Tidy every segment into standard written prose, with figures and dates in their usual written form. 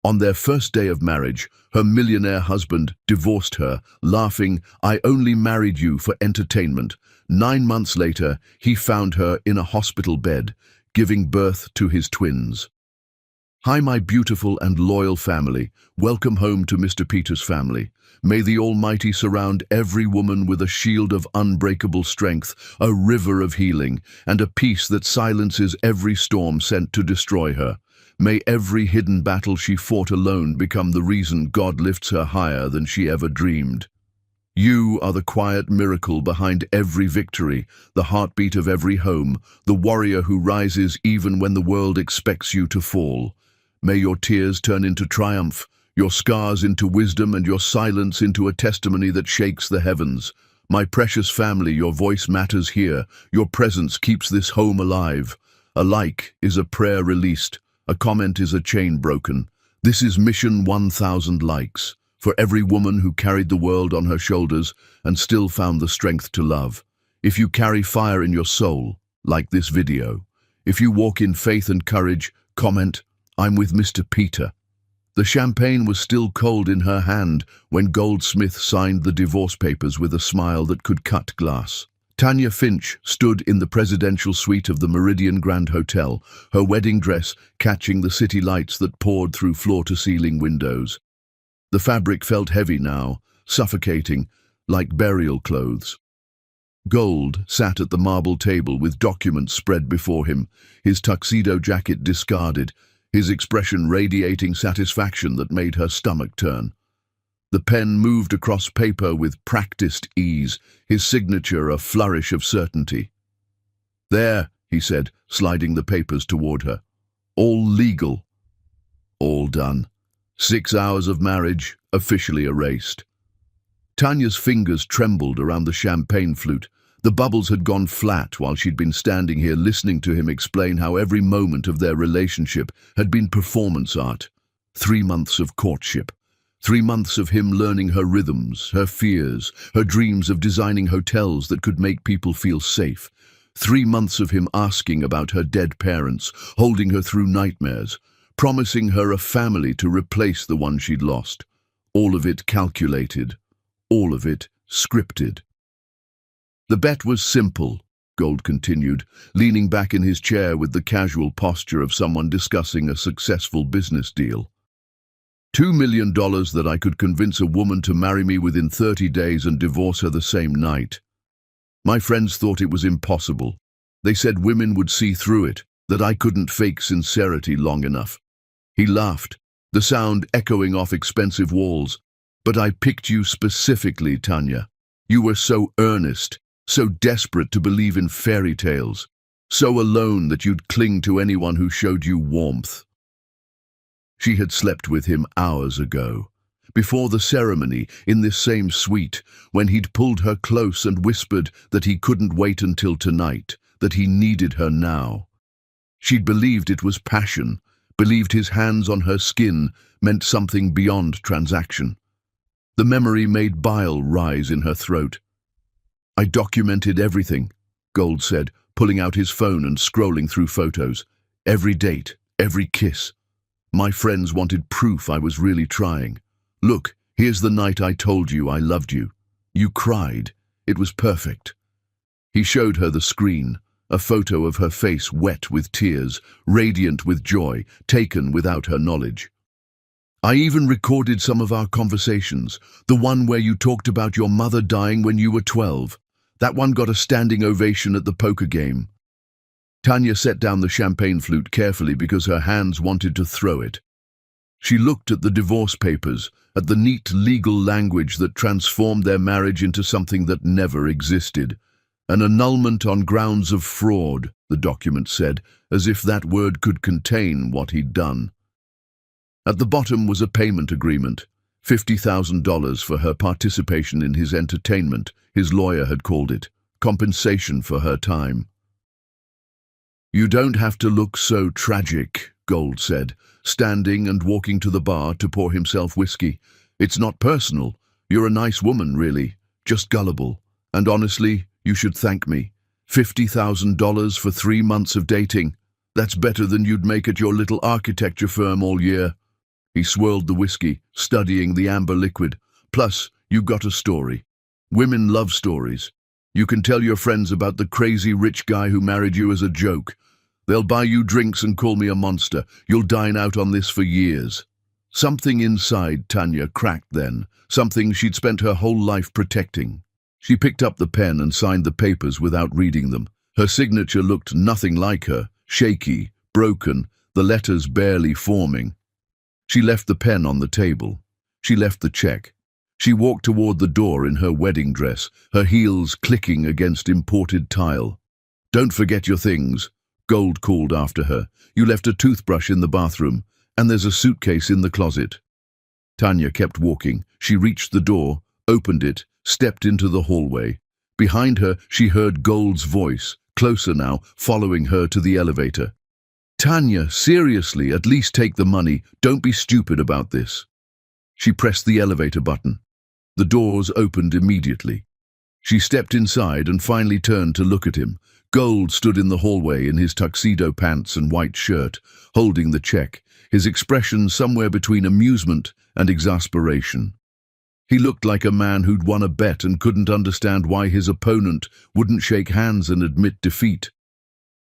On their first day of marriage, her millionaire husband divorced her, laughing, "I only married you for entertainment." 9 months later, he found her in a hospital bed, giving birth to his twins. Hi, my beautiful and loyal family. Welcome home to Mr. Peter's family. May the Almighty surround every woman with a shield of unbreakable strength, a river of healing, and a peace that silences every storm sent to destroy her. May every hidden battle she fought alone become the reason God lifts her higher than she ever dreamed. You are the quiet miracle behind every victory, the heartbeat of every home, the warrior who rises even when the world expects you to fall. May your tears turn into triumph, your scars into wisdom, and your silence into a testimony that shakes the heavens. My precious family, your voice matters here. Your presence keeps this home alive. A like is a prayer released. A comment is a chain broken. This is Mission 1000 likes, for every woman who carried the world on her shoulders and still found the strength to love. If you carry fire in your soul, like this video. If you walk in faith and courage, comment, "I'm with Mr. Peter." The champagne was still cold in her hand when Goldsmith signed the divorce papers with a smile that could cut glass. Tanya Finch stood in the presidential suite of the Meridian Grand Hotel, her wedding dress catching the city lights that poured through floor-to-ceiling windows. The fabric felt heavy now, suffocating, like burial clothes. Gold sat at the marble table with documents spread before him, his tuxedo jacket discarded, his expression radiating satisfaction that made her stomach turn. The pen moved across paper with practiced ease, his signature a flourish of certainty. "There," he said, sliding the papers toward her. "All legal. All done. 6 hours of marriage, officially erased." Tanya's fingers trembled around the champagne flute. The bubbles had gone flat while she'd been standing here listening to him explain how every moment of their relationship had been performance art. 3 months of courtship. 3 months of him learning her rhythms, her fears, her dreams of designing hotels that could make people feel safe. 3 months of him asking about her dead parents, holding her through nightmares, promising her a family to replace the one she'd lost. All of it calculated, all of it scripted. "The bet was simple," Gold continued, leaning back in his chair with the casual posture of someone discussing a successful business deal. $2 million that I could convince a woman to marry me within 30 days and divorce her the same night. My friends thought it was impossible. They said women would see through it, that I couldn't fake sincerity long enough. He laughed, the sound echoing off expensive walls. "But I picked you specifically, Tanya. You were so earnest, so desperate to believe in fairy tales, so alone that you'd cling to anyone who showed you warmth." She had slept with him hours ago, before the ceremony, in this same suite, when he'd pulled her close and whispered that he couldn't wait until tonight, that he needed her now. She'd believed it was passion, believed his hands on her skin meant something beyond transaction. The memory made bile rise in her throat. "I documented everything," Gold said, pulling out his phone and scrolling through photos. "Every date, every kiss. My friends wanted proof I was really trying. Look, here's the night I told you I loved you. You cried. It was perfect." He showed her the screen, a photo of her face wet with tears, radiant with joy, taken without her knowledge. "I even recorded some of our conversations, the one where you talked about your mother dying when you were 12. That one got a standing ovation at the poker game." Tanya set down the champagne flute carefully because her hands wanted to throw it. She looked at the divorce papers, at the neat legal language that transformed their marriage into something that never existed. "An annulment on grounds of fraud," the document said, as if that word could contain what he'd done. At the bottom was a payment agreement, $50,000 for her participation in his entertainment, his lawyer had called it, compensation for her time. "You don't have to look so tragic," Gold said, standing and walking to the bar to pour himself whiskey. "It's not personal. You're a nice woman, really, just gullible. And honestly, you should thank me. $50,000 for 3 months of dating. That's better than you'd make at your little architecture firm all year." He swirled the whiskey, studying the amber liquid. Plus, you got a story. Women love stories. You can tell your friends about the crazy rich guy who married you as a joke. They'll buy you drinks and call me a monster. You'll dine out on this for years. Something inside Tanya cracked then, something she'd spent her whole life protecting. She picked up the pen and signed the papers without reading them. Her signature looked nothing like her, shaky, broken, the letters barely forming. She left the pen on the table. She left the check. She walked toward the door in her wedding dress, her heels clicking against imported tile. "Don't forget your things," Gold called after her. "You left a toothbrush in the bathroom, and there's a suitcase in the closet." Tanya kept walking. She reached the door, opened it, stepped into the hallway. Behind her, she heard Gold's voice, closer now, following her to the elevator. "Tanya, seriously, at least take the money. Don't be stupid about this." She pressed the elevator button. The doors opened immediately. She stepped inside and finally turned to look at him. Gold stood in the hallway in his tuxedo pants and white shirt, holding the check, his expression somewhere between amusement and exasperation. He looked like a man who'd won a bet and couldn't understand why his opponent wouldn't shake hands and admit defeat.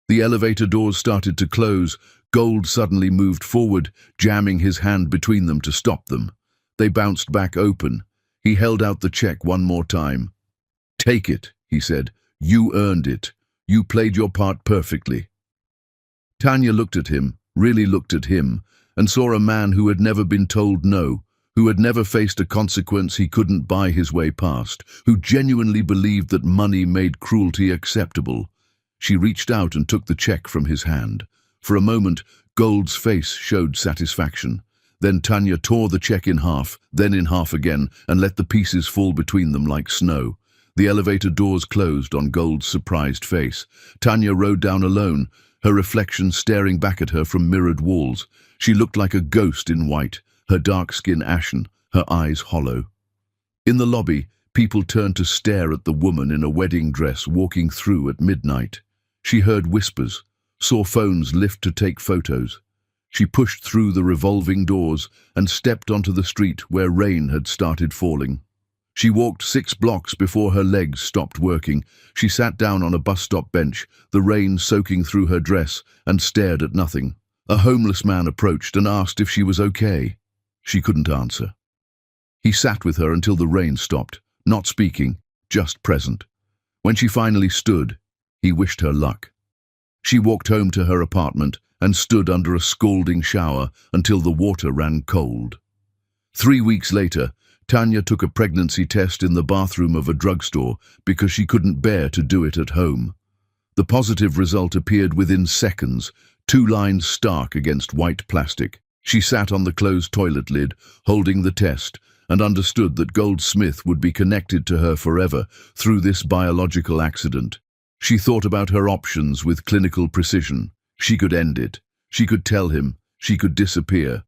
The elevator doors started to close. Gold suddenly moved forward, jamming his hand between them to stop them. They bounced back open. He held out the check one more time. "Take it," he said. "You earned it. You played your part perfectly." Tanya looked at him, really looked at him, and saw a man who had never been told no, who had never faced a consequence he couldn't buy his way past, who genuinely believed that money made cruelty acceptable. She reached out and took the check from his hand. For a moment, Gold's face showed satisfaction. Then Tanya tore the check in half, then in half again, and let the pieces fall between them like snow. The elevator doors closed on Gold's surprised face. Tanya rode down alone, her reflection staring back at her from mirrored walls. She looked like a ghost in white, her dark skin ashen, her eyes hollow. In the lobby, people turned to stare at the woman in a wedding dress walking through at midnight. She heard whispers, saw phones lift to take photos. She pushed through the revolving doors and stepped onto the street where rain had started falling. She walked 6 blocks before her legs stopped working. She sat down on a bus stop bench, the rain soaking through her dress, and stared at nothing. A homeless man approached and asked if she was okay. She couldn't answer. He sat with her until the rain stopped, not speaking, just present. When she finally stood, he wished her luck. She walked home to her apartment and stood under a scalding shower until the water ran cold. 3 weeks later, Tanya took a pregnancy test in the bathroom of a drugstore because she couldn't bear to do it at home. The positive result appeared within seconds, 2 lines stark against white plastic. She sat on the closed toilet lid, holding the test, and understood that Goldsmith would be connected to her forever through this biological accident. She thought about her options with clinical precision. She could end it. She could tell him. She could disappear.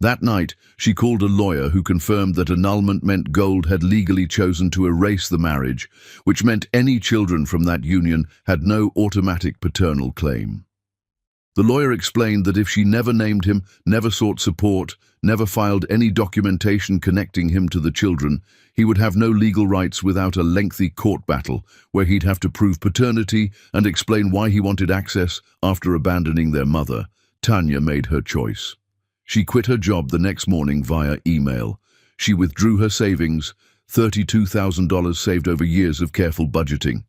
That night, she called a lawyer who confirmed that annulment meant Gold had legally chosen to erase the marriage, which meant any children from that union had no automatic paternal claim. The lawyer explained that if she never named him, never sought support, never filed any documentation connecting him to the children, he would have no legal rights without a lengthy court battle where he'd have to prove paternity and explain why he wanted access after abandoning their mother. Tanya made her choice. She quit her job the next morning via email. She withdrew her savings, $32,000 saved over years of careful budgeting.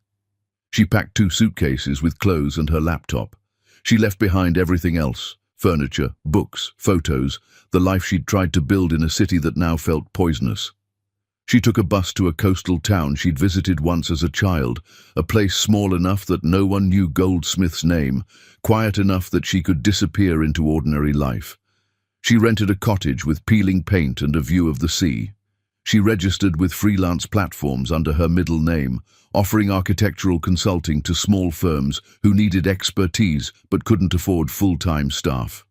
She packed 2 suitcases with clothes and her laptop. She left behind everything else, furniture, books, photos, the life she'd tried to build in a city that now felt poisonous. She took a bus to a coastal town she'd visited once as a child, a place small enough that no one knew Goldsmith's name, quiet enough that she could disappear into ordinary life. She rented a cottage with peeling paint and a view of the sea. She registered with freelance platforms under her middle name, offering architectural consulting to small firms who needed expertise but couldn't afford full-time staff.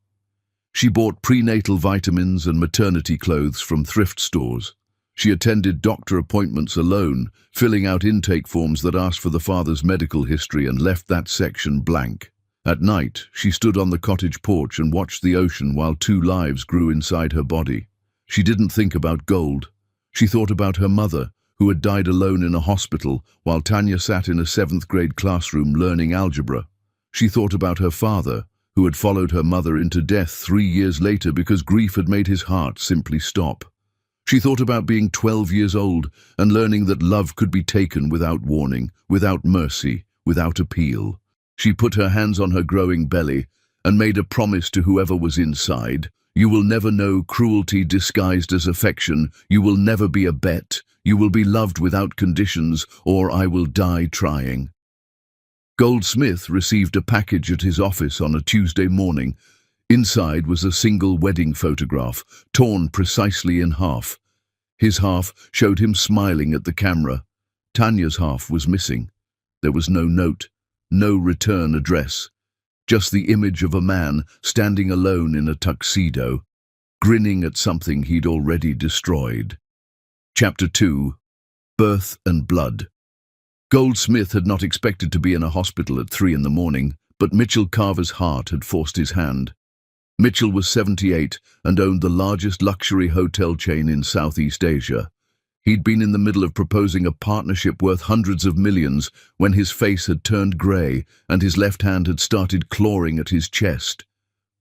She bought prenatal vitamins and maternity clothes from thrift stores. She attended doctor appointments alone, filling out intake forms that asked for the father's medical history and left that section blank. At night, she stood on the cottage porch and watched the ocean while two lives grew inside her body. She didn't think about gold. She thought about her mother, who had died alone in a hospital while Tanya sat in a 7th-grade classroom learning algebra. She thought about her father, who had followed her mother into death 3 years later because grief had made his heart simply stop. She thought about being 12 years old and learning that love could be taken without warning, without mercy, without appeal. She put her hands on her growing belly and made a promise to whoever was inside. You will never know cruelty disguised as affection. You will never be a bet. You will be loved without conditions, or I will die trying. Goldsmith received a package at his office on a Tuesday morning. Inside was a single wedding photograph, torn precisely in half. His half showed him smiling at the camera. Tanya's half was missing. There was no note, no return address, just the image of a man standing alone in a tuxedo, grinning at something he'd already destroyed. Chapter 2. Birth and Blood. Goldsmith had not expected to be in a hospital at 3 in the morning, but Mitchell Carver's heart had forced his hand. Mitchell was 78 and owned the largest luxury hotel chain in Southeast Asia. He'd been in the middle of proposing a partnership worth hundreds of millions when his face had turned grey and his left hand had started clawing at his chest.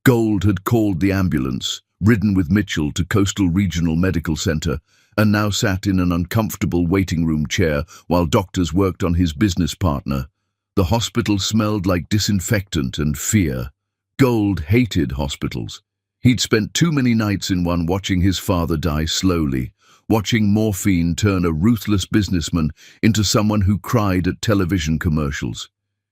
Gold had called the ambulance, ridden with Mitchell to Coastal Regional Medical Center, and now sat in an uncomfortable waiting room chair while doctors worked on his business partner. The hospital smelled like disinfectant and fear. Gold hated hospitals. He'd spent too many nights in one watching his father die slowly, watching morphine turn a ruthless businessman into someone who cried at television commercials.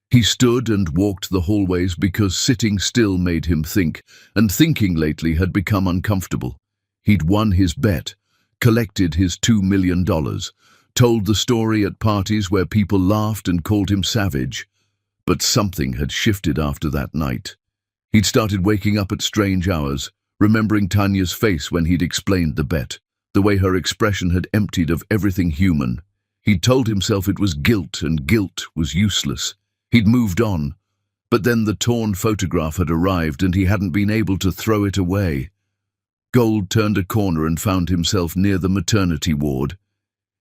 He stood and walked the hallways because sitting still made him think, and thinking lately had become uncomfortable. He'd won his bet, collected his $2 million, told the story at parties where people laughed and called him savage. But something had shifted after that night. He'd started waking up at strange hours, remembering Tanya's face when he'd explained the bet, the way her expression had emptied of everything human. He'd told himself it was guilt, and guilt was useless. He'd moved on, but then the torn photograph had arrived and he hadn't been able to throw it away. Gold turned a corner and found himself near the maternity ward.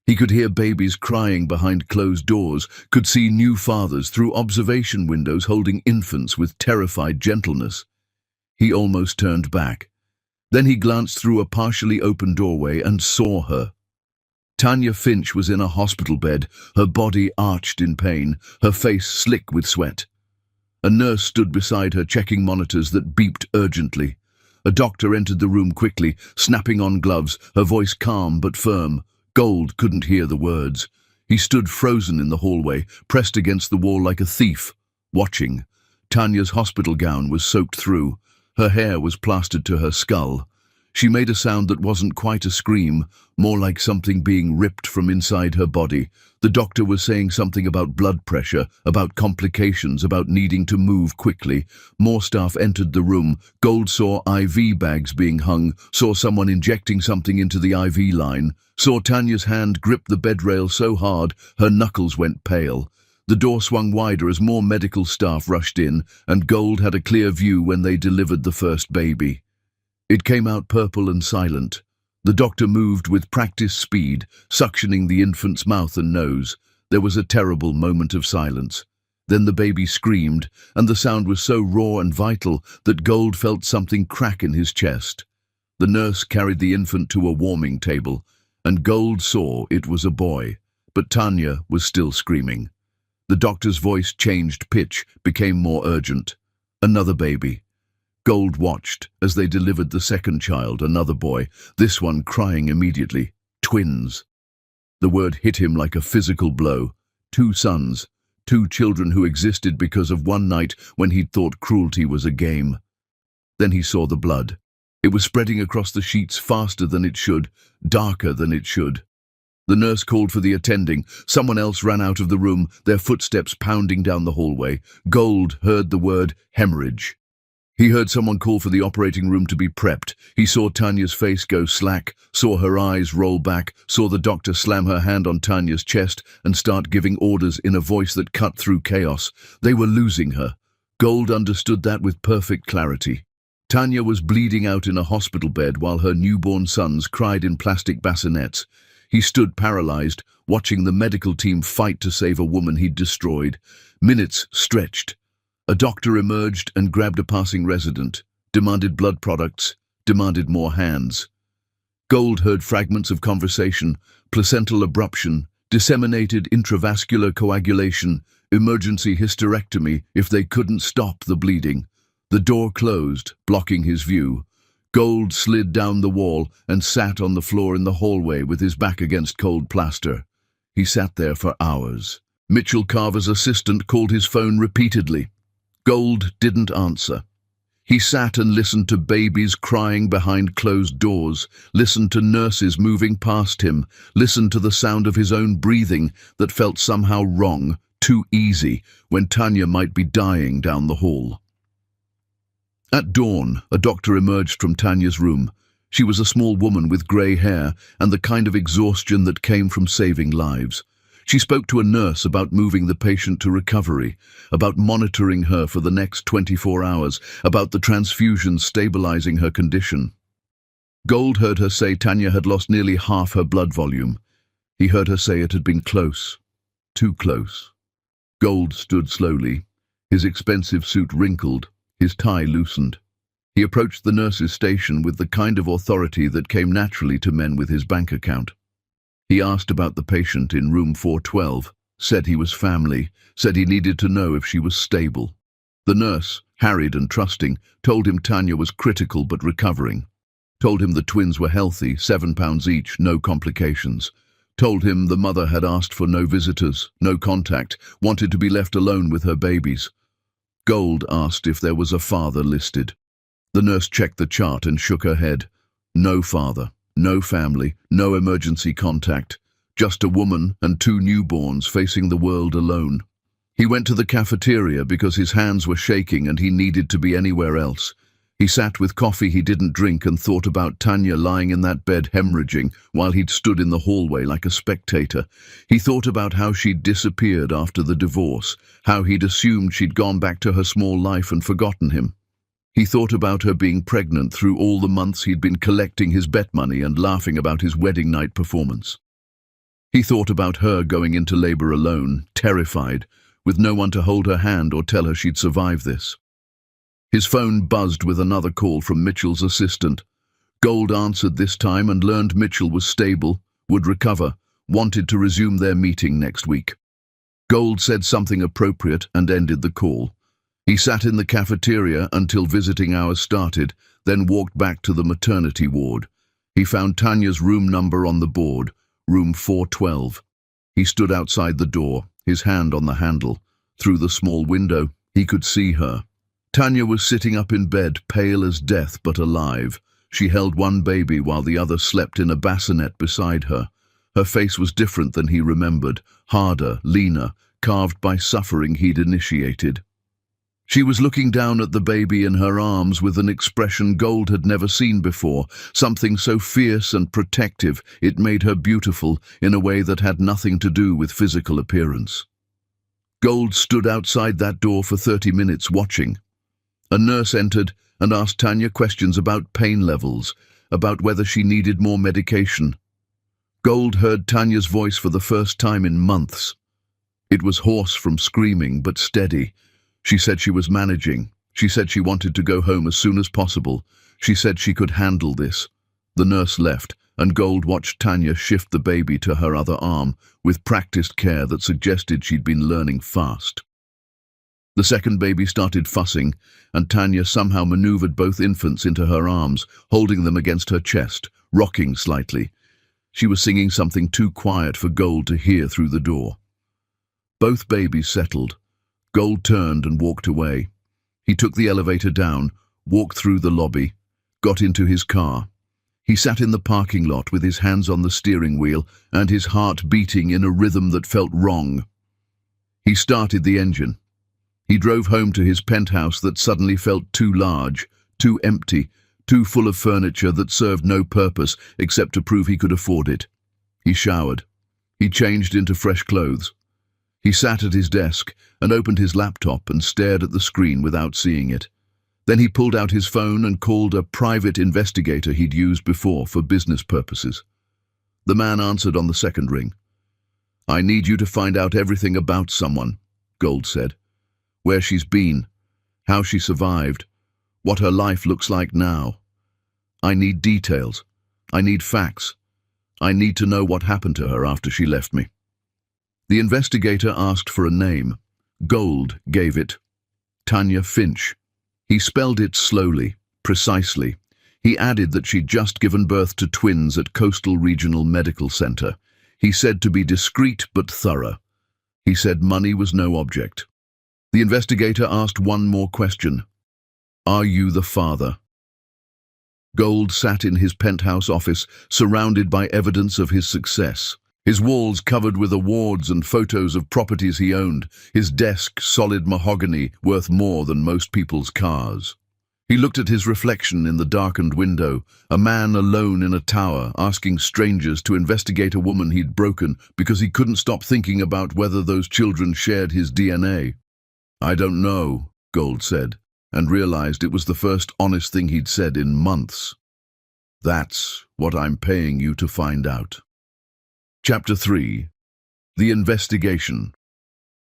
He could hear babies crying behind closed doors, could see new fathers through observation windows holding infants with terrified gentleness. He almost turned back. Then he glanced through a partially open doorway and saw her. Tanya Finch was in a hospital bed, her body arched in pain, her face slick with sweat. A nurse stood beside her checking monitors that beeped urgently. A doctor entered the room quickly, snapping on gloves, her voice calm but firm. Gold couldn't hear the words. He stood frozen in the hallway, pressed against the wall like a thief, watching. Tanya's hospital gown was soaked through. Her hair was plastered to her skull. She made a sound that wasn't quite a scream, more like something being ripped from inside her body. The doctor was saying something about blood pressure, about complications, about needing to move quickly. More staff entered the room. Gold saw IV bags being hung, saw someone injecting something into the IV line, saw Tanya's hand grip the bed rail so hard her knuckles went pale. The door swung wider as more medical staff rushed in, and Gold had a clear view when they delivered the first baby. It came out purple and silent. The doctor moved with practiced speed, suctioning the infant's mouth and nose. There was a terrible moment of silence. Then the baby screamed, and the sound was so raw and vital that Gold felt something crack in his chest. The nurse carried the infant to a warming table, and Gold saw it was a boy, but Tanya was still screaming. The doctor's voice changed pitch, became more urgent. Another baby. Gold watched as they delivered the second child, another boy, this one crying immediately. Twins. The word hit him like a physical blow. 2 sons, 2 children who existed because of one night when he'd thought cruelty was a game. Then he saw the blood. It was spreading across the sheets faster than it should, darker than it should. The nurse called for the attending. Someone else ran out of the room, their footsteps pounding down the hallway. Gold heard the word hemorrhage. He heard someone call for the operating room to be prepped. He saw Tanya's face go slack, saw her eyes roll back, saw the doctor slam her hand on Tanya's chest and start giving orders in a voice that cut through chaos. They were losing her. Gold understood that with perfect clarity. Tanya was bleeding out in a hospital bed while her newborn sons cried in plastic bassinets. He stood paralyzed, watching the medical team fight to save a woman he'd destroyed. Minutes stretched. A doctor emerged and grabbed a passing resident, demanded blood products, demanded more hands. Gold heard fragments of conversation: placental abruption, disseminated intravascular coagulation, emergency hysterectomy if they couldn't stop the bleeding. The door closed, blocking his view. Gold slid down the wall and sat on the floor in the hallway with his back against cold plaster. He sat there for hours. Mitchell Carver's assistant called his phone repeatedly. Gold didn't answer. He sat and listened to babies crying behind closed doors, listened to nurses moving past him, listened to the sound of his own breathing that felt somehow wrong, too easy, when Tanya might be dying down the hall. At dawn, a doctor emerged from Tanya's room. She was a small woman with grey hair and the kind of exhaustion that came from saving lives. She spoke to a nurse about moving the patient to recovery, about monitoring her for the next 24 hours, about the transfusions stabilizing her condition. Gold heard her say Tanya had lost nearly half her blood volume. He heard her say it had been close, too close. Gold stood slowly, his expensive suit wrinkled, his tie loosened. He approached the nurse's station with the kind of authority that came naturally to men with his bank account. He asked about the patient in room 412, said he was family, said he needed to know if she was stable. The nurse, harried and trusting, told him Tanya was critical but recovering. Told him the twins were healthy, 7 pounds each, no complications. Told him the mother had asked for no visitors, no contact, wanted to be left alone with her babies. Gold asked if there was a father listed. The nurse checked the chart and shook her head. No father. No family, no emergency contact, just a woman and 2 newborns facing the world alone. He went to the cafeteria because his hands were shaking and he needed to be anywhere else. He sat with coffee he didn't drink and thought about Tanya lying in that bed hemorrhaging while he'd stood in the hallway like a spectator. He thought about how she'd disappeared after the divorce, how he'd assumed she'd gone back to her small life and forgotten him. He thought about her being pregnant through all the months he'd been collecting his bet money and laughing about his wedding night performance. He thought about her going into labor alone, terrified, with no one to hold her hand or tell her she'd survive this. His phone buzzed with another call from Mitchell's assistant. Gold answered this time and learned Mitchell was stable, would recover, wanted to resume their meeting next week. Gold said something appropriate and ended the call. He sat in the cafeteria until visiting hours started, then walked back to the maternity ward. He found Tanya's room number on the board, room 412. He stood outside the door, his hand on the handle. Through the small window, he could see her. Tanya was sitting up in bed, pale as death but alive. She held one baby while the other slept in a bassinet beside her. Her face was different than he remembered, harder, leaner, carved by suffering he'd initiated. She was looking down at the baby in her arms with an expression Gold had never seen before, something so fierce and protective it made her beautiful in a way that had nothing to do with physical appearance. Gold stood outside that door for 30 minutes watching. A nurse entered and asked Tanya questions about pain levels, about whether she needed more medication. Gold heard Tanya's voice for the first time in months. It was hoarse from screaming, but steady. She said she was managing. She said she wanted to go home as soon as possible. She said she could handle this. The nurse left, and Gold watched Tanya shift the baby to her other arm with practiced care that suggested she'd been learning fast. The second baby started fussing, and Tanya somehow maneuvered both infants into her arms, holding them against her chest, rocking slightly. She was singing something too quiet for Gold to hear through the door. Both babies settled. Gold turned and walked away. He took the elevator down, walked through the lobby, got into his car. He sat in the parking lot with his hands on the steering wheel and his heart beating in a rhythm that felt wrong. He started the engine. He drove home to his penthouse that suddenly felt too large, too empty, too full of furniture that served no purpose except to prove he could afford it. He showered. He changed into fresh clothes. He sat at his desk and opened his laptop and stared at the screen without seeing it. Then he pulled out his phone and called a private investigator he'd used before for business purposes. The man answered on the second ring. "I need you to find out everything about someone," Gold said. "Where she's been, how she survived, what her life looks like now. I need details. I need facts. I need to know what happened to her after she left me." The investigator asked for a name. Gold gave it. Tanya Finch. He spelled it slowly, precisely. He added that she'd just given birth to twins at Coastal Regional Medical Center. He said to be discreet but thorough. He said money was no object. The investigator asked one more question. "Are you the father?" Gold sat in his penthouse office, surrounded by evidence of his success. His walls covered with awards and photos of properties he owned, his desk solid mahogany worth more than most people's cars. He looked at his reflection in the darkened window, a man alone in a tower asking strangers to investigate a woman he'd broken because he couldn't stop thinking about whether those children shared his DNA. "I don't know," Gold said, and realized it was the first honest thing he'd said in months. "That's what I'm paying you to find out." Chapter 3. The Investigation.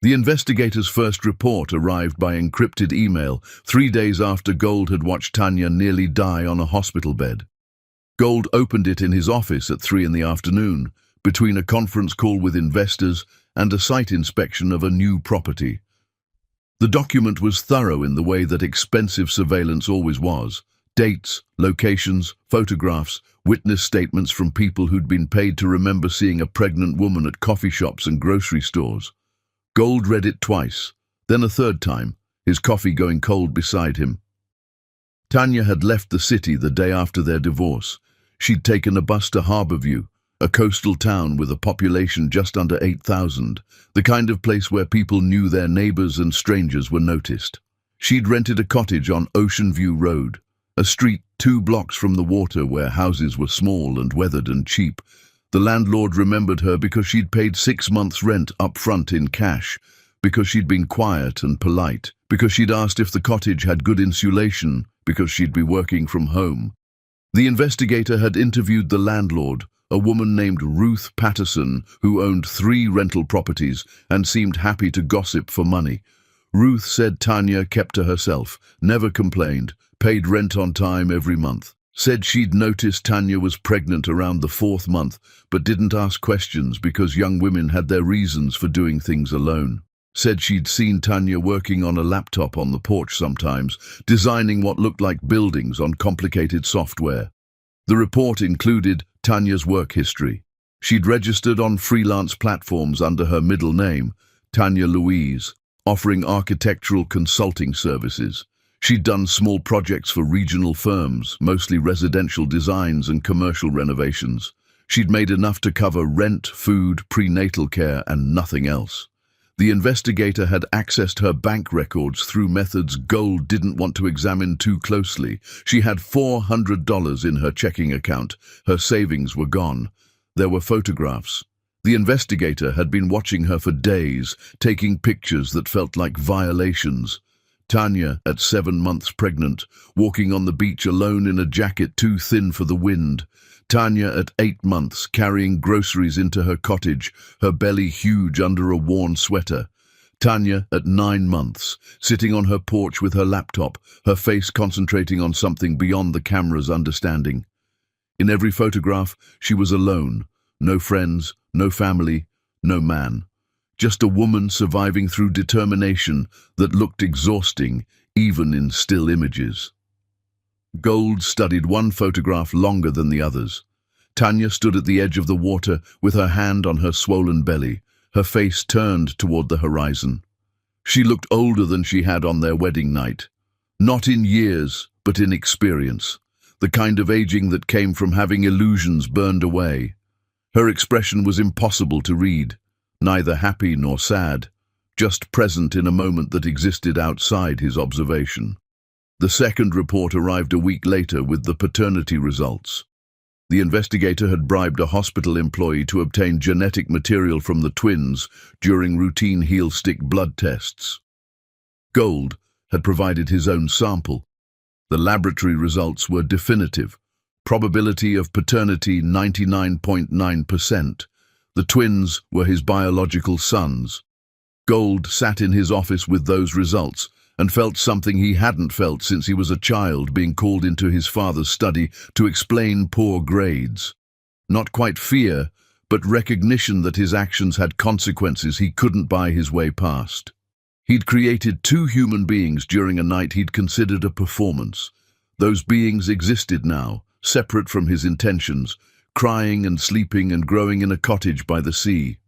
The investigator's first report arrived by encrypted email 3 days after Gold had watched Tanya nearly die on a hospital bed. Gold opened it in his office at 3 in the afternoon, between a conference call with investors and a site inspection of a new property. The document was thorough in the way that expensive surveillance always was. Dates, locations, photographs, witness statements from people who'd been paid to remember seeing a pregnant woman at coffee shops and grocery stores. Gold read it twice, then a third time, his coffee going cold beside him. Tanya had left the city the day after their divorce. She'd taken a bus to Harborview, a coastal town with a population just under 8,000, the kind of place where people knew their neighbors and strangers were noticed. She'd rented a cottage on Ocean View Road, a street 2 blocks from the water where houses were small and weathered and cheap. The landlord remembered her because she'd paid 6 months' rent up front in cash, because she'd been quiet and polite, because she'd asked if the cottage had good insulation, because she'd be working from home. The investigator had interviewed the landlord, a woman named Ruth Patterson, who owned 3 rental properties and seemed happy to gossip for money. Ruth said Tanya kept to herself, never complained, paid rent on time every month. Said she'd noticed Tanya was pregnant around the 4th month, but didn't ask questions because young women had their reasons for doing things alone. Said she'd seen Tanya working on a laptop on the porch sometimes, designing what looked like buildings on complicated software. The report included Tanya's work history. She'd registered on freelance platforms under her middle name, Tanya Louise, offering architectural consulting services. She'd done small projects for regional firms, mostly residential designs and commercial renovations. She'd made enough to cover rent, food, prenatal care, and nothing else. The investigator had accessed her bank records through methods Gold didn't want to examine too closely. She had $400 in her checking account. Her savings were gone. There were photographs. The investigator had been watching her for days, taking pictures that felt like violations. Tanya, at 7 months pregnant, walking on the beach alone in a jacket too thin for the wind. Tanya, at 8 months, carrying groceries into her cottage, her belly huge under a worn sweater. Tanya, at 9 months, sitting on her porch with her laptop, her face concentrating on something beyond the camera's understanding. In every photograph, she was alone. No friends, no family, no man. Just a woman surviving through determination that looked exhausting, even in still images. Gold studied one photograph longer than the others. Tanya stood at the edge of the water with her hand on her swollen belly, her face turned toward the horizon. She looked older than she had on their wedding night. Not in years, but in experience. The kind of aging that came from having illusions burned away. Her expression was impossible to read. Neither happy nor sad, just present in a moment that existed outside his observation. The second report arrived a week later with the paternity results. The investigator had bribed a hospital employee to obtain genetic material from the twins during routine heel-stick blood tests. Gold had provided his own sample. The laboratory results were definitive. Probability of paternity 99.9%. The twins were his biological sons. Gold sat in his office with those results and felt something he hadn't felt since he was a child, being called into his father's study to explain poor grades. Not quite fear, but recognition that his actions had consequences he couldn't buy his way past. He'd created two human beings during a night he'd considered a performance. Those beings existed now, separate from his intentions, crying and sleeping and growing in a cottage by the sea.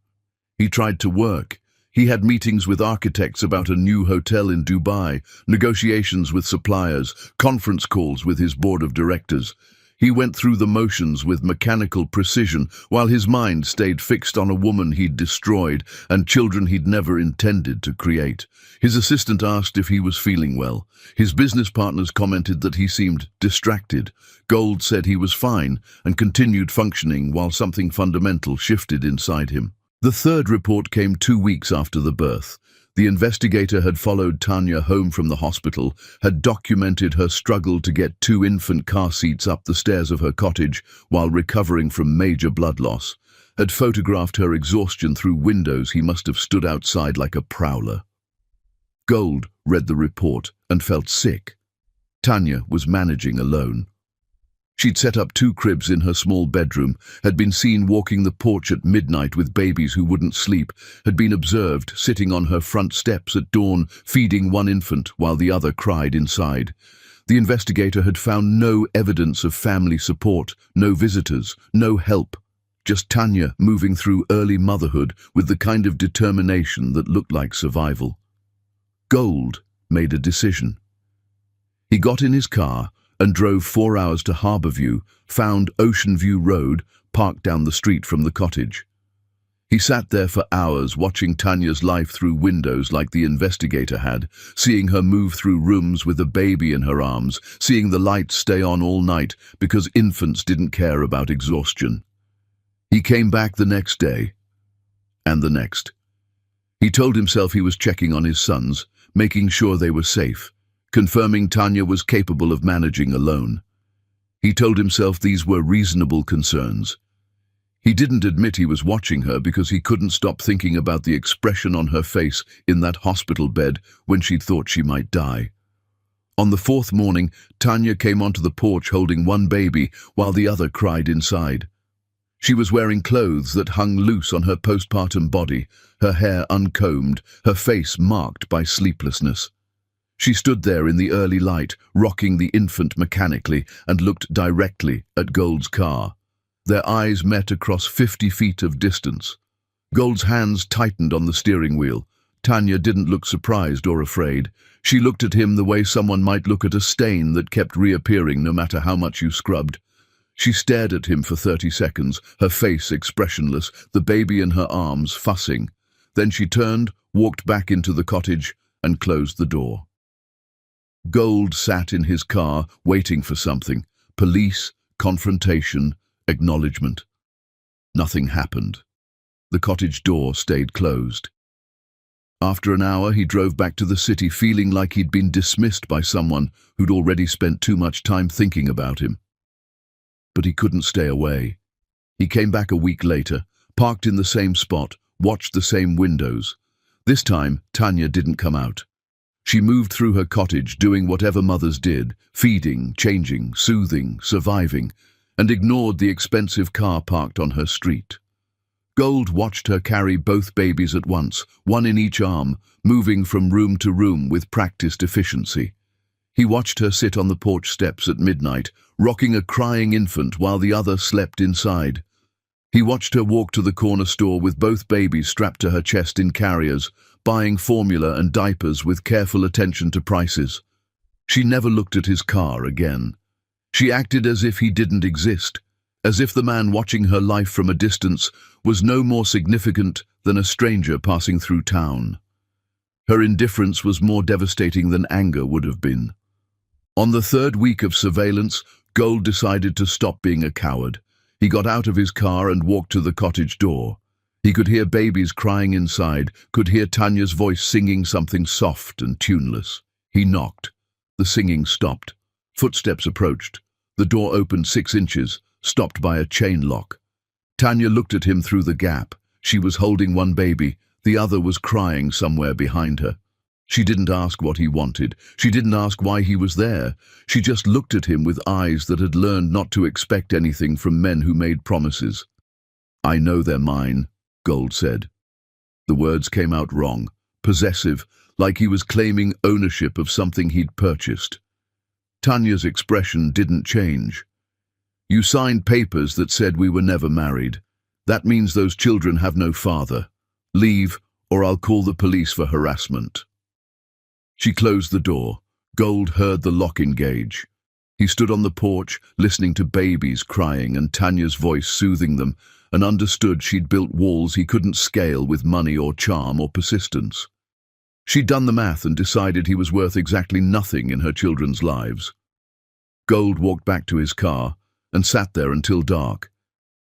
He tried to work. He had meetings with architects about a new hotel in Dubai, negotiations with suppliers, conference calls with his board of directors. He went through the motions with mechanical precision, while his mind stayed fixed on a woman he'd destroyed and children he'd never intended to create. His assistant asked if he was feeling well. His business partners commented that he seemed distracted. Gold said he was fine and continued functioning while something fundamental shifted inside him. The third report came 2 weeks after the birth. The investigator had followed Tanya home from the hospital, had documented her struggle to get 2 infant car seats up the stairs of her cottage while recovering from major blood loss, had photographed her exhaustion through windows he must have stood outside like a prowler. Gold read the report and felt sick. Tanya was managing alone. She'd set up 2 cribs in her small bedroom, had been seen walking the porch at midnight with babies who wouldn't sleep, had been observed sitting on her front steps at dawn, feeding one infant while the other cried inside. The investigator had found no evidence of family support, no visitors, no help. Just Tanya moving through early motherhood with the kind of determination that looked like survival. Gold made a decision. He got in his car and drove 4 hours to Harbourview, found Ocean View Road, parked down the street from the cottage. He sat there for hours watching Tanya's life through windows like the investigator had, seeing her move through rooms with a baby in her arms, seeing the lights stay on all night because infants didn't care about exhaustion. He came back the next day, and the next. He told himself he was checking on his sons, making sure they were safe, confirming Tanya was capable of managing alone. He told himself these were reasonable concerns. He didn't admit he was watching her because he couldn't stop thinking about the expression on her face in that hospital bed when she'd thought she might die. On the 4th morning, Tanya came onto the porch holding one baby while the other cried inside. She was wearing clothes that hung loose on her postpartum body, her hair uncombed, her face marked by sleeplessness. She stood there in the early light, rocking the infant mechanically, and looked directly at Gold's car. Their eyes met across 50 feet of distance. Gold's hands tightened on the steering wheel. Tanya didn't look surprised or afraid. She looked at him the way someone might look at a stain that kept reappearing no matter how much you scrubbed. She stared at him for 30 seconds, her face expressionless, the baby in her arms fussing. Then she turned, walked back into the cottage, and closed the door. Gold sat in his car, waiting for something. Police, confrontation, acknowledgement. Nothing happened. The cottage door stayed closed. After an hour, he drove back to the city feeling like he'd been dismissed by someone who'd already spent too much time thinking about him. But he couldn't stay away. He came back a week later, parked in the same spot, watched the same windows. This time, Tanya didn't come out. She moved through her cottage doing whatever mothers did, feeding, changing, soothing, surviving, and ignored the expensive car parked on her street. Gold watched her carry both babies at once, one in each arm, moving from room to room with practiced efficiency. He watched her sit on the porch steps at midnight, rocking a crying infant while the other slept inside. He watched her walk to the corner store with both babies strapped to her chest in carriers, buying formula and diapers with careful attention to prices. She never looked at his car again. She acted as if he didn't exist, as if the man watching her life from a distance was no more significant than a stranger passing through town. Her indifference was more devastating than anger would have been. On the 3rd week of surveillance, Gold decided to stop being a coward. He got out of his car and walked to the cottage door. He could hear babies crying inside, could hear Tanya's voice singing something soft and tuneless. He knocked. The singing stopped. Footsteps approached. The door opened 6 inches, stopped by a chain lock. Tanya looked at him through the gap. She was holding one baby. The other was crying somewhere behind her. She didn't ask what he wanted. She didn't ask why he was there. She just looked at him with eyes that had learned not to expect anything from men who made promises. "I know they're mine," Gold said. The words came out wrong, possessive, like he was claiming ownership of something he'd purchased. Tanya's expression didn't change. "You signed papers that said we were never married. That means those children have no father. Leave, or I'll call the police for harassment." She closed the door. Gold heard the lock engage. He stood on the porch, listening to babies crying and Tanya's voice soothing them, and understood she'd built walls he couldn't scale with money or charm or persistence. She'd done the math and decided he was worth exactly nothing in her children's lives. Gold walked back to his car and sat there until dark.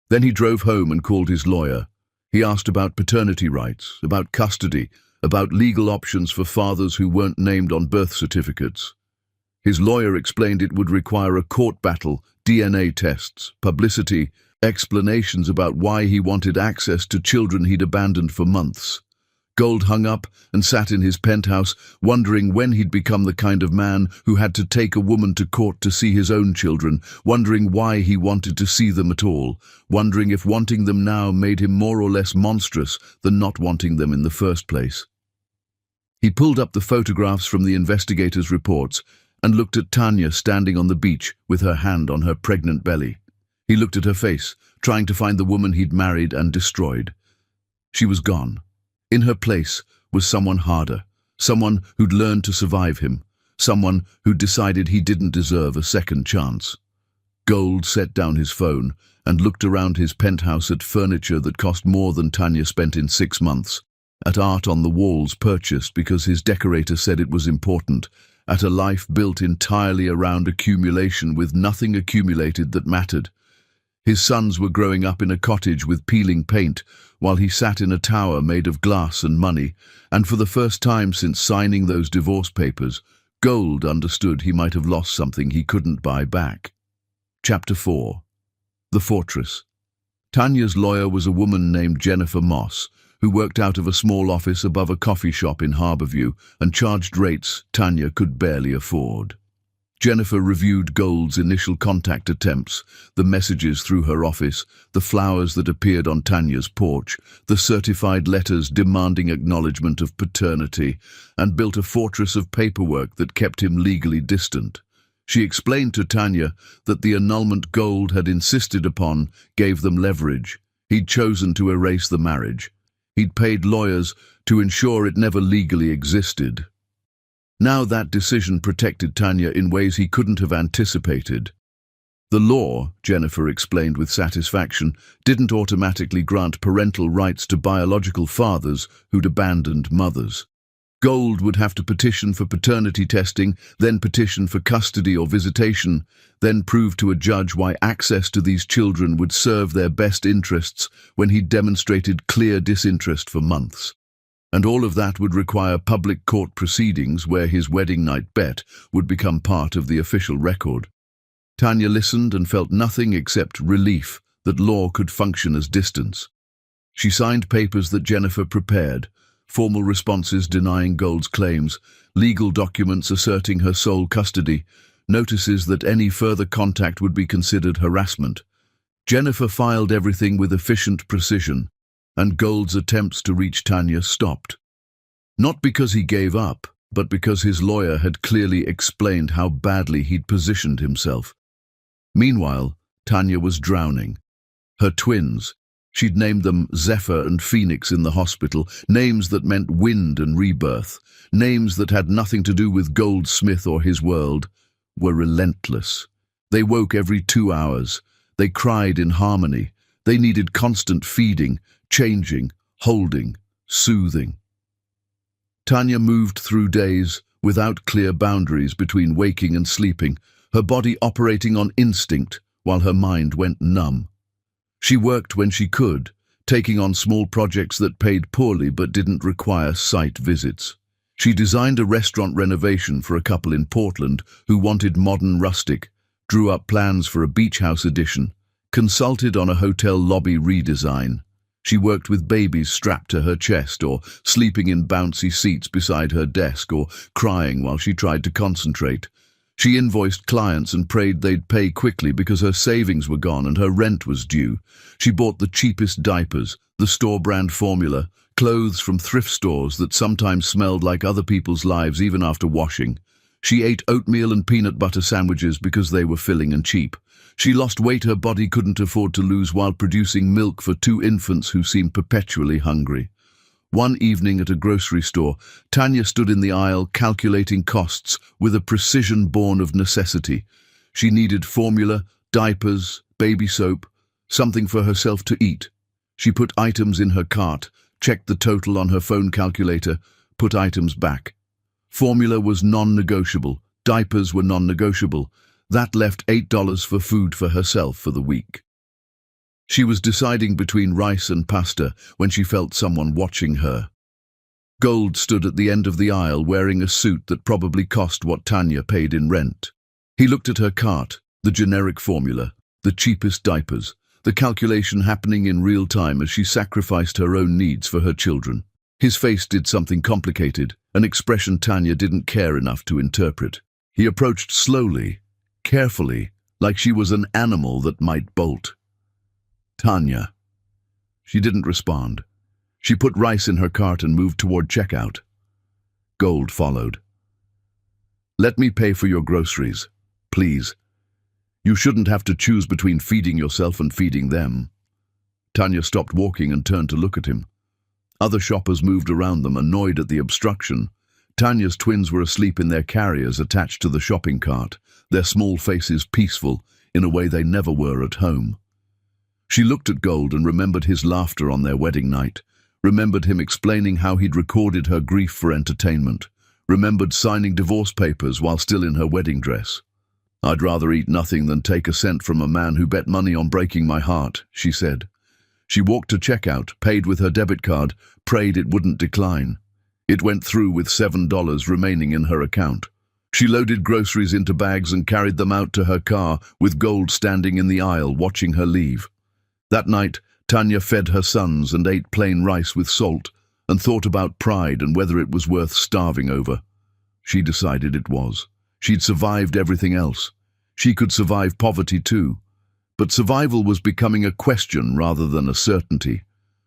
Then he drove home and called his lawyer. He asked about paternity rights, about custody, about legal options for fathers who weren't named on birth certificates. His lawyer explained it would require a court battle, DNA tests, publicity, explanations about why he wanted access to children he'd abandoned for months. Gold hung up and sat in his penthouse, wondering when he'd become the kind of man who had to take a woman to court to see his own children, wondering why he wanted to see them at all, wondering if wanting them now made him more or less monstrous than not wanting them in the first place. He pulled up the photographs from the investigators' reports and looked at Tanya standing on the beach with her hand on her pregnant belly. He looked at her face, trying to find the woman he'd married and destroyed. She was gone. In her place was someone harder, someone who'd learned to survive him, someone who'd decided he didn't deserve a second chance. Gold set down his phone and looked around his penthouse at furniture that cost more than Tanya spent in 6 months, at art on the walls purchased because his decorator said it was important, at a life built entirely around accumulation with nothing accumulated that mattered. His sons were growing up in a cottage with peeling paint, while he sat in a tower made of glass and money, and for the first time since signing those divorce papers, Gold understood he might have lost something he couldn't buy back. Chapter 4. The Fortress. Tanya's lawyer was a woman named Jennifer Moss, who worked out of a small office above a coffee shop in Harborview and charged rates Tanya could barely afford. Jennifer reviewed Gold's initial contact attempts, the messages through her office, the flowers that appeared on Tanya's porch, the certified letters demanding acknowledgement of paternity, and built a fortress of paperwork that kept him legally distant. She explained to Tanya that the annulment Gold had insisted upon gave them leverage. He'd chosen to erase the marriage. He'd paid lawyers to ensure it never legally existed. Now that decision protected Tanya in ways he couldn't have anticipated. The law, Jennifer explained with satisfaction, didn't automatically grant parental rights to biological fathers who'd abandoned mothers. Gold would have to petition for paternity testing, then petition for custody or visitation, then prove to a judge why access to these children would serve their best interests when he'd demonstrated clear disinterest for months. And all of that would require public court proceedings where his wedding night bet would become part of the official record. Tanya listened and felt nothing except relief that law could function as distance. She signed papers that Jennifer prepared, formal responses denying Gold's claims, legal documents asserting her sole custody, notices that any further contact would be considered harassment. Jennifer filed everything with efficient precision, and Gold's attempts to reach Tanya stopped. Not because he gave up, but because his lawyer had clearly explained how badly he'd positioned himself. Meanwhile, Tanya was drowning. Her twins, she'd named them Zephyr and Phoenix in the hospital, names that meant wind and rebirth, names that had nothing to do with Goldsmith or his world, were relentless. They woke every 2 hours. They cried in harmony. They needed constant feeding, changing, holding, soothing. Tanya moved through days without clear boundaries between waking and sleeping, her body operating on instinct while her mind went numb. She worked when she could, taking on small projects that paid poorly but didn't require site visits. She designed a restaurant renovation for a couple in Portland who wanted modern rustic, drew up plans for a beach house addition, consulted on a hotel lobby redesign. She worked with babies strapped to her chest or sleeping in bouncy seats beside her desk or crying while she tried to concentrate. She invoiced clients and prayed they'd pay quickly because her savings were gone and her rent was due. She bought the cheapest diapers, the store-brand formula, clothes from thrift stores that sometimes smelled like other people's lives even after washing. She ate oatmeal and peanut butter sandwiches because they were filling and cheap. She lost weight her body couldn't afford to lose while producing milk for 2 infants who seemed perpetually hungry. One evening at a grocery store, Tanya stood in the aisle calculating costs with a precision born of necessity. She needed formula, diapers, baby soap, something for herself to eat. She put items in her cart, checked the total on her phone calculator, put items back. Formula was non-negotiable, diapers were non-negotiable. That left $8 for food for herself for the week. She was deciding between rice and pasta when she felt someone watching her. Gold stood at the end of the aisle wearing a suit that probably cost what Tanya paid in rent. He looked at her cart, the generic formula, the cheapest diapers, the calculation happening in real time as she sacrificed her own needs for her children. His face did something complicated, an expression Tanya didn't care enough to interpret. He approached slowly, carefully, like she was an animal that might bolt. Tanya. She didn't respond. She put rice in her cart and moved toward checkout. Gold followed. "Let me pay for your groceries, please. You shouldn't have to choose between feeding yourself and feeding them." Tanya stopped walking and turned to look at him. Other shoppers moved around them, annoyed at the obstruction. Tanya's twins were asleep in their carriers attached to the shopping cart, their small faces peaceful in a way they never were at home. She looked at Gold and remembered his laughter on their wedding night, remembered him explaining how he'd recorded her grief for entertainment, remembered signing divorce papers while still in her wedding dress. "I'd rather eat nothing than take a cent from a man who bet money on breaking my heart," she said. She walked to checkout, paid with her debit card, prayed it wouldn't decline. It went through with $7 remaining in her account. She loaded groceries into bags and carried them out to her car, with Gold standing in the aisle watching her leave. That night, Tanya fed her sons and ate plain rice with salt, and thought about pride and whether it was worth starving over. She decided it was. She'd survived everything else. She could survive poverty too. But survival was becoming a question rather than a certainty.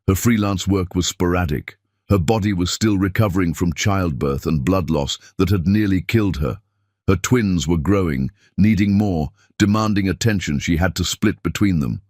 Her freelance work was sporadic. Her body was still recovering from childbirth and blood loss that had nearly killed her. Her twins were growing, needing more, demanding attention she had to split between them.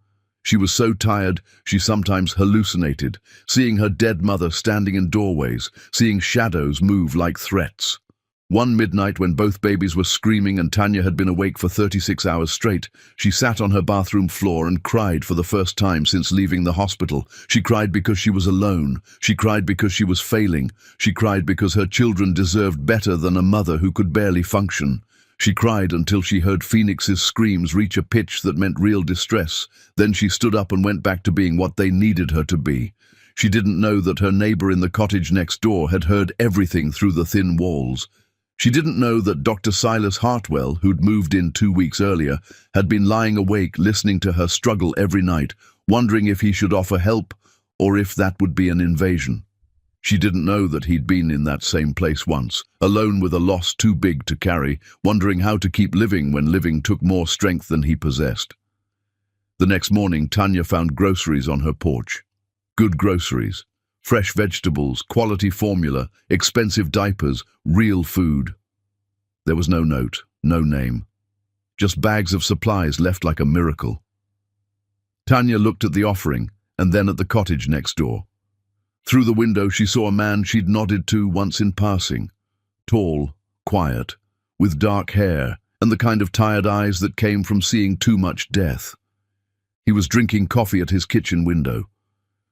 She was so tired, she sometimes hallucinated, seeing her dead mother standing in doorways, seeing shadows move like threats. One midnight when both babies were screaming and Tanya had been awake for 36 hours straight, she sat on her bathroom floor and cried for the first time since leaving the hospital. She cried because she was alone. She cried because she was failing. She cried because her children deserved better than a mother who could barely function. She cried until she heard Phoenix's screams reach a pitch that meant real distress. Then she stood up and went back to being what they needed her to be. She didn't know that her neighbor in the cottage next door had heard everything through the thin walls. She didn't know that Dr. Silas Hartwell, who'd moved in 2 weeks earlier, had been lying awake listening to her struggle every night, wondering if he should offer help or if that would be an invasion. She didn't know that he'd been in that same place once, alone with a loss too big to carry, wondering how to keep living when living took more strength than he possessed. The next morning, Tanya found groceries on her porch. Good groceries. Fresh vegetables, quality formula, expensive diapers, real food. There was no note, no name. Just bags of supplies left like a miracle. Tanya looked at the offering and then at the cottage next door. Through the window she saw a man she'd nodded to once in passing. Tall, quiet, with dark hair and the kind of tired eyes that came from seeing too much death. He was drinking coffee at his kitchen window.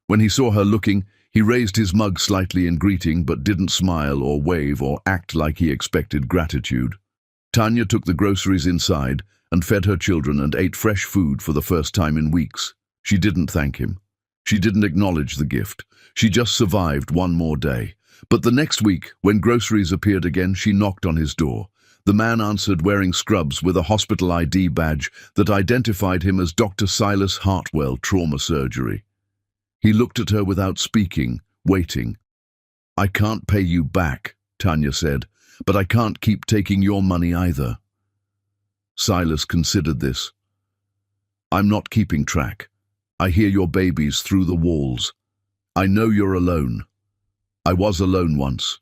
When he saw her looking, he raised his mug slightly in greeting but didn't smile or wave or act like he expected gratitude. Tanya took the groceries inside and fed her children and ate fresh food for the first time in weeks. She didn't thank him. She didn't acknowledge the gift. She just survived one more day. But the next week, when groceries appeared again, she knocked on his door. The man answered wearing scrubs with a hospital ID badge that identified him as Dr. Silas Hartwell, trauma surgery. He looked at her without speaking, waiting. "I can't pay you back," Tanya said, "but I can't keep taking your money either." Silas considered this. "I'm not keeping track. I hear your babies through the walls. I know you're alone. I was alone once.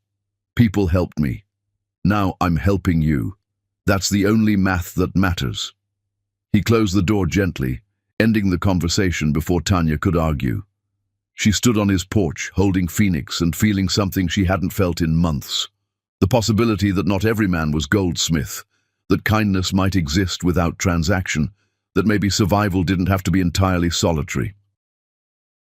People helped me. Now I'm helping you. That's the only math that matters." He closed the door gently, ending the conversation before Tanya could argue. She stood on his porch, holding Phoenix and feeling something she hadn't felt in months. The possibility that not every man was Goldsmith, that kindness might exist without transaction, that maybe survival didn't have to be entirely solitary.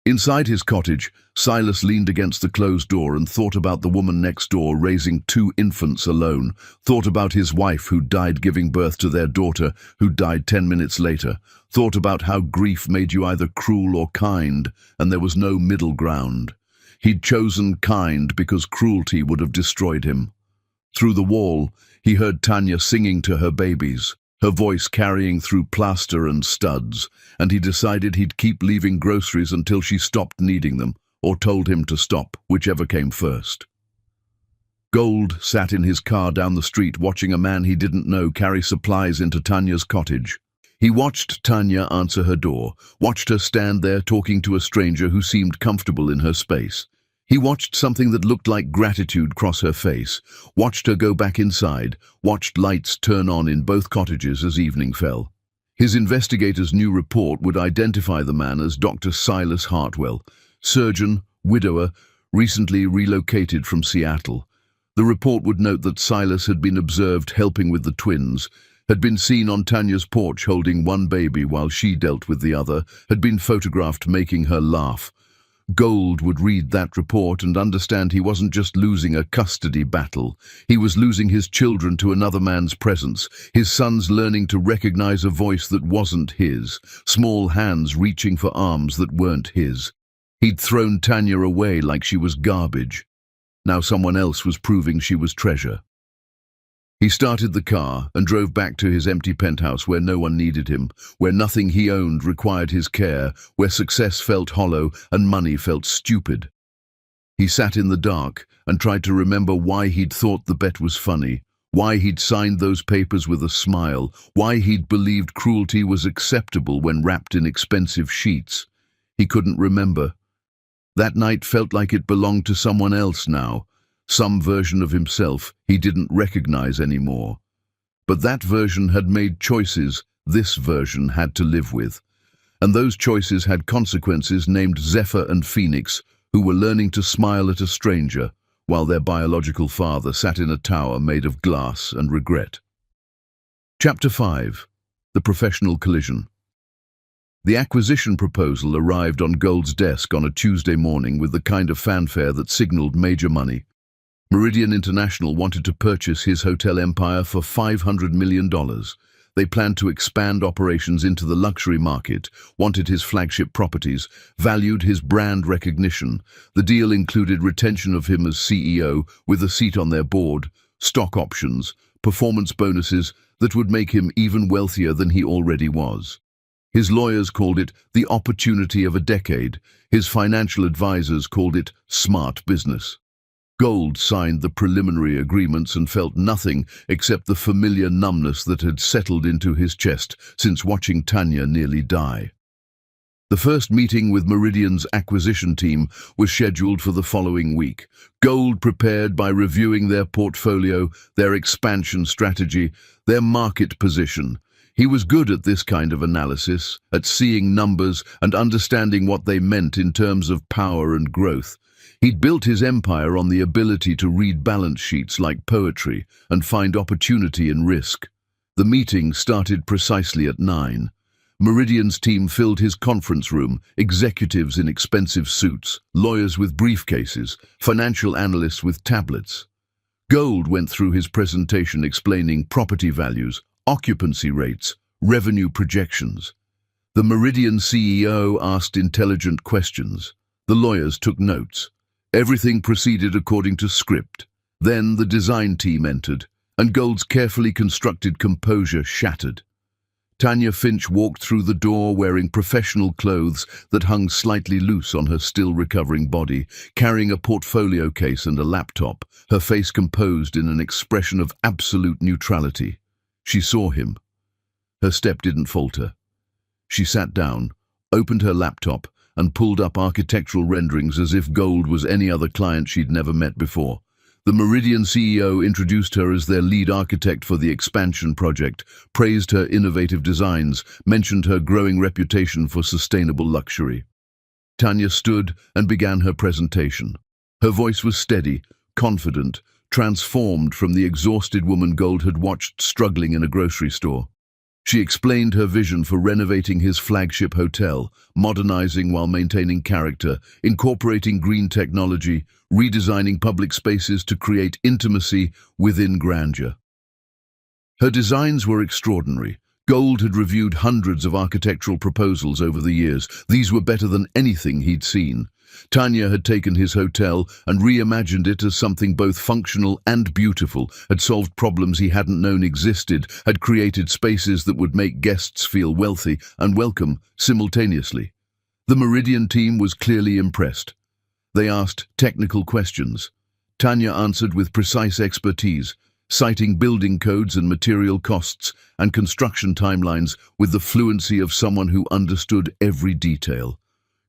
Inside his cottage, Silas leaned against the closed door and thought about the woman next door raising 2 infants alone, thought about his wife who died giving birth to their daughter, who died 10 minutes later, thought about how grief made you either cruel or kind, and there was no middle ground. He'd chosen kind because cruelty would have destroyed him. Through the wall, he heard Tanya singing to her babies, her voice carrying through plaster and studs, and he decided he'd keep leaving groceries until she stopped needing them, or told him to stop, whichever came first. Gold sat in his car down the street watching a man he didn't know carry supplies into Tanya's cottage. He watched Tanya answer her door, watched her stand there talking to a stranger who seemed comfortable in her space. He watched something that looked like gratitude cross her face, watched her go back inside, watched lights turn on in both cottages as evening fell. His investigator's new report would identify the man as Dr. Silas Hartwell, surgeon, widower, recently relocated from Seattle. The report would note that Silas had been observed helping with the twins, had been seen on Tanya's porch holding one baby while she dealt with the other, had been photographed making her laugh. Gold would read that report and understand he wasn't just losing a custody battle. He was losing his children to another man's presence, his sons learning to recognize a voice that wasn't his, small hands reaching for arms that weren't his. He'd thrown Tanya away like she was garbage. Now someone else was proving she was treasure. He started the car and drove back to his empty penthouse where no one needed him, where nothing he owned required his care, where success felt hollow and money felt stupid. He sat in the dark and tried to remember why he'd thought the bet was funny, why he'd signed those papers with a smile, why he'd believed cruelty was acceptable when wrapped in expensive sheets. He couldn't remember. That night felt like it belonged to someone else now, some version of himself he didn't recognize anymore. But that version had made choices this version had to live with. And those choices had consequences named Zephyr and Phoenix, who were learning to smile at a stranger, while their biological father sat in a tower made of glass and regret. Chapter 5. The Professional Collision. The acquisition proposal arrived on Gold's desk on a Tuesday morning with the kind of fanfare that signaled major money. Meridian International wanted to purchase his hotel empire for $500 million. They planned to expand operations into the luxury market, wanted his flagship properties, valued his brand recognition. The deal included retention of him as CEO with a seat on their board, stock options, performance bonuses that would make him even wealthier than he already was. His lawyers called it the opportunity of a decade. His financial advisors called it smart business. Gold signed the preliminary agreements and felt nothing except the familiar numbness that had settled into his chest since watching Tanya nearly die. The first meeting with Meridian's acquisition team was scheduled for the following week. Gold prepared by reviewing their portfolio, their expansion strategy, their market position. He was good at this kind of analysis, at seeing numbers and understanding what they meant in terms of power and growth. He'd built his empire on the ability to read balance sheets like poetry and find opportunity in risk. The meeting started precisely at 9. Meridian's team filled his conference room, executives in expensive suits, lawyers with briefcases, financial analysts with tablets. Gold went through his presentation explaining property values, occupancy rates, revenue projections. The Meridian CEO asked intelligent questions. The lawyers took notes. Everything proceeded according to script. Then the design team entered, and Gold's carefully constructed composure shattered. Tanya Finch walked through the door wearing professional clothes that hung slightly loose on her still-recovering body, carrying a portfolio case and a laptop, her face composed in an expression of absolute neutrality. She saw him. Her step didn't falter. She sat down, opened her laptop, and pulled up architectural renderings as if Gold was any other client she'd never met before. The Meridian CEO introduced her as their lead architect for the expansion project, praised her innovative designs, mentioned her growing reputation for sustainable luxury. Tanya stood and began her presentation. Her voice was steady, confident, transformed from the exhausted woman Gold had watched struggling in a grocery store. She explained her vision for renovating his flagship hotel, modernizing while maintaining character, incorporating green technology, redesigning public spaces to create intimacy within grandeur. Her designs were extraordinary. Gold had reviewed hundreds of architectural proposals over the years. These were better than anything he'd seen. Tanya had taken his hotel and reimagined it as something both functional and beautiful, had solved problems he hadn't known existed, had created spaces that would make guests feel wealthy and welcome simultaneously. The Meridian team was clearly impressed. They asked technical questions. Tanya answered with precise expertise, citing building codes and material costs and construction timelines with the fluency of someone who understood every detail.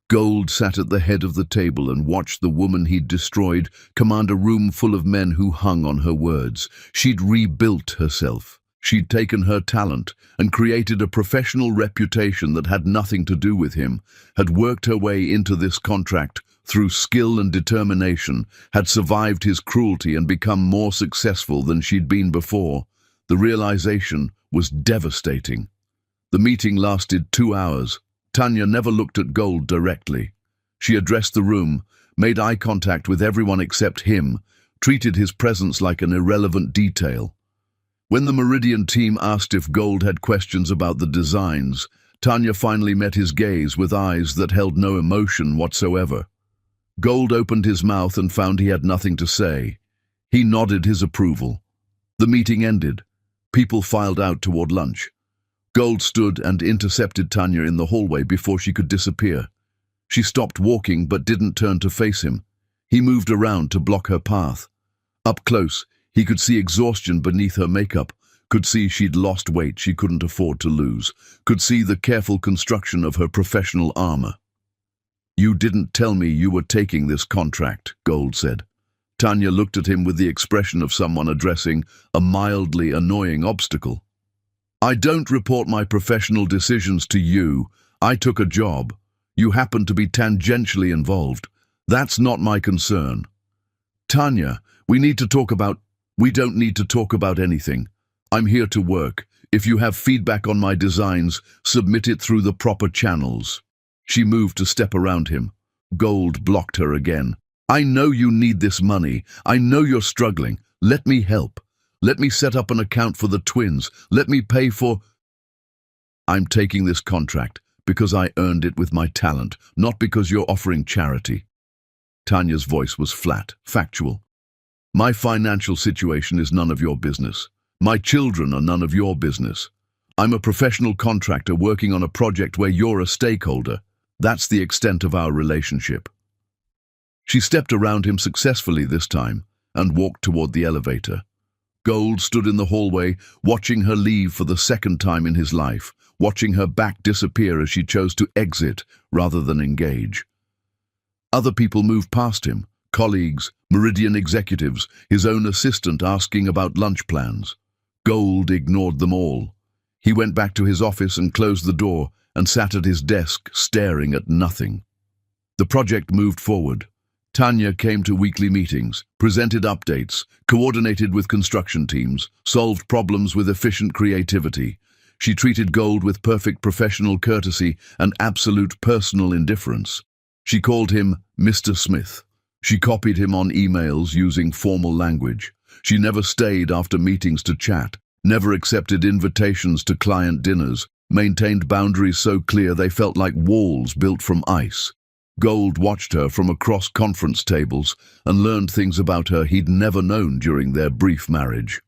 Gold sat at the head of the table and watched the woman he'd destroyed command a room full of men who hung on her words. She'd rebuilt herself. She'd taken her talent and created a professional reputation that had nothing to do with him, had worked her way into this contract through skill and determination, had survived his cruelty and become more successful than she'd been before. The realization was devastating. The meeting lasted 2 hours. Tanya never looked at Gold directly. She addressed the room, made eye contact with everyone except him, treated his presence like an irrelevant detail. When the Meridian team asked if Gold had questions about the designs, Tanya finally met his gaze with eyes that held no emotion whatsoever. Gold opened his mouth and found he had nothing to say. He nodded his approval. The meeting ended. People filed out toward lunch. Gold stood and intercepted Tanya in the hallway before she could disappear. She stopped walking but didn't turn to face him. He moved around to block her path. Up close, he could see exhaustion beneath her makeup, could see she'd lost weight she couldn't afford to lose, could see the careful construction of her professional armor. "You didn't tell me you were taking this contract," Gold said. Tanya looked at him with the expression of someone addressing a mildly annoying obstacle. "I don't report my professional decisions to you. I took a job. You happen to be tangentially involved. That's not my concern." "Tanya, we don't need to talk about anything. I'm here to work. If you have feedback on my designs, submit it through the proper channels." She moved to step around him. Gold blocked her again. "I know you need this money. I know you're struggling. Let me help. Let me set up an account for the twins. Let me pay for—" "I'm taking this contract because I earned it with my talent, not because you're offering charity." Tanya's voice was flat, factual. "My financial situation is none of your business. My children are none of your business. I'm a professional contractor working on a project where you're a stakeholder. That's the extent of our relationship." She stepped around him successfully this time and walked toward the elevator. Gold stood in the hallway, watching her leave for the second time in his life, watching her back disappear as she chose to exit rather than engage. Other people moved past him, colleagues, Meridian executives, his own assistant asking about lunch plans. Gold ignored them all. He went back to his office and closed the door and sat at his desk, staring at nothing. The project moved forward. Tanya came to weekly meetings, presented updates, coordinated with construction teams, solved problems with efficient creativity. She treated Gold with perfect professional courtesy and absolute personal indifference. She called him Mr. Smith. She copied him on emails using formal language. She never stayed after meetings to chat, never accepted invitations to client dinners, maintained boundaries so clear they felt like walls built from ice. Gold watched her from across conference tables and learned things about her he'd never known during their brief marriage.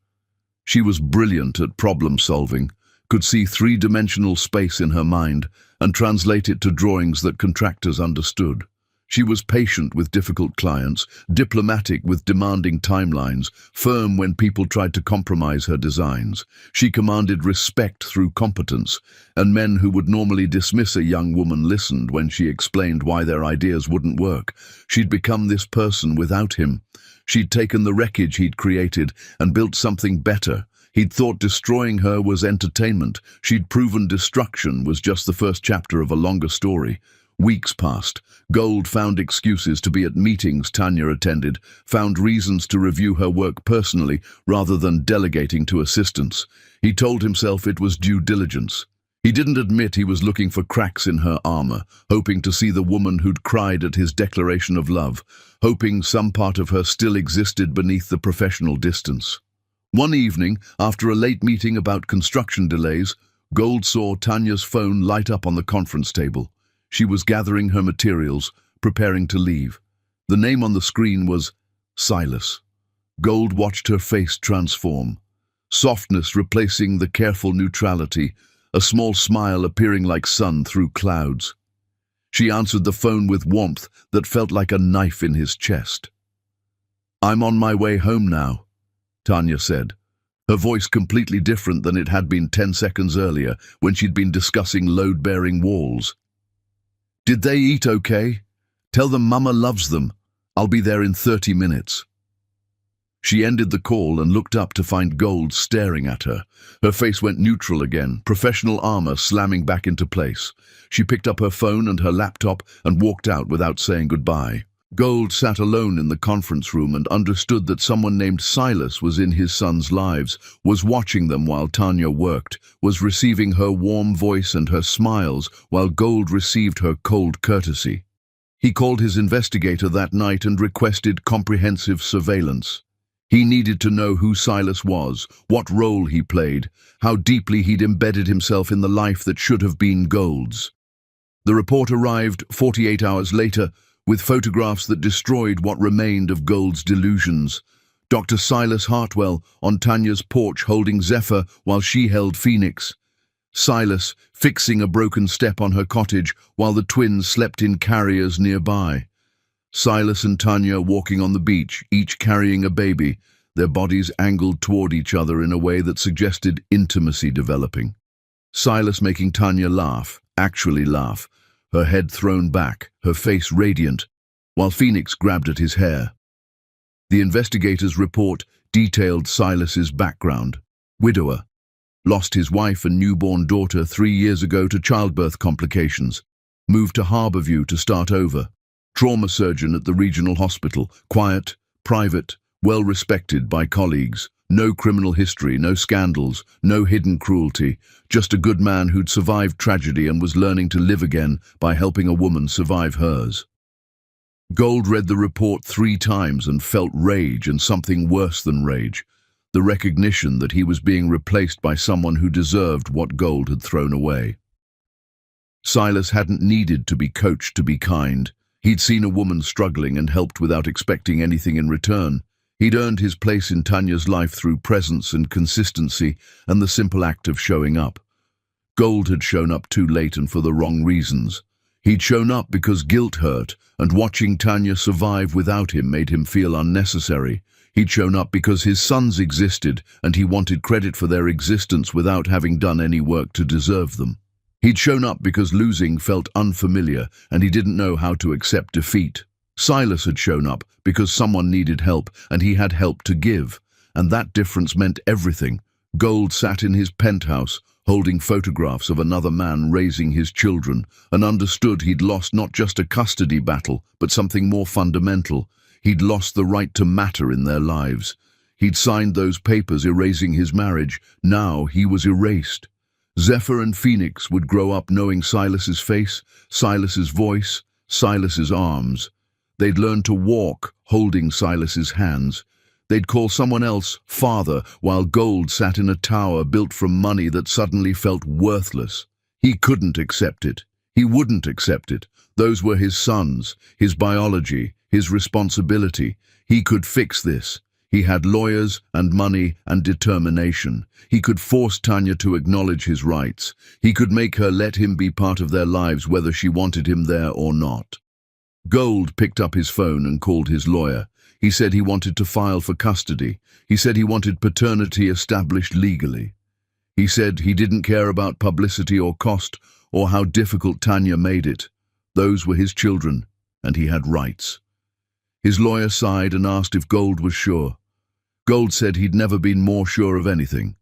She was brilliant at problem-solving, could see three-dimensional space in her mind and translate it to drawings that contractors understood. She was patient with difficult clients, diplomatic with demanding timelines, firm when people tried to compromise her designs. She commanded respect through competence, and men who would normally dismiss a young woman listened when she explained why their ideas wouldn't work. She'd become this person without him. She'd taken the wreckage he'd created and built something better. He'd thought destroying her was entertainment. She'd proven destruction was just the first chapter of a longer story. Weeks passed. Gold found excuses to be at meetings Tanya attended, found reasons to review her work personally rather than delegating to assistants. He told himself it was due diligence. He didn't admit he was looking for cracks in her armor, hoping to see the woman who'd cried at his declaration of love, hoping some part of her still existed beneath the professional distance. One evening, after a late meeting about construction delays, Gold saw Tanya's phone light up on the conference table. She was gathering her materials, preparing to leave. The name on the screen was Silas. Gold watched her face transform. Softness replacing the careful neutrality, a small smile appearing like sun through clouds. She answered the phone with warmth that felt like a knife in his chest. "I'm on my way home now," Tanya said, her voice completely different than it had been 10 seconds earlier when she'd been discussing load-bearing walls. "Did they eat okay? Tell them Mama loves them. I'll be there in 30 minutes. She ended the call and looked up to find Gold staring at her. Her face went neutral again, professional armor slamming back into place. She picked up her phone and her laptop and walked out without saying goodbye. Gold sat alone in the conference room and understood that someone named Silas was in his son's lives, was watching them while Tanya worked, was receiving her warm voice and her smiles while Gold received her cold courtesy. He called his investigator that night and requested comprehensive surveillance. He needed to know who Silas was, what role he played, how deeply he'd embedded himself in the life that should have been Gold's. The report arrived 48 hours later, with photographs that destroyed what remained of Gold's delusions. Dr. Silas Hartwell on Tanya's porch holding Zephyr while she held Phoenix. Silas fixing a broken step on her cottage while the twins slept in carriers nearby. Silas and Tanya walking on the beach, each carrying a baby, their bodies angled toward each other in a way that suggested intimacy developing. Silas making Tanya laugh, actually laugh, her head thrown back, her face radiant, while Phoenix grabbed at his hair. The investigator's report detailed Silas's background. Widower. Lost his wife and newborn daughter 3 years ago to childbirth complications. Moved to Harborview to start over. Trauma surgeon at the regional hospital. Quiet, private, well-respected by colleagues. No criminal history, no scandals, no hidden cruelty. Just a good man who'd survived tragedy and was learning to live again by helping a woman survive hers. Gold read the report 3 times and felt rage and something worse than rage. The recognition that he was being replaced by someone who deserved what Gold had thrown away. Silas hadn't needed to be coached to be kind. He'd seen a woman struggling and helped without expecting anything in return. He'd earned his place in Tanya's life through presence and consistency and the simple act of showing up. Gold had shown up too late and for the wrong reasons. He'd shown up because guilt hurt, and watching Tanya survive without him made him feel unnecessary. He'd shown up because his sons existed, and he wanted credit for their existence without having done any work to deserve them. He'd shown up because losing felt unfamiliar, and he didn't know how to accept defeat. Silas had shown up because someone needed help, and he had help to give, and that difference meant everything. Gold sat in his penthouse, holding photographs of another man raising his children, and understood he'd lost not just a custody battle, but something more fundamental. He'd lost the right to matter in their lives. He'd signed those papers erasing his marriage. Now he was erased. Zephyr and Phoenix would grow up knowing Silas's face, Silas's voice, Silas's arms. They'd learn to walk, holding Silas's hands. They'd call someone else father, while Gold sat in a tower built from money that suddenly felt worthless. He couldn't accept it. He wouldn't accept it. Those were his sons, his biology, his responsibility. He could fix this. He had lawyers and money and determination. He could force Tanya to acknowledge his rights. He could make her let him be part of their lives whether she wanted him there or not. Gold picked up his phone and called his lawyer. He said he wanted to file for custody. He said he wanted paternity established legally. He said he didn't care about publicity or cost or how difficult Tanya made it. Those were his children, and he had rights. His lawyer sighed and asked if Gold was sure. Gold said he'd never been more sure of anything.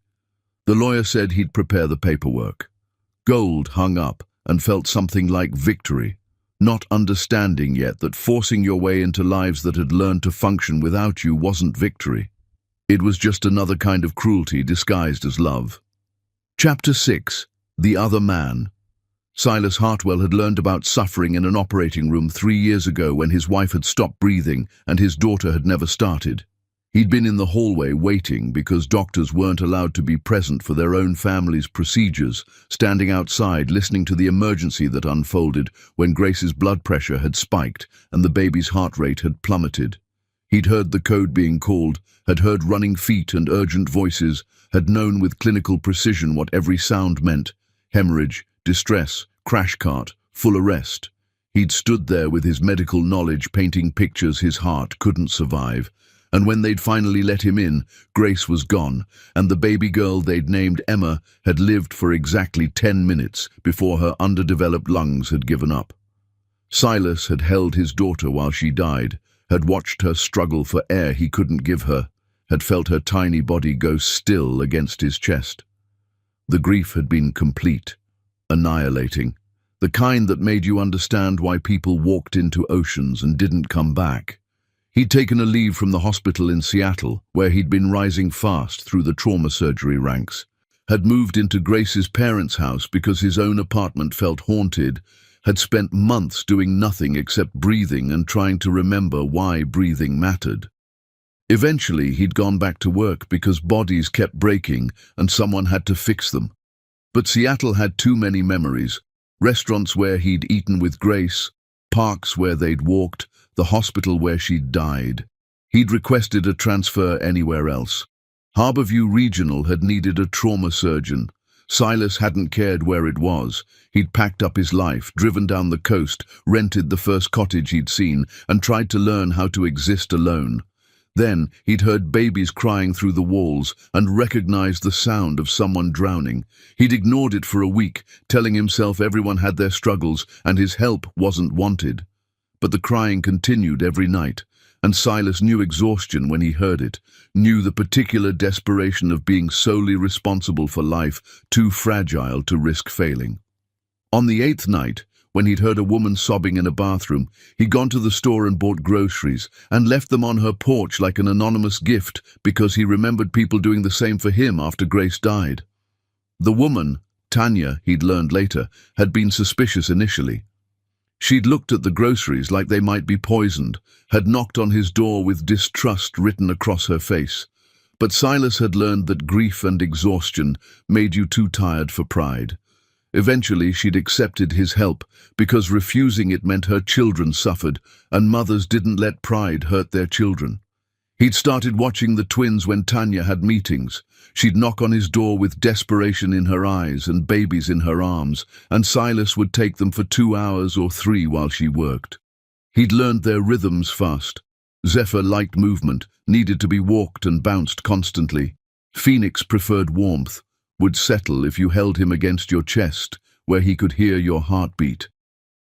The lawyer said he'd prepare the paperwork. Gold hung up and felt something like victory, not understanding yet that forcing your way into lives that had learned to function without you wasn't victory. It was just another kind of cruelty disguised as love. Chapter 6. The Other Man. Silas Hartwell had learned about suffering in an operating room 3 years ago when his wife had stopped breathing and his daughter had never started. He'd been in the hallway waiting because doctors weren't allowed to be present for their own family's procedures, standing outside listening to the emergency that unfolded when Grace's blood pressure had spiked and the baby's heart rate had plummeted. He'd heard the code being called, had heard running feet and urgent voices, had known with clinical precision what every sound meant: hemorrhage, distress, crash cart, full arrest. He'd stood there with his medical knowledge painting pictures his heart couldn't survive. And when they'd finally let him in, Grace was gone, and the baby girl they'd named Emma had lived for exactly 10 minutes before her underdeveloped lungs had given up. Silas had held his daughter while she died, had watched her struggle for air he couldn't give her, had felt her tiny body go still against his chest. The grief had been complete, annihilating, the kind that made you understand why people walked into oceans and didn't come back. He'd taken a leave from the hospital in Seattle, where he'd been rising fast through the trauma surgery ranks, had moved into Grace's parents' house because his own apartment felt haunted, had spent months doing nothing except breathing and trying to remember why breathing mattered. Eventually, he'd gone back to work because bodies kept breaking and someone had to fix them. But Seattle had too many memories: restaurants where he'd eaten with Grace, parks where they'd walked, the hospital where she'd died. He'd requested a transfer anywhere else. Harborview Regional had needed a trauma surgeon. Silas hadn't cared where it was. He'd packed up his life, driven down the coast, rented the first cottage he'd seen, and tried to learn how to exist alone. Then he'd heard babies crying through the walls and recognized the sound of someone drowning. He'd ignored it for a week, telling himself everyone had their struggles and his help wasn't wanted. But the crying continued every night, and Silas knew exhaustion when he heard it, knew the particular desperation of being solely responsible for life, too fragile to risk failing. On the 8th night, when he'd heard a woman sobbing in a bathroom, he'd gone to the store and bought groceries, and left them on her porch like an anonymous gift because he remembered people doing the same for him after Grace died. The woman, Tanya, he'd learned later, had been suspicious initially. She'd looked at the groceries like they might be poisoned, had knocked on his door with distrust written across her face. But Silas had learned that grief and exhaustion made you too tired for pride. Eventually she'd accepted his help because refusing it meant her children suffered, and mothers didn't let pride hurt their children. He'd started watching the twins when Tanya had meetings. She'd knock on his door with desperation in her eyes and babies in her arms, and Silas would take them for 2 hours or 3 while she worked. He'd learned their rhythms fast. Zephyr liked movement, needed to be walked and bounced constantly. Phoenix preferred warmth, would settle if you held him against your chest, where he could hear your heartbeat.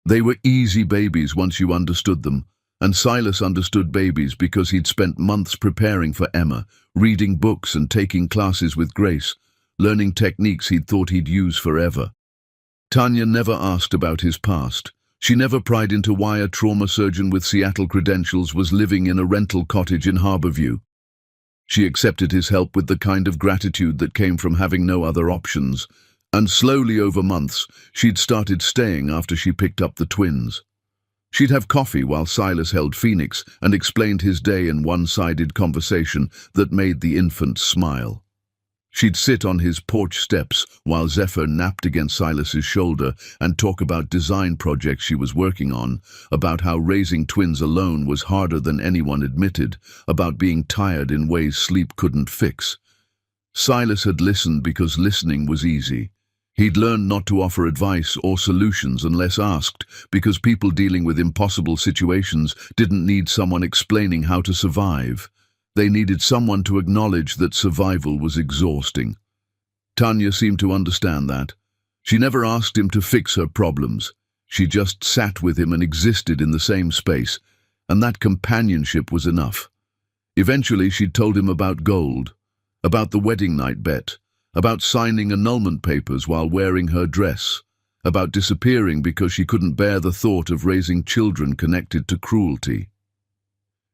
They were easy babies once you understood them, and Silas understood babies because he'd spent months preparing for Emma, reading books and taking classes with Grace, learning techniques he'd thought he'd use forever. Tanya never asked about his past. She never pried into why a trauma surgeon with Seattle credentials was living in a rental cottage in Harborview. She accepted his help with the kind of gratitude that came from having no other options, and slowly over months, she'd started staying after she picked up the twins. She'd have coffee while Silas held Phoenix and explained his day in one-sided conversation that made the infant smile. She'd sit on his porch steps while Zephyr napped against Silas's shoulder and talk about design projects she was working on, about how raising twins alone was harder than anyone admitted, about being tired in ways sleep couldn't fix. Silas had listened because listening was easy. He'd learned not to offer advice or solutions unless asked, because people dealing with impossible situations didn't need someone explaining how to survive. They needed someone to acknowledge that survival was exhausting. Tanya seemed to understand that. She never asked him to fix her problems. She just sat with him and existed in the same space, and that companionship was enough. Eventually she'd told him about gold, about the wedding night bet, about signing annulment papers while wearing her dress, about disappearing because she couldn't bear the thought of raising children connected to cruelty.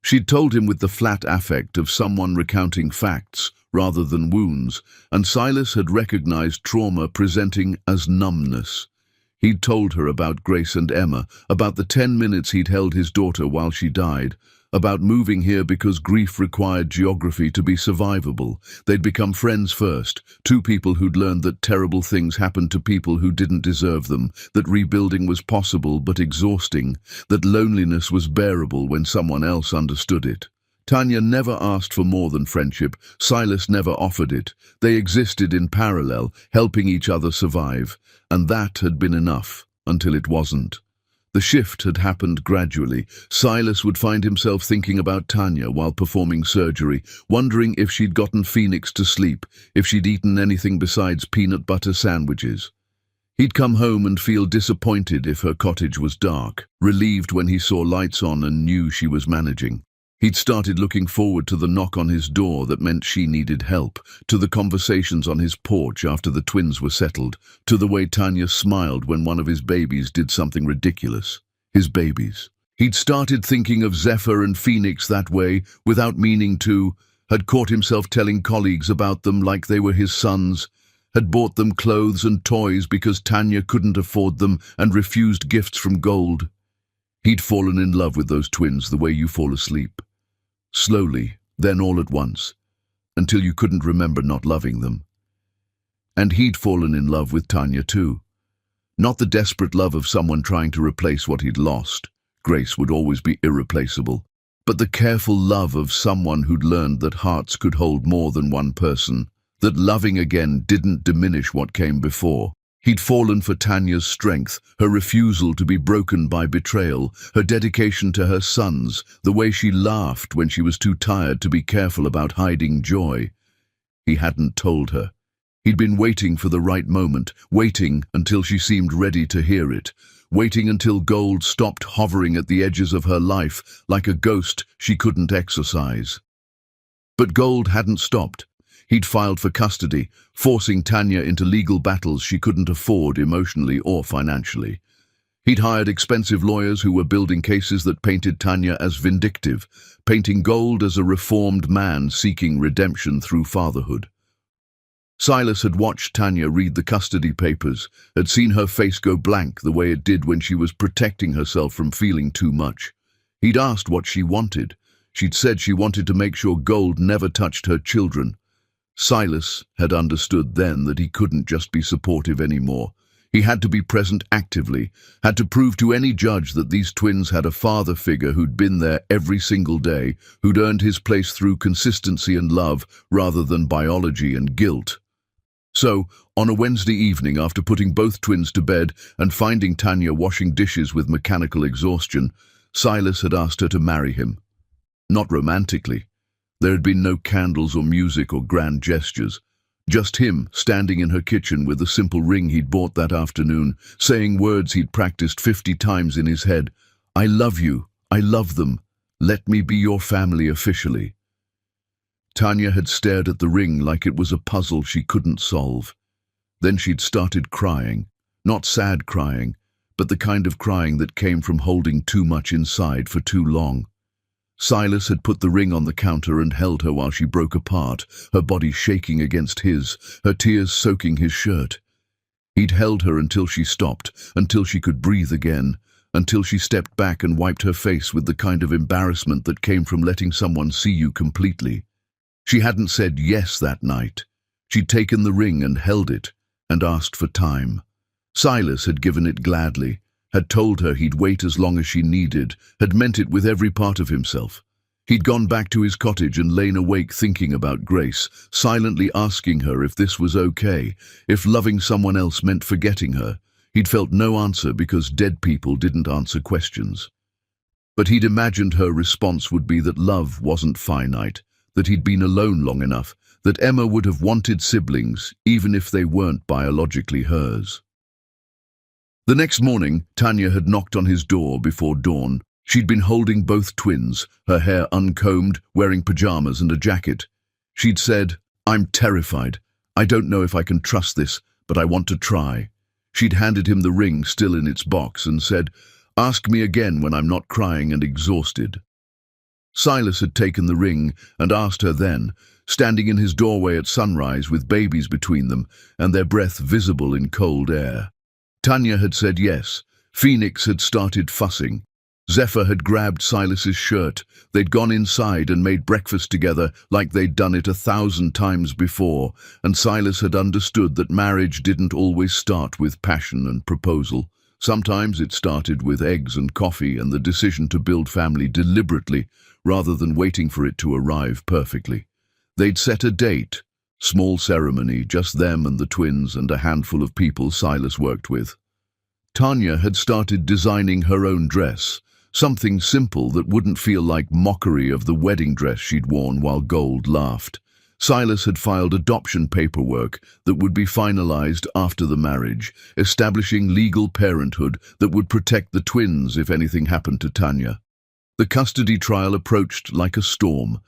She'd told him with the flat affect of someone recounting facts rather than wounds, and Silas had recognized trauma presenting as numbness. He'd told her about Grace and Emma, about the 10 minutes he'd held his daughter while she died, about moving here because grief required geography to be survivable. They'd become friends first, two people who'd learned that terrible things happened to people who didn't deserve them, that rebuilding was possible but exhausting, that loneliness was bearable when someone else understood it. Tanya never asked for more than friendship. Silas never offered it. They existed in parallel, helping each other survive, and that had been enough, until it wasn't. The shift had happened gradually. Silas would find himself thinking about Tanya while performing surgery, wondering if she'd gotten Phoenix to sleep, if she'd eaten anything besides peanut butter sandwiches. He'd come home and feel disappointed if her cottage was dark, relieved when he saw lights on and knew she was managing. He'd started looking forward to the knock on his door that meant she needed help, to the conversations on his porch after the twins were settled, to the way Tanya smiled when one of his babies did something ridiculous. His babies. He'd started thinking of Zephyr and Phoenix that way, without meaning to, had caught himself telling colleagues about them like they were his sons, had bought them clothes and toys because Tanya couldn't afford them and refused gifts from Gold. He'd fallen in love with those twins the way you fall asleep. Slowly, then all at once, until you couldn't remember not loving them. And he'd fallen in love with Tanya too. Not the desperate love of someone trying to replace what he'd lost. Grace would always be irreplaceable. But the careful love of someone who'd learned that hearts could hold more than one person, that loving again didn't diminish what came before. He'd fallen for Tanya's strength, her refusal to be broken by betrayal, her dedication to her sons, the way she laughed when she was too tired to be careful about hiding joy. He hadn't told her. He'd been waiting for the right moment, waiting until she seemed ready to hear it, waiting until Gold stopped hovering at the edges of her life like a ghost she couldn't exorcise. But Gold hadn't stopped. He'd filed for custody, forcing Tanya into legal battles she couldn't afford emotionally or financially. He'd hired expensive lawyers who were building cases that painted Tanya as vindictive, painting Gold as a reformed man seeking redemption through fatherhood. Silas had watched Tanya read the custody papers, had seen her face go blank the way it did when she was protecting herself from feeling too much. He'd asked what she wanted. She'd said she wanted to make sure Gold never touched her children. Silas had understood then that he couldn't just be supportive anymore. He had to be present actively, had to prove to any judge that these twins had a father figure who'd been there every single day, who'd earned his place through consistency and love rather than biology and guilt. So, on a Wednesday evening after putting both twins to bed and finding Tanya washing dishes with mechanical exhaustion, Silas had asked her to marry him. Not romantically. There had been no candles or music or grand gestures. Just him, standing in her kitchen with a simple ring he'd bought that afternoon, saying words he'd practiced 50 times in his head. I love you. I love them. Let me be your family officially. Tanya had stared at the ring like it was a puzzle she couldn't solve. Then she'd started crying. Not sad crying, but the kind of crying that came from holding too much inside for too long. Silas had put the ring on the counter and held her while she broke apart, her body shaking against his, her tears soaking his shirt. He'd held her until she stopped, until she could breathe again, until she stepped back and wiped her face with the kind of embarrassment that came from letting someone see you completely. She hadn't said yes that night. She'd taken the ring and held it, and asked for time. Silas had given it gladly, had told her he'd wait as long as she needed, had meant it with every part of himself. He'd gone back to his cottage and lain awake thinking about Grace, silently asking her if this was okay, if loving someone else meant forgetting her. He'd felt no answer because dead people didn't answer questions. But he'd imagined her response would be that love wasn't finite, that he'd been alone long enough, that Emma would have wanted siblings even if they weren't biologically hers. The next morning, Tanya had knocked on his door before dawn. She'd been holding both twins, her hair uncombed, wearing pajamas and a jacket. She'd said, "I'm terrified. I don't know if I can trust this, but I want to try." She'd handed him the ring still in its box and said, "Ask me again when I'm not crying and exhausted." Silas had taken the ring and asked her then, standing in his doorway at sunrise with babies between them and their breath visible in cold air. Tanya had said yes. Phoenix had started fussing. Zephyr had grabbed Silas's shirt. They'd gone inside and made breakfast together like they'd done it 1,000 times before, and Silas had understood that marriage didn't always start with passion and proposal. Sometimes it started with eggs and coffee and the decision to build family deliberately rather than waiting for it to arrive perfectly. They'd set a date, small ceremony, just them and the twins and a handful of people Silas worked with. Tanya had started designing her own dress, something simple that wouldn't feel like mockery of the wedding dress she'd worn while Gold laughed. Silas had filed adoption paperwork that would be finalized after the marriage, establishing legal parenthood that would protect the twins if anything happened to Tanya. The custody trial approached like a storm.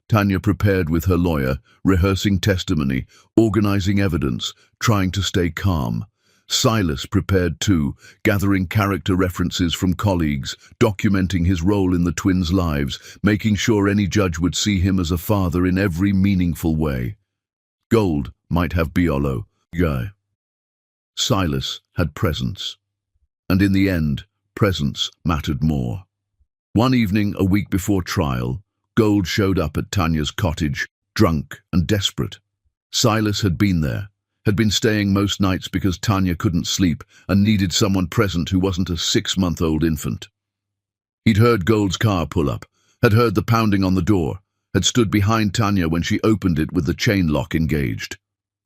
Tanya prepared with her lawyer, rehearsing testimony, organizing evidence, trying to stay calm. Silas prepared too, gathering character references from colleagues, documenting his role in the twins' lives, making sure any judge would see him as a father in every meaningful way. Gold might have biolo, yeah. Silas had presence. And in the end, presence mattered more. One evening, a week before trial, Gold showed up at Tanya's cottage, drunk and desperate. Silas had been there. Had been staying most nights because Tanya couldn't sleep and needed someone present who wasn't a 6-month-old infant. He'd heard Gold's car pull up, had heard the pounding on the door, had stood behind Tanya when she opened it with the chain lock engaged.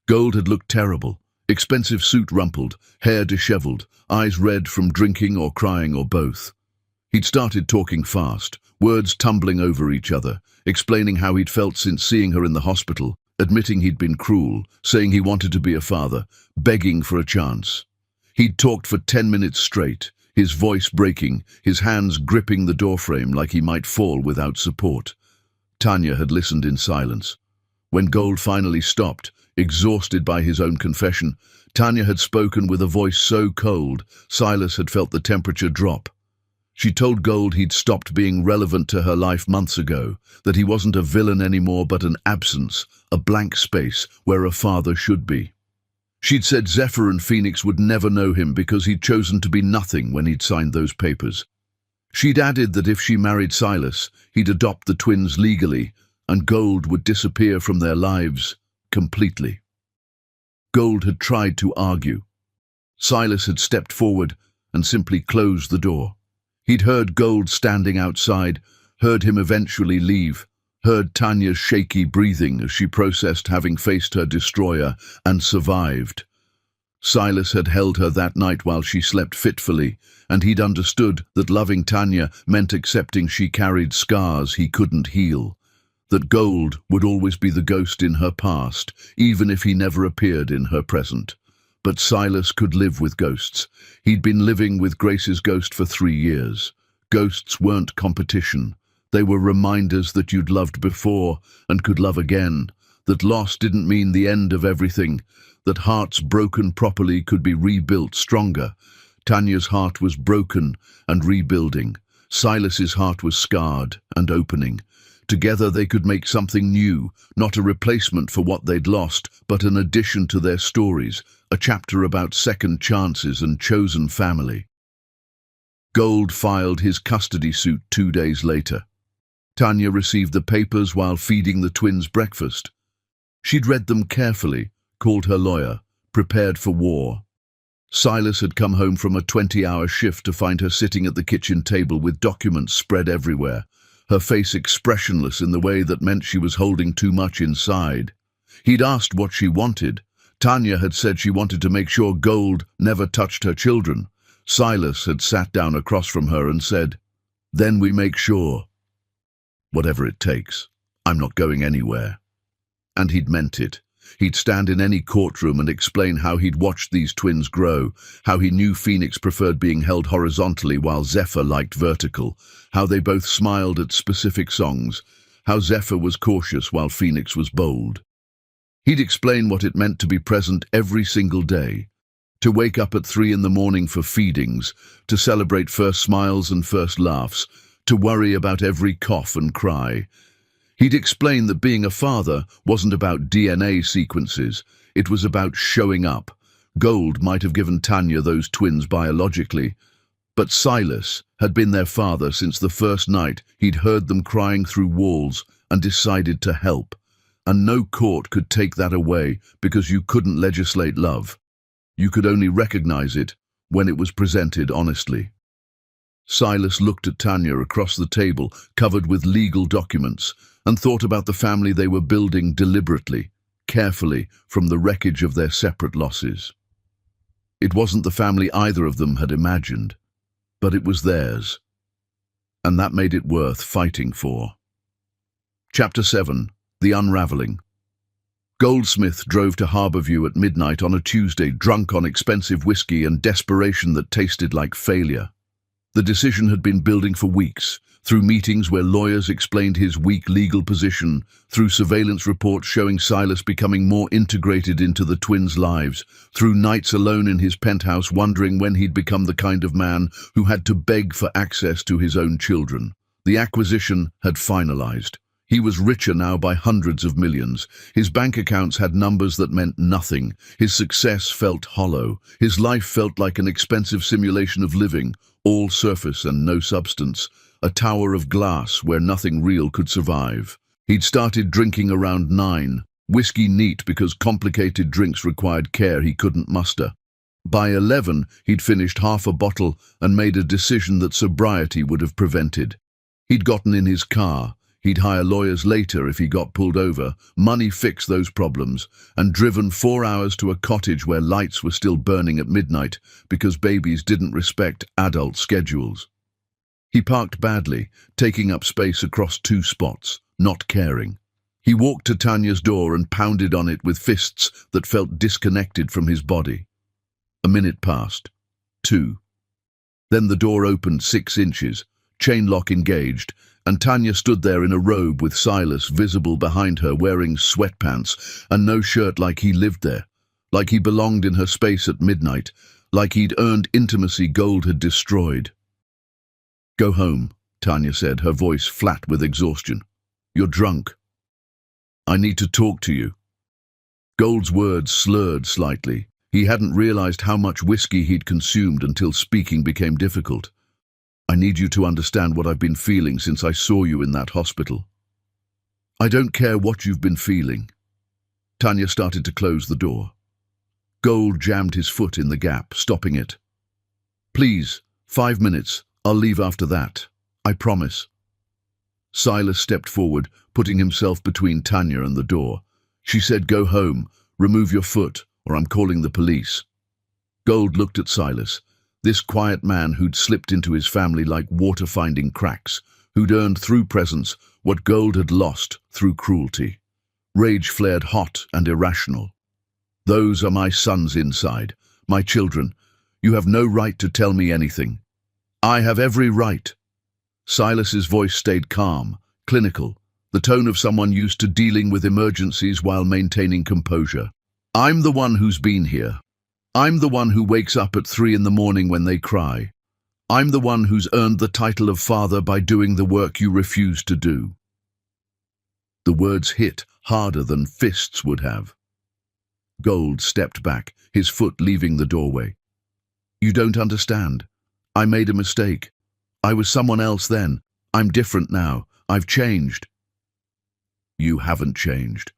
Gold had looked terrible, expensive suit rumpled, hair disheveled, eyes red from drinking or crying or both. He'd started talking fast, words tumbling over each other, explaining how he'd felt since seeing her in the hospital, admitting he'd been cruel, saying he wanted to be a father, begging for a chance. He'd talked for 10 minutes straight, his voice breaking, his hands gripping the doorframe like he might fall without support. Tanya had listened in silence. When Gold finally stopped, exhausted by his own confession, Tanya had spoken with a voice so cold, Silas had felt the temperature drop. She told Gold he'd stopped being relevant to her life months ago, that he wasn't a villain anymore but an absence, a blank space where a father should be. She'd said Zephyr and Phoenix would never know him because he'd chosen to be nothing when he'd signed those papers. She'd added that if she married Silas, he'd adopt the twins legally, and Gold would disappear from their lives completely. Gold had tried to argue. Silas had stepped forward and simply closed the door. He'd heard Gold standing outside, heard him eventually leave, heard Tanya's shaky breathing as she processed having faced her destroyer and survived. Silas had held her that night while she slept fitfully, and he'd understood that loving Tanya meant accepting she carried scars he couldn't heal, that Gold would always be the ghost in her past, even if he never appeared in her present. But Silas could live with ghosts. He'd been living with Grace's ghost for 3 years. Ghosts weren't competition. They were reminders that you'd loved before and could love again, that loss didn't mean the end of everything, that hearts broken properly could be rebuilt stronger. Tanya's heart was broken and rebuilding. Silas's heart was scarred and opening. Together they could make something new, not a replacement for what they'd lost, but an addition to their stories, a chapter about second chances and chosen family. Gold filed his custody suit 2 days later. Tanya received the papers while feeding the twins breakfast. She'd read them carefully, called her lawyer, prepared for war. Silas had come home from a 20-hour shift to find her sitting at the kitchen table with documents spread everywhere, her face expressionless in the way that meant she was holding too much inside. He'd asked what she wanted. Tanya had said she wanted to make sure Gold never touched her children. Silas had sat down across from her and said, "Then we make sure. Whatever it takes. I'm not going anywhere." And he'd meant it. He'd stand in any courtroom and explain how he'd watched these twins grow, how he knew Phoenix preferred being held horizontally while Zephyr liked vertical, how they both smiled at specific songs, how Zephyr was cautious while Phoenix was bold. He'd explain what it meant to be present every single day, to wake up at 3 in the morning for feedings, to celebrate first smiles and first laughs, to worry about every cough and cry. He'd explain that being a father wasn't about DNA sequences, it was about showing up. Gold might have given Tanya those twins biologically, but Silas had been their father since the first night he'd heard them crying through walls and decided to help. And no court could take that away because you couldn't legislate love. You could only recognize it when it was presented honestly. Silas looked at Tanya across the table, covered with legal documents, and thought about the family they were building deliberately, carefully, from the wreckage of their separate losses. It wasn't the family either of them had imagined, but it was theirs, and that made it worth fighting for. Chapter 7. The Unraveling. Goldsmith drove to Harborview at midnight on a Tuesday, drunk on expensive whiskey and desperation that tasted like failure. The decision had been building for weeks, through meetings where lawyers explained his weak legal position, through surveillance reports showing Silas becoming more integrated into the twins' lives, through nights alone in his penthouse wondering when he'd become the kind of man who had to beg for access to his own children. The acquisition had finalized. He was richer now by hundreds of millions. His bank accounts had numbers that meant nothing. His success felt hollow. His life felt like an expensive simulation of living, all surface and no substance, a tower of glass where nothing real could survive. He'd started drinking around 9, whiskey neat because complicated drinks required care he couldn't muster. By 11, he'd finished half a bottle and made a decision that sobriety would have prevented. He'd gotten in his car. He'd hire lawyers later if he got pulled over, money fix those problems, and driven 4 hours to a cottage where lights were still burning at midnight because babies didn't respect adult schedules. He parked badly, taking up space across 2 spots, not caring. He walked to Tanya's door and pounded on it with fists that felt disconnected from his body. A minute passed. 2. Then the door opened 6 inches, chain lock engaged, and Tanya stood there in a robe with Silas visible behind her wearing sweatpants and no shirt, like he lived there, like he belonged in her space at midnight, like he'd earned intimacy Gold had destroyed. "Go home," Tanya said, her voice flat with exhaustion. "You're drunk. I need to talk to you." Gold's words slurred slightly. He hadn't realized how much whiskey he'd consumed until speaking became difficult. "I need you to understand what I've been feeling since I saw you in that hospital." "I don't care what you've been feeling." Tanya started to close the door. Gold jammed his foot in the gap, stopping it. "Please, 5 minutes. I'll leave after that. I promise." Silas stepped forward, putting himself between Tanya and the door. She said, "Go home. Remove your foot, or I'm calling the police." Gold looked at Silas. This quiet man who'd slipped into his family like water finding cracks, who'd earned through presence what Gold had lost through cruelty. Rage flared hot and irrational. "Those are my sons inside, my children. You have no right to tell me anything." "I have every right." Silas's voice stayed calm, clinical, the tone of someone used to dealing with emergencies while maintaining composure. "I'm the one who's been here. I'm the one who wakes up at 3 in the morning when they cry. I'm the one who's earned the title of father by doing the work you refuse to do." The words hit harder than fists would have. Gold stepped back, his foot leaving the doorway. "You don't understand. I made a mistake. I was someone else then. I'm different now. I've changed." "You haven't changed."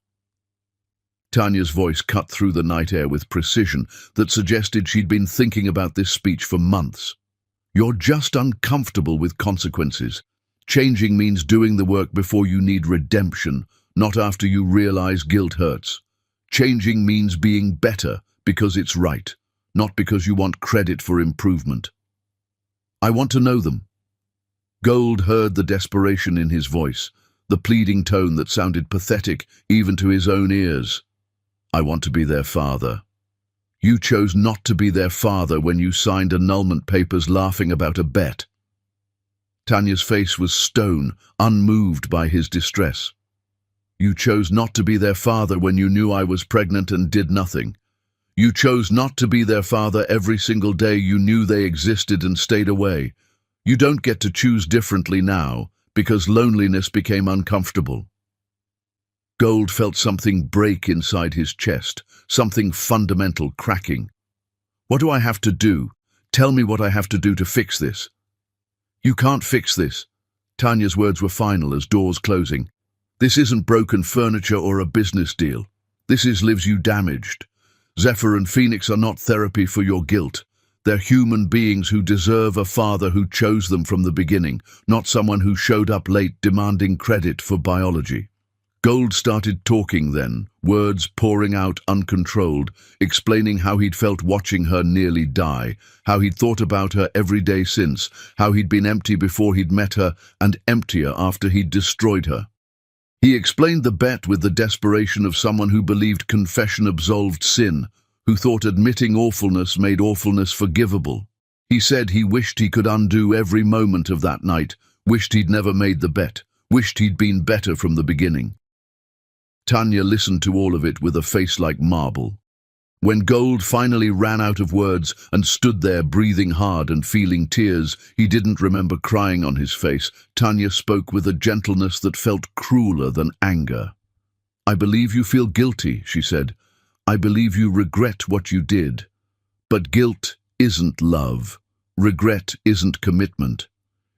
Tanya's voice cut through the night air with precision that suggested she'd been thinking about this speech for months. "You're just uncomfortable with consequences. Changing means doing the work before you need redemption, not after you realize guilt hurts. Changing means being better because it's right, not because you want credit for improvement." "I want to know them." Gold heard the desperation in his voice, the pleading tone that sounded pathetic even to his own ears. "I want to be their father." "You chose not to be their father when you signed annulment papers laughing about a bet." Tanya's face was stone, unmoved by his distress. "You chose not to be their father when you knew I was pregnant and did nothing. You chose not to be their father every single day you knew they existed and stayed away. You don't get to choose differently now, because loneliness became uncomfortable." Gold felt something break inside his chest, something fundamental cracking. "What do I have to do? Tell me what I have to do to fix this." "You can't fix this." Tanya's words were final as doors closing. "This isn't broken furniture or a business deal. This leaves you damaged. Zephyr and Phoenix are not therapy for your guilt. They're human beings who deserve a father who chose them from the beginning, not someone who showed up late demanding credit for biology." Gold started talking then, words pouring out uncontrolled, explaining how he'd felt watching her nearly die, how he'd thought about her every day since, how he'd been empty before he'd met her and emptier after he'd destroyed her. He explained the bet with the desperation of someone who believed confession absolved sin, who thought admitting awfulness made awfulness forgivable. He said he wished he could undo every moment of that night, wished he'd never made the bet, wished he'd been better from the beginning. Tanya listened to all of it with a face like marble. When Gold finally ran out of words and stood there breathing hard and feeling tears he didn't remember crying on his face, Tanya spoke with a gentleness that felt crueler than anger. "I believe you feel guilty," she said. "I believe you regret what you did. But guilt isn't love. Regret isn't commitment.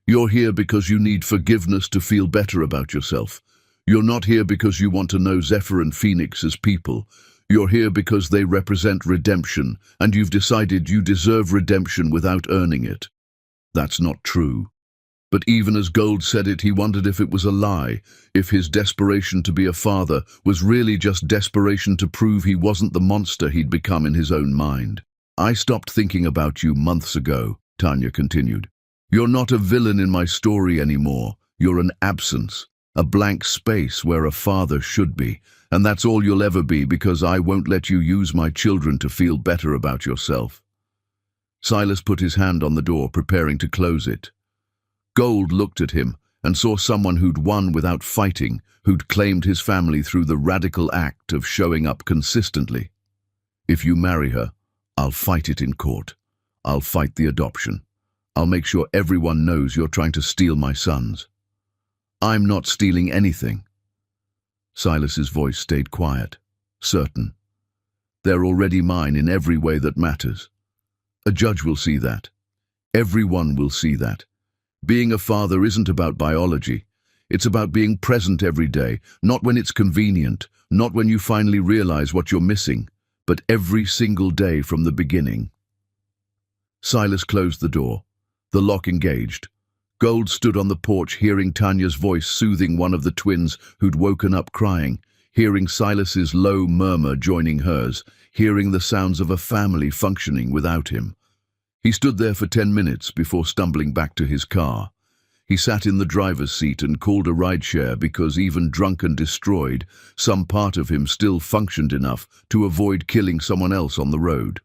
You're here because you need forgiveness to feel better about yourself. You're not here because you want to know Zephyr and Phoenix as people. You're here because they represent redemption, and you've decided you deserve redemption without earning it." That's not true. But even as Gold said it, he wondered if it was a lie, if his desperation to be a father was really just desperation to prove he wasn't the monster he'd become in his own mind. "I stopped thinking about you months ago," Tanya continued. "You're not a villain in my story anymore. You're an absence. A blank space where a father should be, and that's all you'll ever be because I won't let you use my children to feel better about yourself." Silas put his hand on the door, preparing to close it. Gold looked at him and saw someone who'd won without fighting, who'd claimed his family through the radical act of showing up consistently. "If you marry her, I'll fight it in court. I'll fight the adoption. I'll make sure everyone knows you're trying to steal my sons." "I'm not stealing anything." Silas's voice stayed quiet, certain. "They're already mine in every way that matters. A judge will see that. Everyone will see that. Being a father isn't about biology. It's about being present every day, not when it's convenient, not when you finally realize what you're missing, but every single day from the beginning." Silas closed the door. The lock engaged. Gold stood on the porch, hearing Tanya's voice soothing one of the twins who'd woken up crying, hearing Silas's low murmur joining hers, hearing the sounds of a family functioning without him. He stood there for 10 minutes before stumbling back to his car. He sat in the driver's seat and called a rideshare because even drunk and destroyed, some part of him still functioned enough to avoid killing someone else on the road.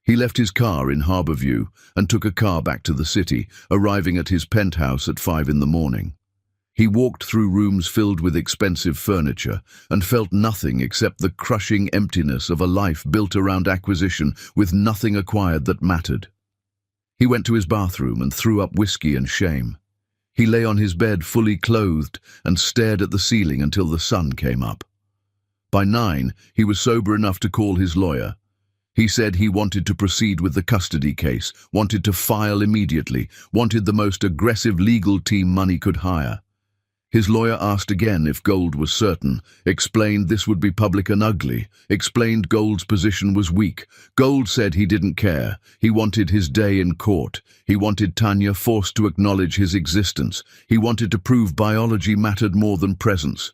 He left his car in Harborview and took a car back to the city, arriving at his penthouse at 5 in the morning. He walked through rooms filled with expensive furniture and felt nothing except the crushing emptiness of a life built around acquisition with nothing acquired that mattered. He went to his bathroom and threw up whiskey and shame. He lay on his bed fully clothed and stared at the ceiling until the sun came up. By 9, he was sober enough to call his lawyer. He said he wanted to proceed with the custody case, wanted to file immediately, wanted the most aggressive legal team money could hire. His lawyer asked again if Gold was certain, explained this would be public and ugly, explained Gold's position was weak. Gold said he didn't care. He wanted his day in court. He wanted Tanya forced to acknowledge his existence. He wanted to prove biology mattered more than presence.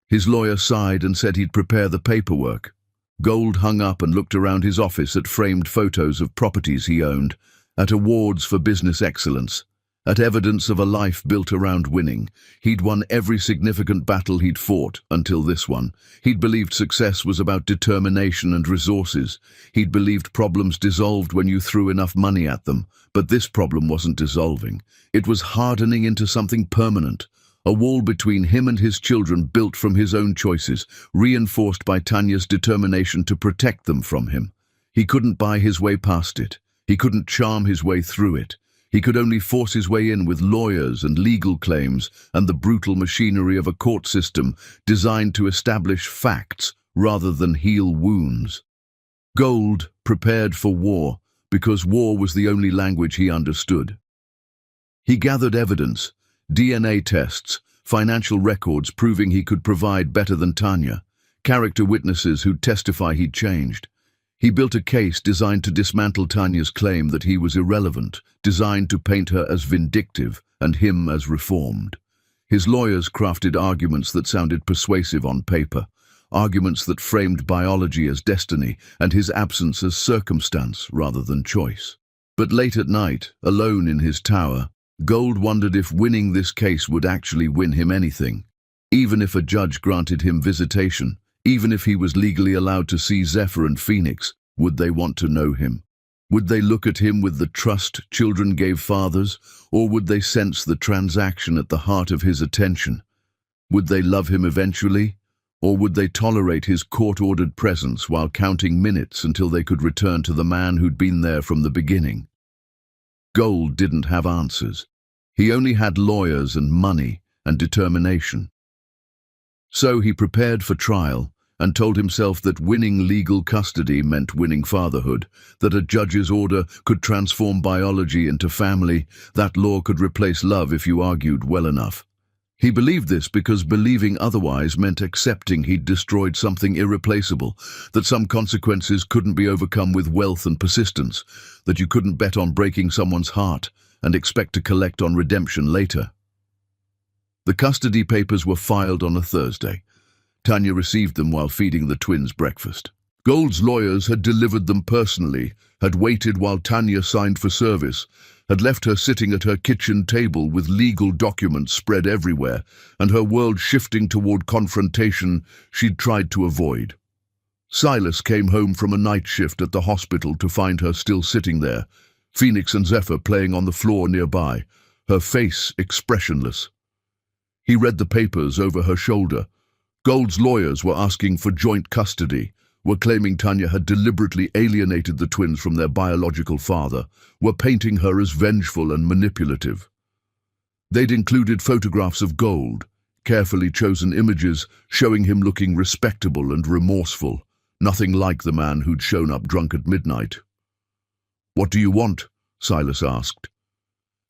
His lawyer sighed and said he'd prepare the paperwork. Gold hung up and looked around his office at framed photos of properties he owned, at awards for business excellence, at evidence of a life built around winning. He'd won every significant battle he'd fought until this one. He'd believed success was about determination and resources. He'd believed problems dissolved when you threw enough money at them. But this problem wasn't dissolving. It was hardening into something permanent. A wall between him and his children built from his own choices, reinforced by Tanya's determination to protect them from him. He couldn't buy his way past it. He couldn't charm his way through it. He could only force his way in with lawyers and legal claims and the brutal machinery of a court system designed to establish facts rather than heal wounds. Gold prepared for war because war was the only language he understood. He gathered evidence, DNA tests, financial records proving he could provide better than Tanya, character witnesses who'd testify he'd changed. He built a case designed to dismantle Tanya's claim that he was irrelevant, designed to paint her as vindictive and him as reformed. His lawyers crafted arguments that sounded persuasive on paper, arguments that framed biology as destiny and his absence as circumstance rather than choice. But late at night, alone in his tower, Gold wondered if winning this case would actually win him anything. Even if a judge granted him visitation, even if he was legally allowed to see Zephyr and Phoenix, would they want to know him? Would they look at him with the trust children gave fathers, or would they sense the transaction at the heart of his attention? Would they love him eventually, or would they tolerate his court-ordered presence while counting minutes until they could return to the man who'd been there from the beginning? Gold didn't have answers. He only had lawyers and money and determination. So he prepared for trial and told himself that winning legal custody meant winning fatherhood, that a judge's order could transform biology into family, that law could replace love if you argued well enough. He believed this because believing otherwise meant accepting he'd destroyed something irreplaceable, that some consequences couldn't be overcome with wealth and persistence, that you couldn't bet on breaking someone's heart and expect to collect on redemption later. The custody papers were filed on a Thursday. Tanya received them while feeding the twins breakfast. Gold's lawyers had delivered them personally, had waited while Tanya signed for service, had left her sitting at her kitchen table with legal documents spread everywhere, and her world shifting toward confrontation she'd tried to avoid. Silas came home from a night shift at the hospital to find her still sitting there, Phoenix and Zephyr playing on the floor nearby, her face expressionless. He read the papers over her shoulder. Gold's lawyers were asking for joint custody, were claiming Tanya had deliberately alienated the twins from their biological father, were painting her as vengeful and manipulative. They'd included photographs of Gold, carefully chosen images showing him looking respectable and remorseful, nothing like the man who'd shown up drunk at midnight. "What do you want?" Silas asked.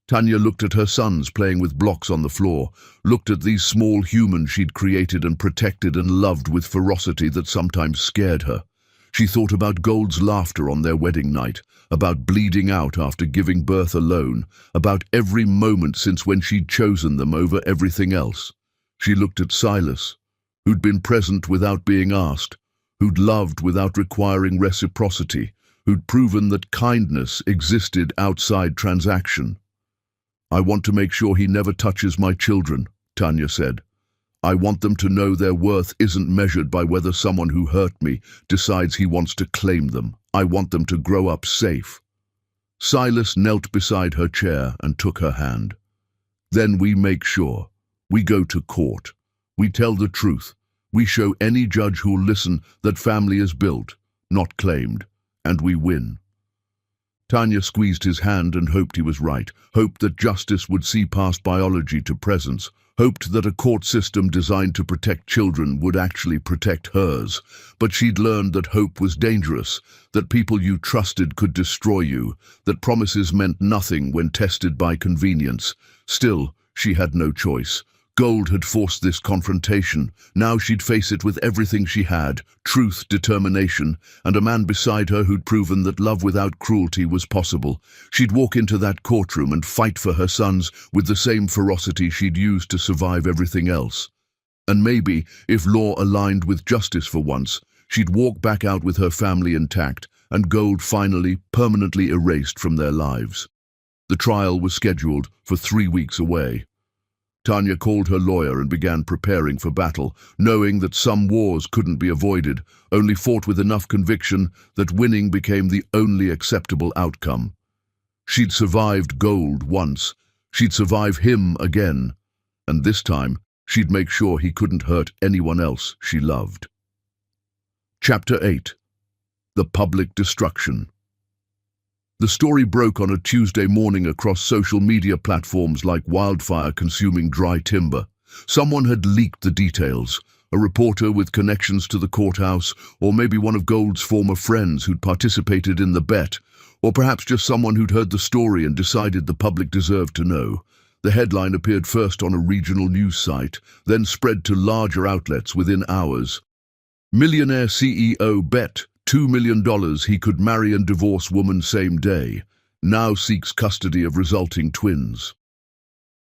Tanya looked at her sons playing with blocks on the floor, looked at these small humans she'd created and protected and loved with ferocity that sometimes scared her. She thought about Gold's laughter on their wedding night, about bleeding out after giving birth alone, about every moment since when she'd chosen them over everything else. She looked at Silas, who'd been present without being asked, who'd loved without requiring reciprocity, who'd proven that kindness existed outside transaction. "I want to make sure he never touches my children," Tanya said. "I want them to know their worth isn't measured by whether someone who hurt me decides he wants to claim them. I want them to grow up safe." Silas knelt beside her chair and took her hand. "Then we make sure. We go to court. We tell the truth. We show any judge who'll listen that family is built, not claimed, and we win." Tanya squeezed his hand and hoped he was right, hoped that justice would see past biology to presence, hoped that a court system designed to protect children would actually protect hers. But she'd learned that hope was dangerous, that people you trusted could destroy you, that promises meant nothing when tested by convenience. Still, she had no choice. Gold had forced this confrontation. Now she'd face it with everything she had: truth, determination, and a man beside her who'd proven that love without cruelty was possible. She'd walk into that courtroom and fight for her sons with the same ferocity she'd used to survive everything else. And maybe, if law aligned with justice for once, she'd walk back out with her family intact, and Gold finally, permanently erased from their lives. The trial was scheduled for 3 weeks away. Tanya called her lawyer and began preparing for battle, knowing that some wars couldn't be avoided, only fought with enough conviction that winning became the only acceptable outcome. She'd survived Gold once, she'd survive him again, and this time she'd make sure he couldn't hurt anyone else she loved. Chapter 8. The Public Destruction. The story broke on a Tuesday morning across social media platforms like wildfire consuming dry timber. Someone had leaked the details, a reporter with connections to the courthouse, or maybe one of Gold's former friends who'd participated in the bet, or perhaps just someone who'd heard the story and decided the public deserved to know. The headline appeared first on a regional news site, then spread to larger outlets within hours. Millionaire CEO bet $2 million he could marry and divorce woman same day, now seeks custody of resulting twins.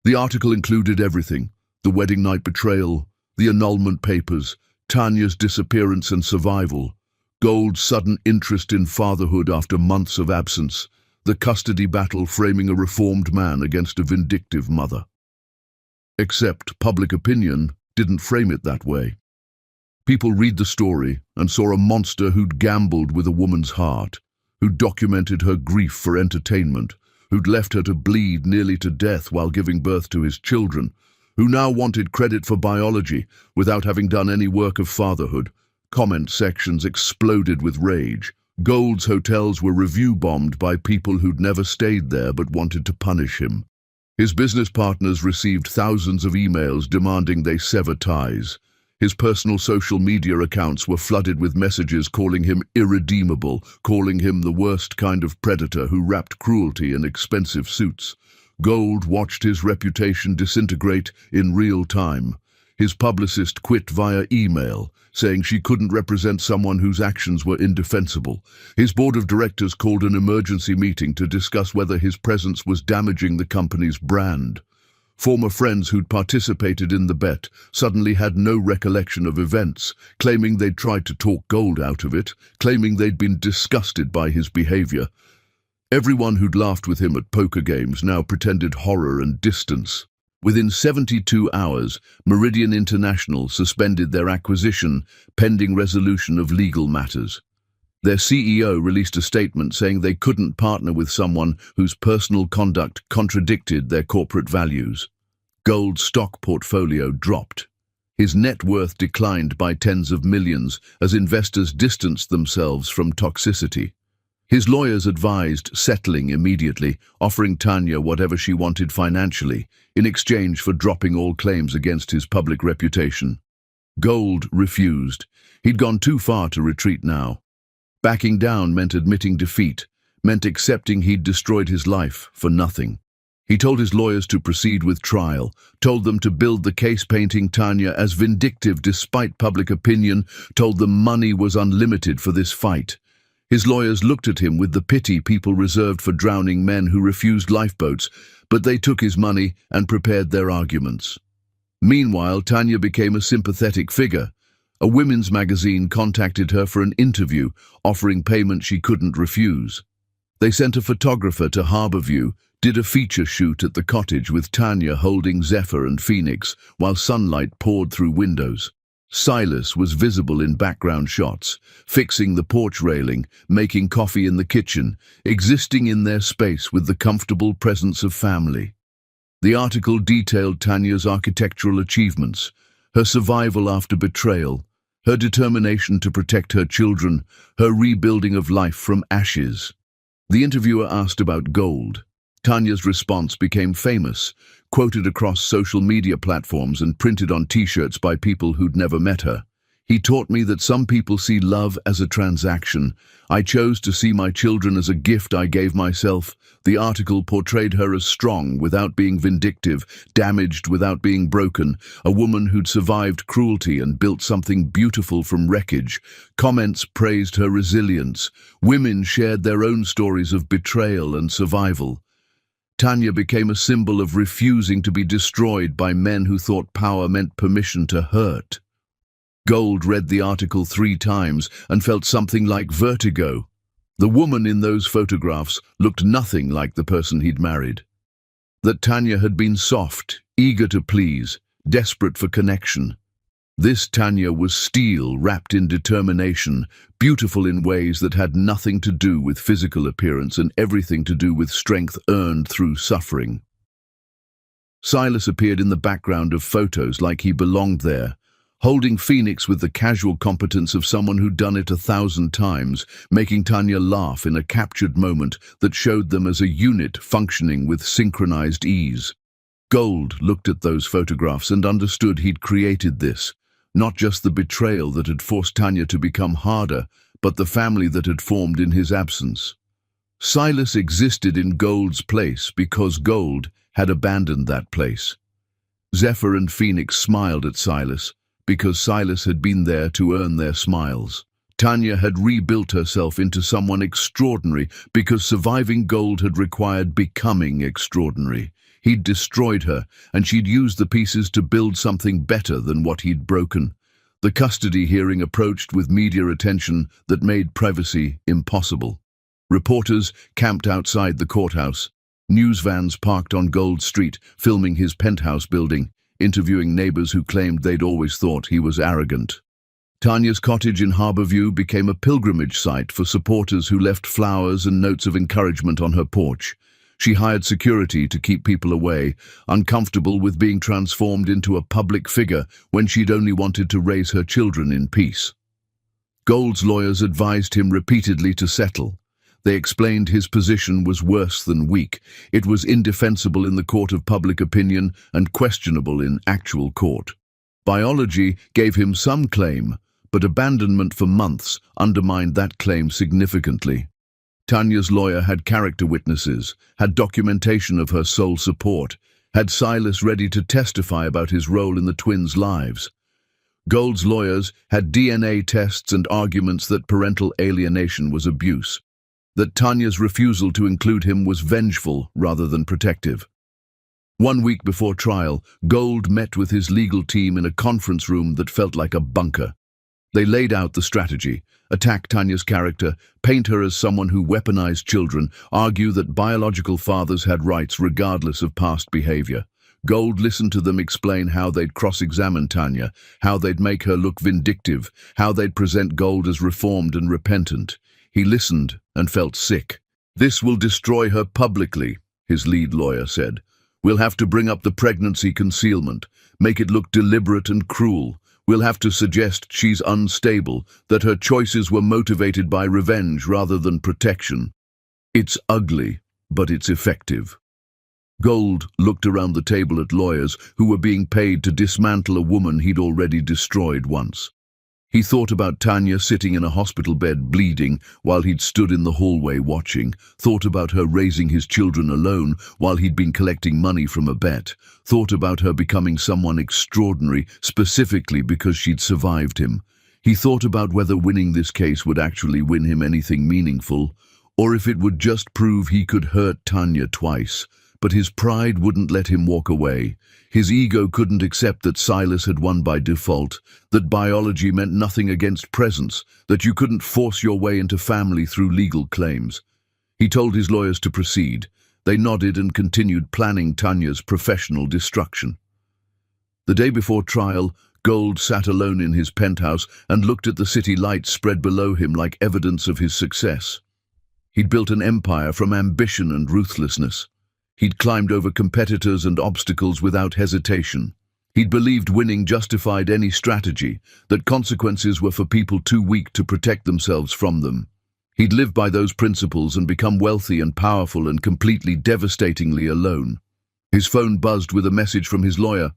The article included everything: the wedding night betrayal, the annulment papers, Tanya's disappearance and survival, Gold's sudden interest in fatherhood after months of absence, the custody battle framing a reformed man against a vindictive mother. Except public opinion didn't frame it that way. People read the story and saw a monster who'd gambled with a woman's heart, who'd documented her grief for entertainment, who'd left her to bleed nearly to death while giving birth to his children, who now wanted credit for biology without having done any work of fatherhood. Comment sections exploded with rage. Gold's hotels were review-bombed by people who'd never stayed there but wanted to punish him. His business partners received thousands of emails demanding they sever ties. His personal social media accounts were flooded with messages calling him irredeemable, calling him the worst kind of predator who wrapped cruelty in expensive suits. Gold watched his reputation disintegrate in real time. His publicist quit via email, saying she couldn't represent someone whose actions were indefensible. His board of directors called an emergency meeting to discuss whether his presence was damaging the company's brand. Former friends who'd participated in the bet suddenly had no recollection of events, claiming they'd tried to talk Gold out of it, claiming they'd been disgusted by his behavior. Everyone who'd laughed with him at poker games now pretended horror and distance. Within 72 hours, Meridian International suspended their acquisition, pending resolution of legal matters. Their CEO released a statement saying they couldn't partner with someone whose personal conduct contradicted their corporate values. Gold's stock portfolio dropped. His net worth declined by tens of millions as investors distanced themselves from toxicity. His lawyers advised settling immediately, offering Tanya whatever she wanted financially, in exchange for dropping all claims against his public reputation. Gold refused. He'd gone too far to retreat now. Backing down meant admitting defeat, meant accepting he'd destroyed his life for nothing. He told his lawyers to proceed with trial, told them to build the case painting Tanya as vindictive despite public opinion, told them money was unlimited for this fight. His lawyers looked at him with the pity people reserved for drowning men who refused lifeboats, but they took his money and prepared their arguments. Meanwhile, Tanya became a sympathetic figure. A women's magazine contacted her for an interview, offering payment she couldn't refuse. They sent a photographer to Harborview, did a feature shoot at the cottage with Tanya holding Zephyr and Phoenix while sunlight poured through windows. Silas was visible in background shots, fixing the porch railing, making coffee in the kitchen, existing in their space with the comfortable presence of family. The article detailed Tanya's architectural achievements, her survival after betrayal, her determination to protect her children, her rebuilding of life from ashes. The interviewer asked about gold. Tanya's response became famous, quoted across social media platforms and printed on t-shirts by people who'd never met her. He taught me that some people see love as a transaction. I chose to see my children as a gift I gave myself. The article portrayed her as strong without being vindictive, damaged without being broken, a woman who'd survived cruelty and built something beautiful from wreckage. Comments praised her resilience. Women shared their own stories of betrayal and survival. Tanya became a symbol of refusing to be destroyed by men who thought power meant permission to hurt. Gold read the article 3 times and felt something like vertigo. The woman in those photographs looked nothing like the person he'd married. That Tanya had been soft, eager to please, desperate for connection. This Tanya was steel wrapped in determination, beautiful in ways that had nothing to do with physical appearance and everything to do with strength earned through suffering. Silas appeared in the background of photos like he belonged there, holding Phoenix with the casual competence of someone who'd done it 1,000 times, making Tanya laugh in a captured moment that showed them as a unit functioning with synchronized ease. Gold looked at those photographs and understood he'd created this, not just the betrayal that had forced Tanya to become harder, but the family that had formed in his absence. Silas existed in Gold's place because Gold had abandoned that place. Zephyr and Phoenix smiled at Silas, because Silas had been there to earn their smiles. Tanya had rebuilt herself into someone extraordinary because surviving Gold had required becoming extraordinary. He'd destroyed her, and she'd used the pieces to build something better than what he'd broken. The custody hearing approached with media attention that made privacy impossible. Reporters camped outside the courthouse. News vans parked on Gold Street, filming his penthouse building, interviewing neighbors who claimed they'd always thought he was arrogant. Tanya's cottage in Harborview became a pilgrimage site for supporters who left flowers and notes of encouragement on her porch. She hired security to keep people away, uncomfortable with being transformed into a public figure when she'd only wanted to raise her children in peace. Gold's lawyers advised him repeatedly to settle. They explained his position was worse than weak. It was indefensible in the court of public opinion and questionable in actual court. Biology gave him some claim, but abandonment for months undermined that claim significantly. Tanya's lawyer had character witnesses, had documentation of her sole support, had Silas ready to testify about his role in the twins' lives. Gold's lawyers had DNA tests and arguments that parental alienation was abuse, that Tanya's refusal to include him was vengeful rather than protective. 1 week before trial, Gold met with his legal team in a conference room that felt like a bunker. They laid out the strategy: attack Tanya's character, paint her as someone who weaponized children, argue that biological fathers had rights regardless of past behavior. Gold listened to them explain how they'd cross-examine Tanya, how they'd make her look vindictive, how they'd present Gold as reformed and repentant. He listened and felt sick. "This will destroy her publicly," his lead lawyer said. "We'll have to bring up the pregnancy concealment, make it look deliberate and cruel. We'll have to suggest she's unstable, that her choices were motivated by revenge rather than protection. It's ugly, but it's effective." Gold looked around the table at lawyers who were being paid to dismantle a woman he'd already destroyed once. He thought about Tanya sitting in a hospital bed bleeding while he'd stood in the hallway watching, thought about her raising his children alone while he'd been collecting money from a bet, thought about her becoming someone extraordinary specifically because she'd survived him. He thought about whether winning this case would actually win him anything meaningful, or if it would just prove he could hurt Tanya twice. But his pride wouldn't let him walk away. His ego couldn't accept that Silas had won by default, that biology meant nothing against presence, that you couldn't force your way into family through legal claims. He told his lawyers to proceed. They nodded and continued planning Tanya's professional destruction. The day before trial, Gold sat alone in his penthouse and looked at the city lights spread below him like evidence of his success. He'd built an empire from ambition and ruthlessness. He'd climbed over competitors and obstacles without hesitation. He'd believed winning justified any strategy, that consequences were for people too weak to protect themselves from them. He'd lived by those principles and become wealthy and powerful and completely devastatingly alone. His phone buzzed with a message from his lawyer.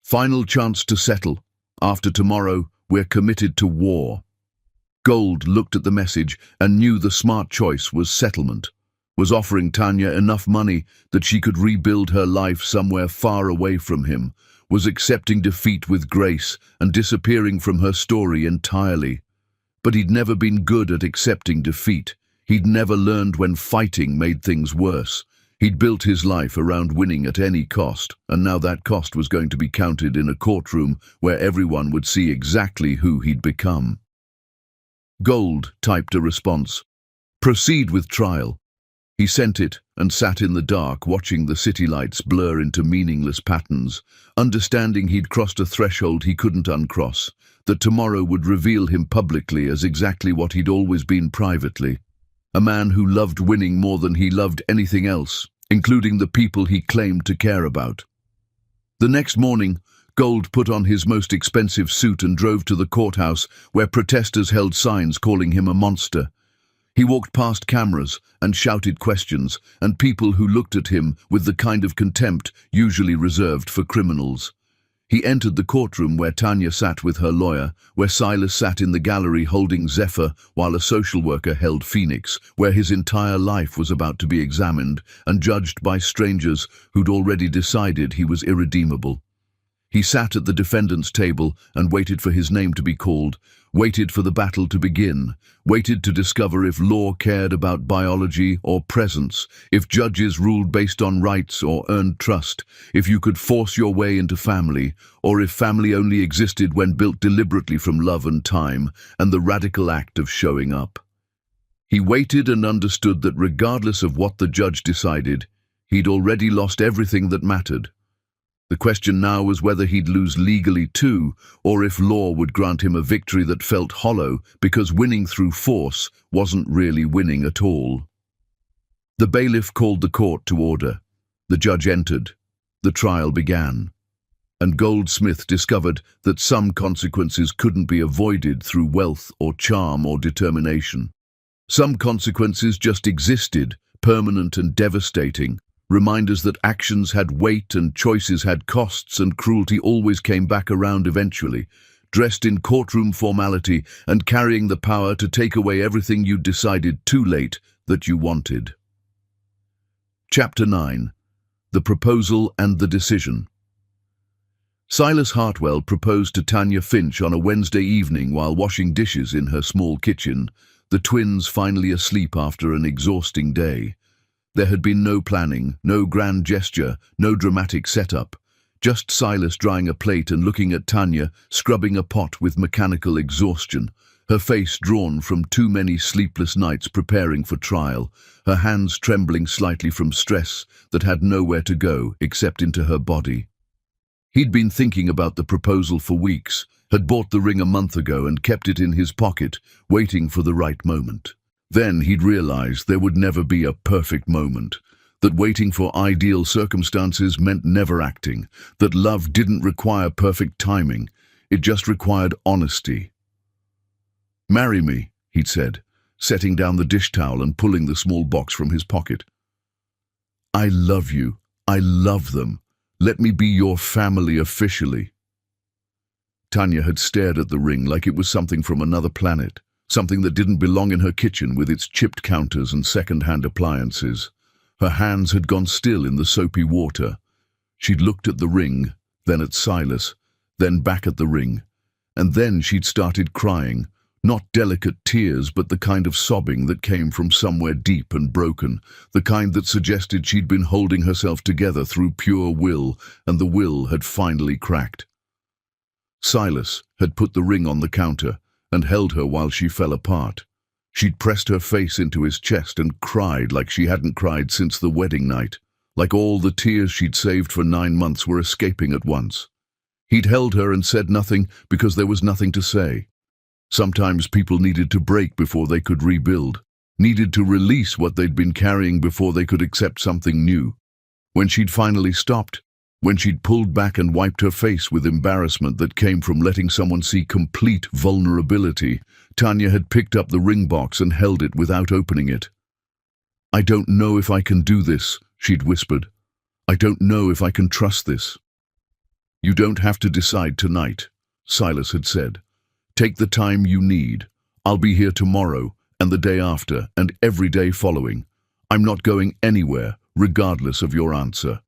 "Final chance to settle. After tomorrow, we're committed to war." Gold looked at the message and knew the smart choice was settlement, was offering Tanya enough money that she could rebuild her life somewhere far away from him, was accepting defeat with grace and disappearing from her story entirely. But he'd never been good at accepting defeat. He'd never learned when fighting made things worse. He'd built his life around winning at any cost, and now that cost was going to be counted in a courtroom where everyone would see exactly who he'd become. Gold typed a response. "Proceed with trial." He sent it and sat in the dark, watching the city lights blur into meaningless patterns, understanding he'd crossed a threshold he couldn't uncross, that tomorrow would reveal him publicly as exactly what he'd always been privately. A man who loved winning more than he loved anything else, including the people he claimed to care about. The next morning, Gold put on his most expensive suit and drove to the courthouse where protesters held signs calling him a monster. He walked past cameras and shouted questions, and people who looked at him with the kind of contempt usually reserved for criminals. He entered the courtroom where Tanya sat with her lawyer, where Silas sat in the gallery holding Zephyr while a social worker held Phoenix, where his entire life was about to be examined and judged by strangers who'd already decided he was irredeemable. He sat at the defendant's table and waited for his name to be called, waited for the battle to begin, waited to discover if law cared about biology or presence, if judges ruled based on rights or earned trust, if you could force your way into family, or if family only existed when built deliberately from love and time, and the radical act of showing up. He waited and understood that regardless of what the judge decided, he'd already lost everything that mattered. The question now was whether he'd lose legally too, or if law would grant him a victory that felt hollow because winning through force wasn't really winning at all. The bailiff called the court to order. The judge entered. The trial began. And Goldsmith discovered that some consequences couldn't be avoided through wealth or charm or determination. Some consequences just existed, permanent and devastating. Reminders that actions had weight and choices had costs and cruelty always came back around eventually, dressed in courtroom formality and carrying the power to take away everything you'd decided too late that you wanted. Chapter 9. The Proposal and the Decision. Silas Hartwell proposed to Tanya Finch on a Wednesday evening while washing dishes in her small kitchen, the twins finally asleep after an exhausting day. There had been no planning, no grand gesture, no dramatic setup. Just Silas drying a plate and looking at Tanya, scrubbing a pot with mechanical exhaustion, her face drawn from too many sleepless nights preparing for trial, her hands trembling slightly from stress that had nowhere to go except into her body. He'd been thinking about the proposal for weeks, had bought the ring a month ago and kept it in his pocket, waiting for the right moment. Then he'd realized there would never be a perfect moment, that waiting for ideal circumstances meant never acting, that love didn't require perfect timing, it just required honesty. "Marry me," he'd said, setting down the dish towel and pulling the small box from his pocket. "I love you. I love them. Let me be your family officially." Tanya had stared at the ring like it was something from another planet. Something that didn't belong in her kitchen with its chipped counters and second-hand appliances. Her hands had gone still in the soapy water. She'd looked at the ring, then at Silas, then back at the ring, and then she'd started crying, not delicate tears but the kind of sobbing that came from somewhere deep and broken, the kind that suggested she'd been holding herself together through pure will, and the will had finally cracked. Silas had put the ring on the counter and held her while she fell apart. She'd pressed her face into his chest and cried like she hadn't cried since the wedding night, like all the tears she'd saved for 9 months were escaping at once. He'd held her and said nothing because there was nothing to say. Sometimes people needed to break before they could rebuild, needed to release what they'd been carrying before they could accept something new. When she'd finally stopped, When she'd pulled back and wiped her face with embarrassment that came from letting someone see complete vulnerability, Tanya had picked up the ring box and held it without opening it. "I don't know if I can do this," she'd whispered. "I don't know if I can trust this." "You don't have to decide tonight," Silas had said. "Take the time you need. I'll be here tomorrow, and the day after, and every day following. I'm not going anywhere, regardless of your answer."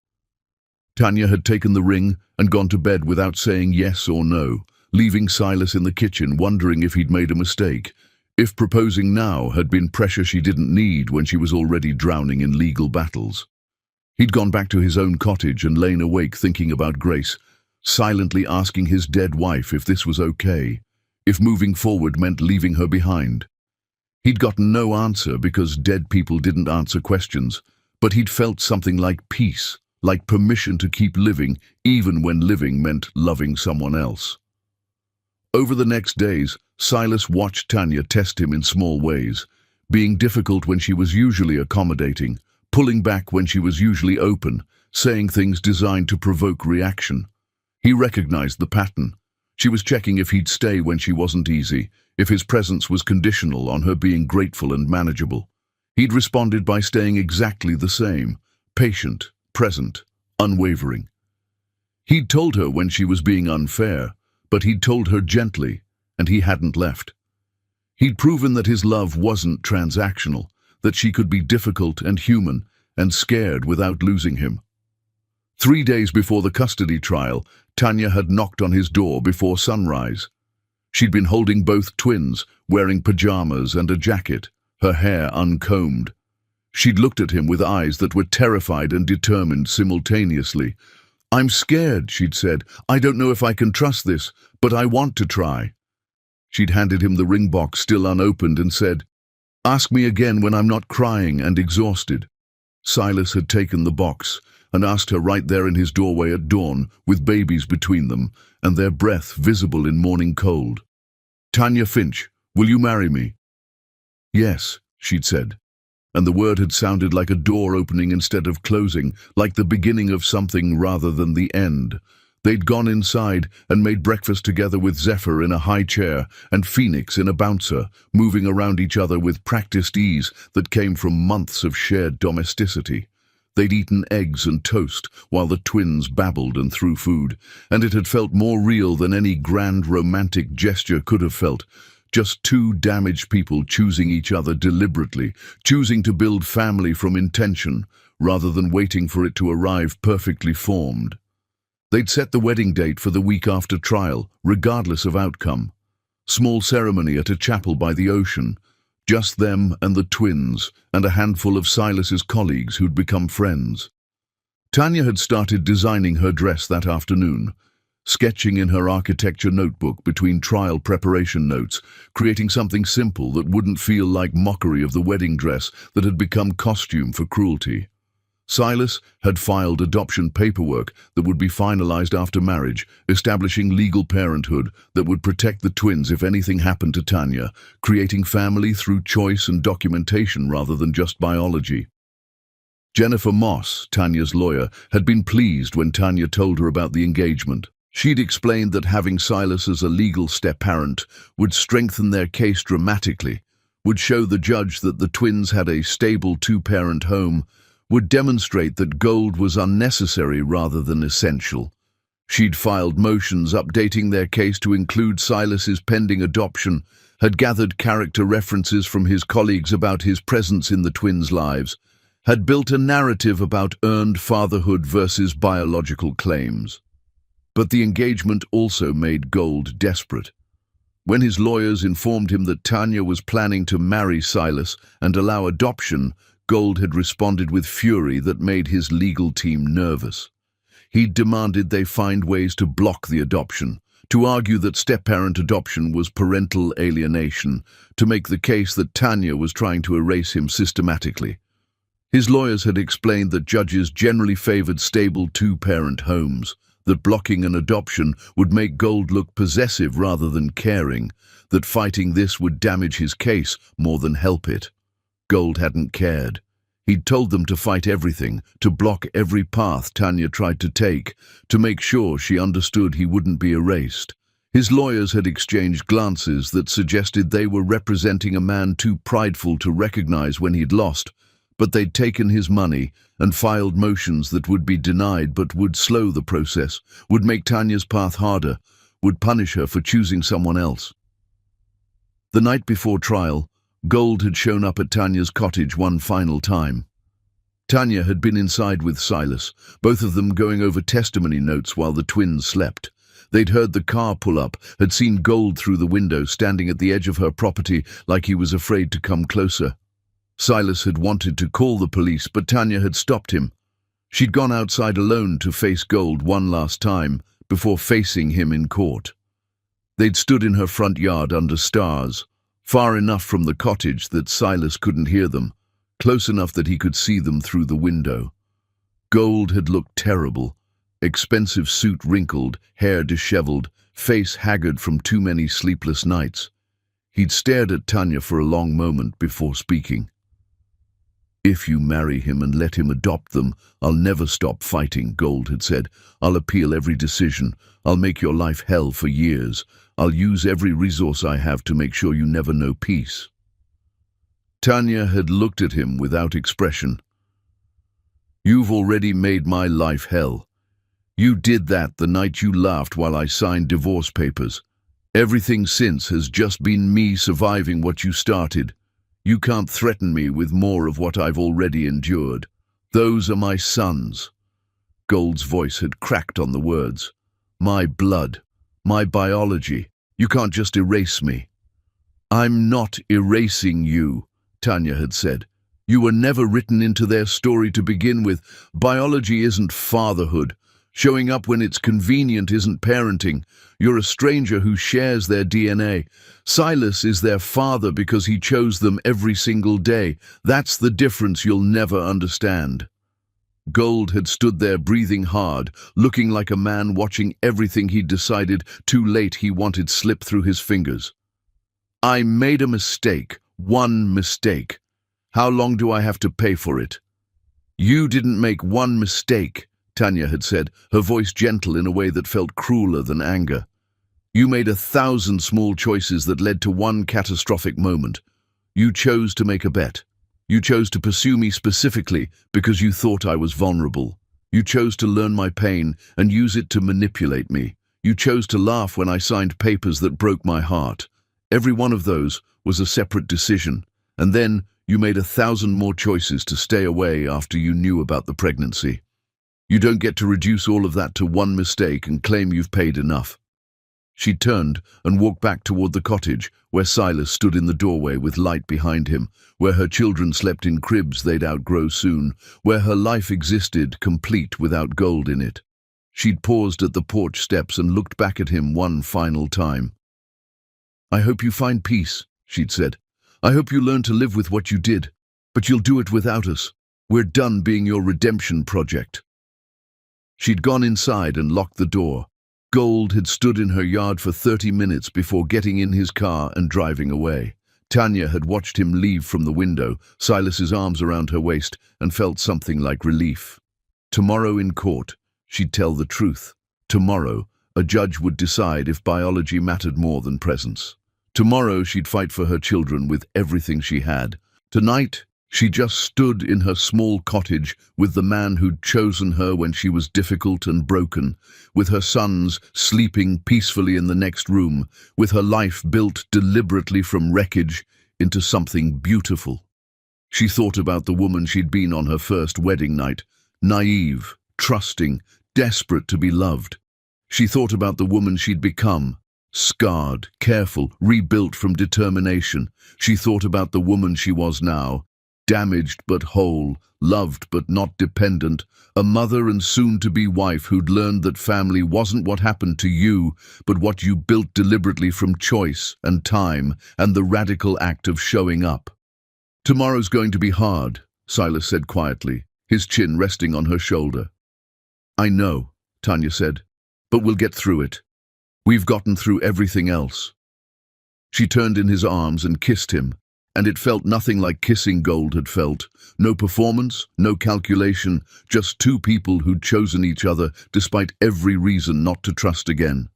Tanya had taken the ring and gone to bed without saying yes or no, leaving Silas in the kitchen wondering if he'd made a mistake, if proposing now had been pressure she didn't need when she was already drowning in legal battles. He'd gone back to his own cottage and lain awake thinking about Grace, silently asking his dead wife if this was okay, if moving forward meant leaving her behind. He'd gotten no answer because dead people didn't answer questions, but he'd felt something like peace, like permission to keep living even when living meant loving someone else. Over the next days, Silas watched Tanya test him in small ways, being difficult when she was usually accommodating, pulling back when she was usually open, saying things designed to provoke reaction. He recognized the pattern. She was checking if he'd stay when she wasn't easy, if his presence was conditional on her being grateful and manageable. He'd responded by staying exactly the same, patient, present, unwavering. He'd told her when she was being unfair, but he'd told her gently, and he hadn't left. He'd proven that his love wasn't transactional, that she could be difficult and human and scared without losing him. 3 days before the custody trial, Tanya had knocked on his door before sunrise. She'd been holding both twins, wearing pajamas and a jacket, her hair uncombed. She'd looked at him with eyes that were terrified and determined simultaneously. "I'm scared," she'd said. "I don't know if I can trust this, but I want to try." She'd handed him the ring box still unopened and said, "Ask me again when I'm not crying and exhausted." Silas had taken the box and asked her right there in his doorway at dawn, with babies between them and their breath visible in morning cold. "Tanya Finch, will you marry me?" "Yes," she'd said. And the word had sounded like a door opening instead of closing, like the beginning of something rather than the end. They'd gone inside and made breakfast together with Zephyr in a high chair and Phoenix in a bouncer, moving around each other with practiced ease that came from months of shared domesticity. They'd eaten eggs and toast while the twins babbled and threw food, and it had felt more real than any grand romantic gesture could have felt. Just two damaged people choosing each other deliberately, choosing to build family from intention, rather than waiting for it to arrive perfectly formed. They'd set the wedding date for the week after trial, regardless of outcome. Small ceremony at a chapel by the ocean. Just them and the twins, and a handful of Silas's colleagues who'd become friends. Tanya had started designing her dress that afternoon, sketching in her architecture notebook between trial preparation notes, creating something simple that wouldn't feel like mockery of the wedding dress that had become costume for cruelty. Silas had filed adoption paperwork that would be finalized after marriage, establishing legal parenthood that would protect the twins if anything happened to Tanya, creating family through choice and documentation rather than just biology. Jennifer Moss, Tanya's lawyer, had been pleased when Tanya told her about the engagement. She'd explained that having Silas as a legal step-parent would strengthen their case dramatically, would show the judge that the twins had a stable two-parent home, would demonstrate that gold was unnecessary rather than essential. She'd filed motions updating their case to include Silas's pending adoption, had gathered character references from his colleagues about his presence in the twins' lives, had built a narrative about earned fatherhood versus biological claims. But the engagement also made Gold desperate. When his lawyers informed him that Tanya was planning to marry Silas and allow adoption, Gold had responded with fury that made his legal team nervous. He'd demanded they find ways to block the adoption, to argue that step-parent adoption was parental alienation, to make the case that Tanya was trying to erase him systematically. His lawyers had explained that judges generally favored stable two-parent homes, that blocking an adoption would make Gold look possessive rather than caring, that fighting this would damage his case more than help it. Gold hadn't cared. He'd told them to fight everything, to block every path Tanya tried to take, to make sure she understood he wouldn't be erased. His lawyers had exchanged glances that suggested they were representing a man too prideful to recognize when he'd lost, but they'd taken his money and filed motions that would be denied but would slow the process, would make Tanya's path harder, would punish her for choosing someone else. The night before trial, Gold had shown up at Tanya's cottage one final time. Tanya had been inside with Silas, both of them going over testimony notes while the twins slept. They'd heard the car pull up, had seen Gold through the window, standing at the edge of her property like he was afraid to come closer. Silas had wanted to call the police, but Tanya had stopped him. She'd gone outside alone to face Gold one last time before facing him in court. They'd stood in her front yard under stars, far enough from the cottage that Silas couldn't hear them, close enough that he could see them through the window. Gold had looked terrible, expensive suit wrinkled, hair disheveled, face haggard from too many sleepless nights. He'd stared at Tanya for a long moment before speaking. "If you marry him and let him adopt them, I'll never stop fighting," Gold had said. "I'll appeal every decision. I'll make your life hell for years. I'll use every resource I have to make sure you never know peace." Tanya had looked at him without expression. "You've already made my life hell. You did that the night you laughed while I signed divorce papers. Everything since has just been me surviving what you started. You can't threaten me with more of what I've already endured. Those are my sons." Gold's voice had cracked on the words. "My blood, my biology. You can't just erase me." "I'm not erasing you," Tanya had said. "You were never written into their story to begin with. Biology isn't fatherhood. Showing up when it's convenient isn't parenting. You're a stranger who shares their DNA. Silas is their father because he chose them every single day. That's the difference you'll never understand." Gold had stood there breathing hard, looking like a man watching everything he'd decided too late he wanted slip through his fingers. "I made a mistake, one mistake. How long do I have to pay for it?" "You didn't make one mistake," Tanya had said, her voice gentle in a way that felt crueler than anger. "You made 1,000 small choices that led to one catastrophic moment. You chose to make a bet. You chose to pursue me specifically because you thought I was vulnerable. You chose to learn my pain and use it to manipulate me. You chose to laugh when I signed papers that broke my heart. Every one of those was a separate decision. And then you made 1,000 more choices to stay away after you knew about the pregnancy. You don't get to reduce all of that to one mistake and claim you've paid enough." She turned and walked back toward the cottage, where Silas stood in the doorway with light behind him, where her children slept in cribs they'd outgrow soon, where her life existed complete without Gold in it. She'd paused at the porch steps and looked back at him one final time. "I hope you find peace," she'd said. "I hope you learn to live with what you did, but you'll do it without us. We're done being your redemption project." She'd gone inside and locked the door. Gold had stood in her yard for 30 minutes before getting in his car and driving away. Tanya had watched him leave from the window, Silas's arms around her waist, and felt something like relief. Tomorrow in court, she'd tell the truth. Tomorrow, a judge would decide if biology mattered more than presence. Tomorrow, she'd fight for her children with everything she had. Tonight, she just stood in her small cottage with the man who'd chosen her when she was difficult and broken, with her sons sleeping peacefully in the next room, with her life built deliberately from wreckage into something beautiful. She thought about the woman she'd been on her first wedding night, naive, trusting, desperate to be loved. She thought about the woman she'd become, scarred, careful, rebuilt from determination. She thought about the woman she was now, damaged but whole, loved but not dependent, a mother and soon-to-be wife who'd learned that family wasn't what happened to you, but what you built deliberately from choice and time and the radical act of showing up. "Tomorrow's going to be hard," Silas said quietly, his chin resting on her shoulder. "I know," Tanya said, "but we'll get through it. We've gotten through everything else." She turned in his arms and kissed him, And it felt nothing like kissing Gold had felt. No performance, no calculation, just two people who'd chosen each other despite every reason not to trust again.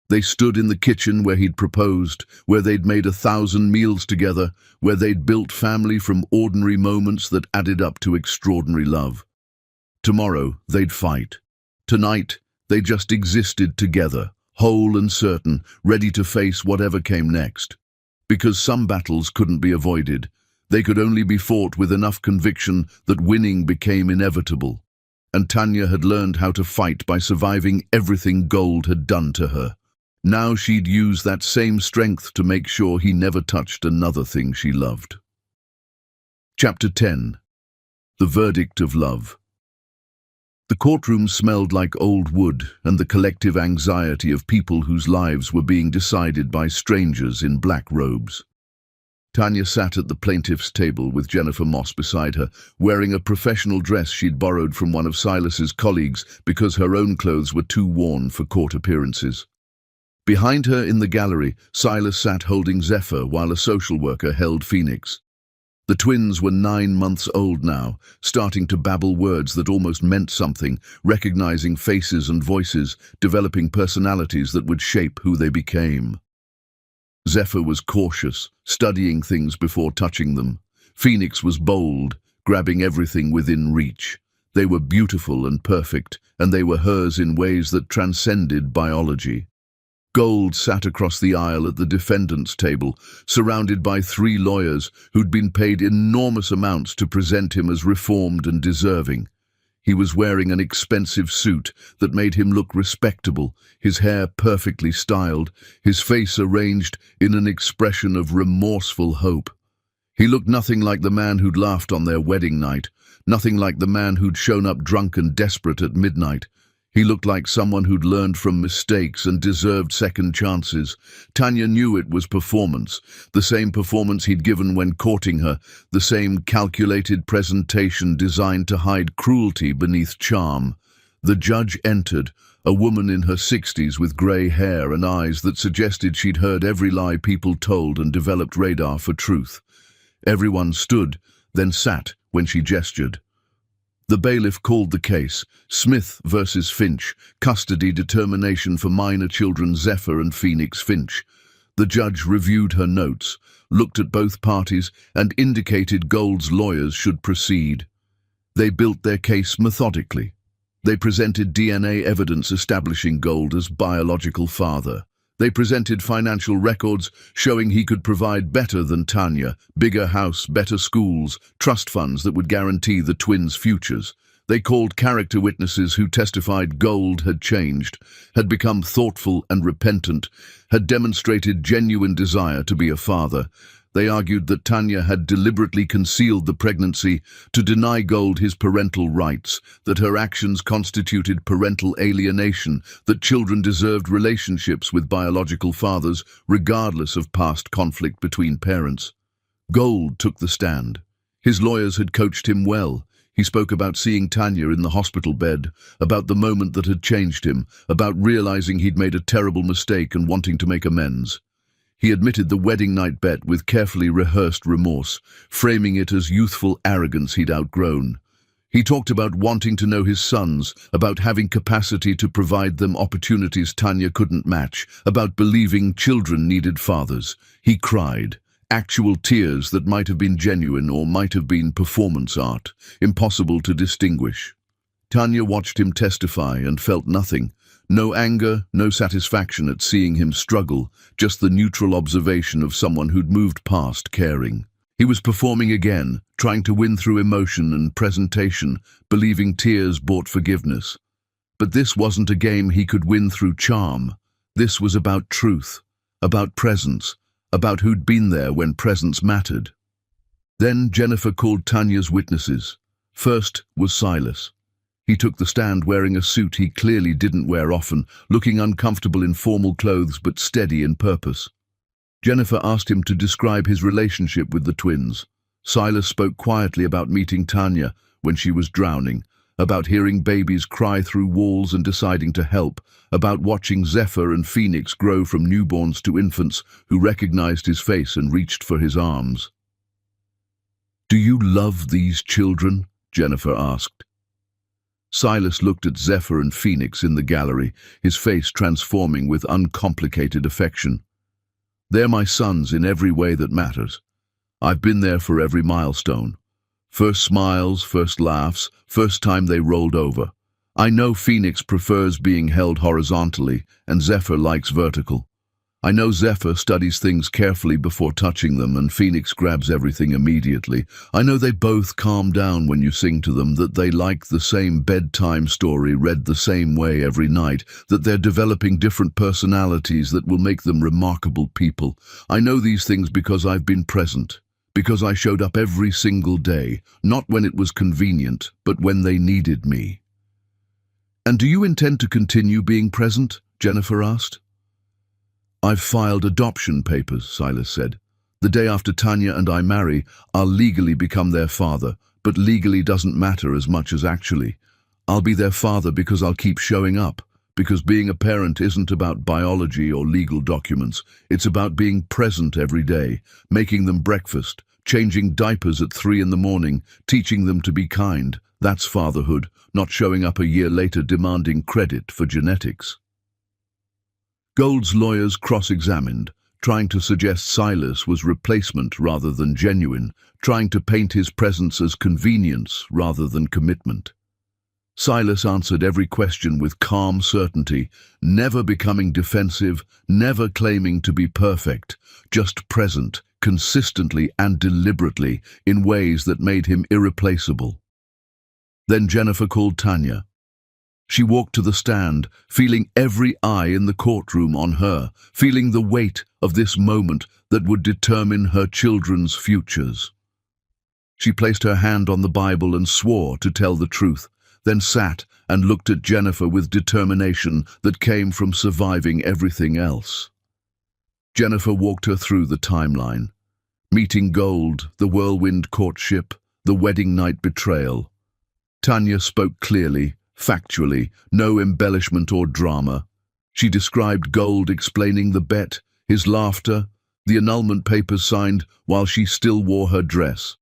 They stood in the kitchen where he'd proposed, where they'd made 1,000 meals together, where they'd built family from ordinary moments that added up to extraordinary love. Tomorrow, they'd fight. Tonight, they just existed together, whole and certain, ready to face whatever came next. Because some battles couldn't be avoided. They could only be fought with enough conviction that winning became inevitable. And Tanya had learned how to fight by surviving everything Gold had done to her. Now she'd use that same strength to make sure he never touched another thing she loved. Chapter 10. The Verdict of Love. The courtroom smelled like old wood and the collective anxiety of people whose lives were being decided by strangers in black robes. Tanya sat at the plaintiff's table with Jennifer Moss beside her, wearing a professional dress she'd borrowed from one of Silas's colleagues because her own clothes were too worn for court appearances. Behind her in the gallery, Silas sat holding Zephyr while a social worker held Phoenix. The twins were 9 months old now, starting to babble words that almost meant something, recognizing faces and voices, developing personalities that would shape who they became. Zephyr was cautious, studying things before touching them. Phoenix was bold, grabbing everything within reach. They were beautiful and perfect, and they were hers in ways that transcended biology. Gold sat across the aisle at the defendant's table, surrounded by 3 lawyers who'd been paid enormous amounts to present him as reformed and deserving. He was wearing an expensive suit that made him look respectable, his hair perfectly styled, his face arranged in an expression of remorseful hope. He looked nothing like the man who'd laughed on their wedding night, nothing like the man who'd shown up drunk and desperate at midnight. He looked like someone who'd learned from mistakes and deserved second chances. Tanya knew it was performance, the same performance he'd given when courting her, the same calculated presentation designed to hide cruelty beneath charm. The judge entered, a woman in her 60s with grey hair and eyes that suggested she'd heard every lie people told and developed radar for truth. Everyone stood, then sat when she gestured. The bailiff called the case, Smith versus Finch, custody determination for minor children Zephyr and Phoenix Finch. The judge reviewed her notes, looked at both parties, and indicated Gold's lawyers should proceed. They built their case methodically. They presented DNA evidence establishing Gold as biological father. They presented financial records showing he could provide better than Tanya, bigger house, better schools, trust funds that would guarantee the twins' futures. They called character witnesses who testified Gold had changed, had become thoughtful and repentant, had demonstrated genuine desire to be a father. They argued that Tanya had deliberately concealed the pregnancy to deny Gold his parental rights, that her actions constituted parental alienation, that children deserved relationships with biological fathers, regardless of past conflict between parents. Gold took the stand. His lawyers had coached him well. He spoke about seeing Tanya in the hospital bed, about the moment that had changed him, about realizing he'd made a terrible mistake and wanting to make amends. He admitted the wedding night bet with carefully rehearsed remorse, framing it as youthful arrogance he'd outgrown. He talked about wanting to know his sons, about having capacity to provide them opportunities Tanya couldn't match, about believing children needed fathers. He cried, actual tears that might have been genuine or might have been performance art, impossible to distinguish. Tanya watched him testify and felt nothing. No anger, no satisfaction at seeing him struggle, just the neutral observation of someone who'd moved past caring. He was performing again, trying to win through emotion and presentation, believing tears brought forgiveness. But this wasn't a game he could win through charm. This was about truth, about presence, about who'd been there when presence mattered. Then Jennifer called Tanya's witnesses. First was Silas. He took the stand wearing a suit he clearly didn't wear often, looking uncomfortable in formal clothes but steady in purpose. Jennifer asked him to describe his relationship with the twins. Silas spoke quietly about meeting Tanya when she was drowning, about hearing babies cry through walls and deciding to help, about watching Zephyr and Phoenix grow from newborns to infants who recognized his face and reached for his arms. "Do you love these children?" Jennifer asked. Silas looked at Zephyr and Phoenix in the gallery, his face transforming with uncomplicated affection. "They're my sons in every way that matters. I've been there for every milestone. First smiles, first laughs, first time they rolled over. I know Phoenix prefers being held horizontally, and Zephyr likes vertical. I know Zephyr studies things carefully before touching them, and Phoenix grabs everything immediately. I know they both calm down when you sing to them, that they like the same bedtime story read the same way every night, that they're developing different personalities that will make them remarkable people. I know these things because I've been present, because I showed up every single day, not when it was convenient, but when they needed me." "And do you intend to continue being present?" Jennifer asked. "I've filed adoption papers," Silas said. "The day after Tanya and I marry, I'll legally become their father, but legally doesn't matter as much as actually. I'll be their father because I'll keep showing up, because being a parent isn't about biology or legal documents. It's about being present every day, making them breakfast, changing diapers at 3 in the morning, teaching them to be kind. That's fatherhood, not showing up a year later demanding credit for genetics." Gold's lawyers cross-examined, trying to suggest Silas was replacement rather than genuine, trying to paint his presence as convenience rather than commitment. Silas answered every question with calm certainty, never becoming defensive, never claiming to be perfect, just present, consistently and deliberately, in ways that made him irreplaceable. Then Jennifer called Tanya. She walked to the stand, feeling every eye in the courtroom on her, feeling the weight of this moment that would determine her children's futures. She placed her hand on the Bible and swore to tell the truth, then sat and looked at Jennifer with determination that came from surviving everything else. Jennifer walked her through the timeline. Meeting Gold, the whirlwind courtship, the wedding night betrayal. Tanya spoke clearly, factually, no embellishment or drama. She described Gold explaining the bet, his laughter, the annulment papers signed while she still wore her dress.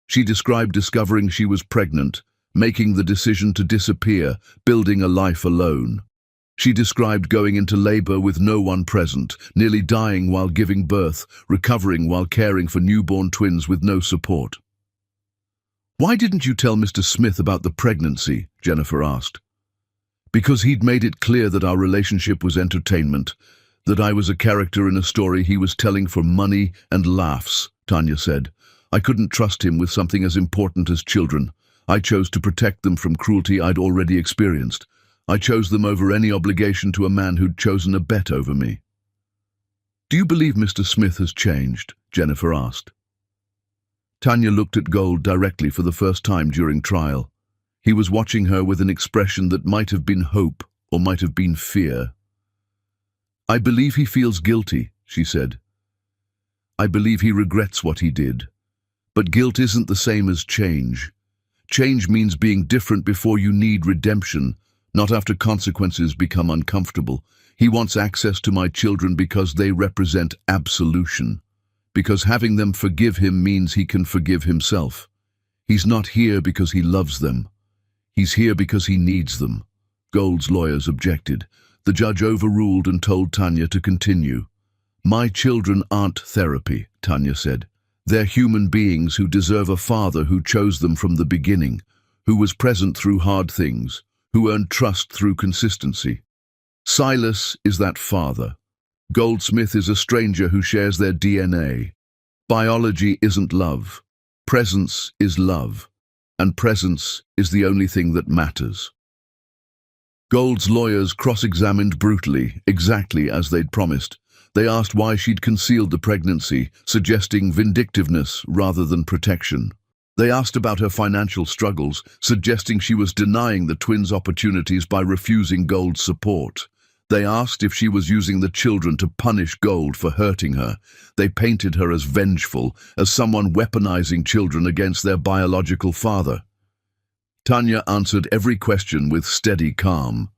She described discovering she was pregnant, making the decision to disappear, building a life alone. She described going into labor with no one present, nearly dying while giving birth, recovering while caring for newborn twins with no support. "Why didn't you tell Mr. Smith about the pregnancy?" Jennifer asked. "Because he'd made it clear that our relationship was entertainment, that I was a character in a story he was telling for money and laughs," Tanya said. "I couldn't trust him with something as important as children. I chose to protect them from cruelty I'd already experienced. I chose them over any obligation to a man who'd chosen a bet over me." "Do you believe Mr. Smith has changed?" Jennifer asked. Tanya looked at Gold directly for the first time during trial. He was watching her with an expression that might have been hope or might have been fear. "I believe he feels guilty," she said. "I believe he regrets what he did. But guilt isn't the same as change. Change means being different before you need redemption, not after consequences become uncomfortable. He wants access to my children because they represent absolution. Because having them forgive him means he can forgive himself. He's not here because he loves them. He's here because he needs them." Gold's lawyers objected. The judge overruled and told Tanya to continue. "My children aren't therapy," Tanya said. "They're human beings who deserve a father who chose them from the beginning, who was present through hard things, who earned trust through consistency. Silas is that father. Goldsmith is a stranger who shares their DNA. Biology isn't love. Presence is love. And presence is the only thing that matters." Gold's lawyers cross-examined brutally, exactly as they'd promised. They asked why she'd concealed the pregnancy, suggesting vindictiveness rather than protection. They asked about her financial struggles, suggesting she was denying the twins' opportunities by refusing Gold's support. They asked if she was using the children to punish Gold for hurting her. They painted her as vengeful, as someone weaponizing children against their biological father. Tanya answered every question with steady calm.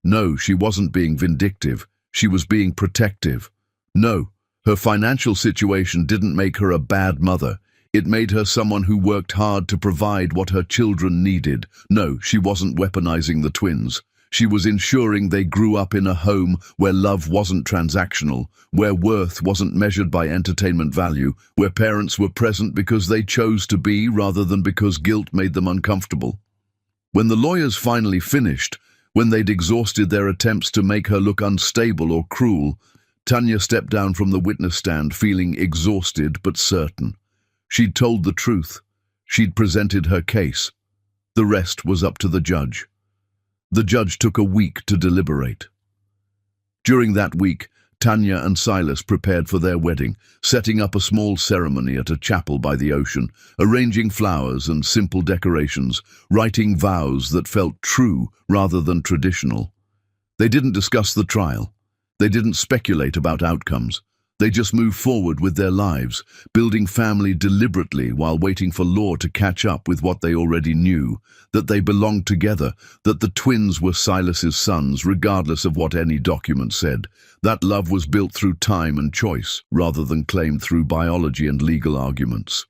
No, she wasn't being vindictive. She was being protective. No, her financial situation didn't make her a bad mother. It made her someone who worked hard to provide what her children needed. No, she wasn't weaponizing the twins. She was ensuring they grew up in a home where love wasn't transactional, where worth wasn't measured by entertainment value, where parents were present because they chose to be rather than because guilt made them uncomfortable. When the lawyers finally finished, when they'd exhausted their attempts to make her look unstable or cruel, Tanya stepped down from the witness stand feeling exhausted but certain. She'd told the truth. She'd presented her case. The rest was up to the judge. The judge took a week to deliberate. During that week, Tanya and Silas prepared for their wedding, setting up a small ceremony at a chapel by the ocean, arranging flowers and simple decorations, writing vows that felt true rather than traditional. They didn't discuss the trial. They didn't speculate about outcomes. They just moved forward with their lives, building family deliberately while waiting for law to catch up with what they already knew, that they belonged together, that the twins were Silas's sons regardless of what any document said. That love was built through time and choice, rather than claimed through biology and legal arguments.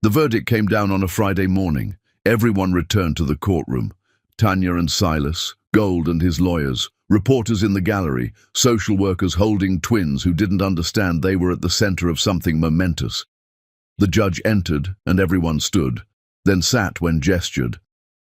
The verdict came down on a Friday morning. Everyone returned to the courtroom. Tanya and Silas, Gold and his lawyers, reporters in the gallery, social workers holding twins who didn't understand they were at the center of something momentous. The judge entered, and everyone stood, then sat when gestured.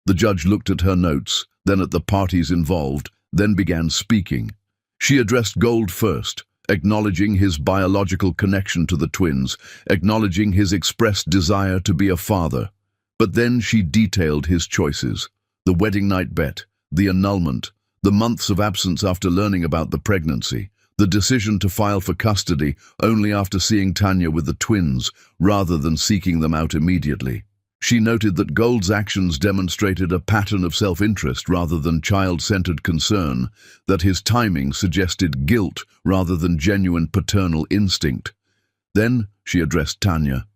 The judge looked at her notes, then at the parties involved, then began speaking. She addressed Gold first, acknowledging his biological connection to the twins, acknowledging his expressed desire to be a father. But then she detailed his choices: the wedding night bet, the annulment, the months of absence after learning about the pregnancy, the decision to file for custody only after seeing Tanya with the twins, rather than seeking them out immediately. She noted that Gold's actions demonstrated a pattern of self-interest rather than child-centered concern, that his timing suggested guilt rather than genuine paternal instinct. Then she addressed Tanya.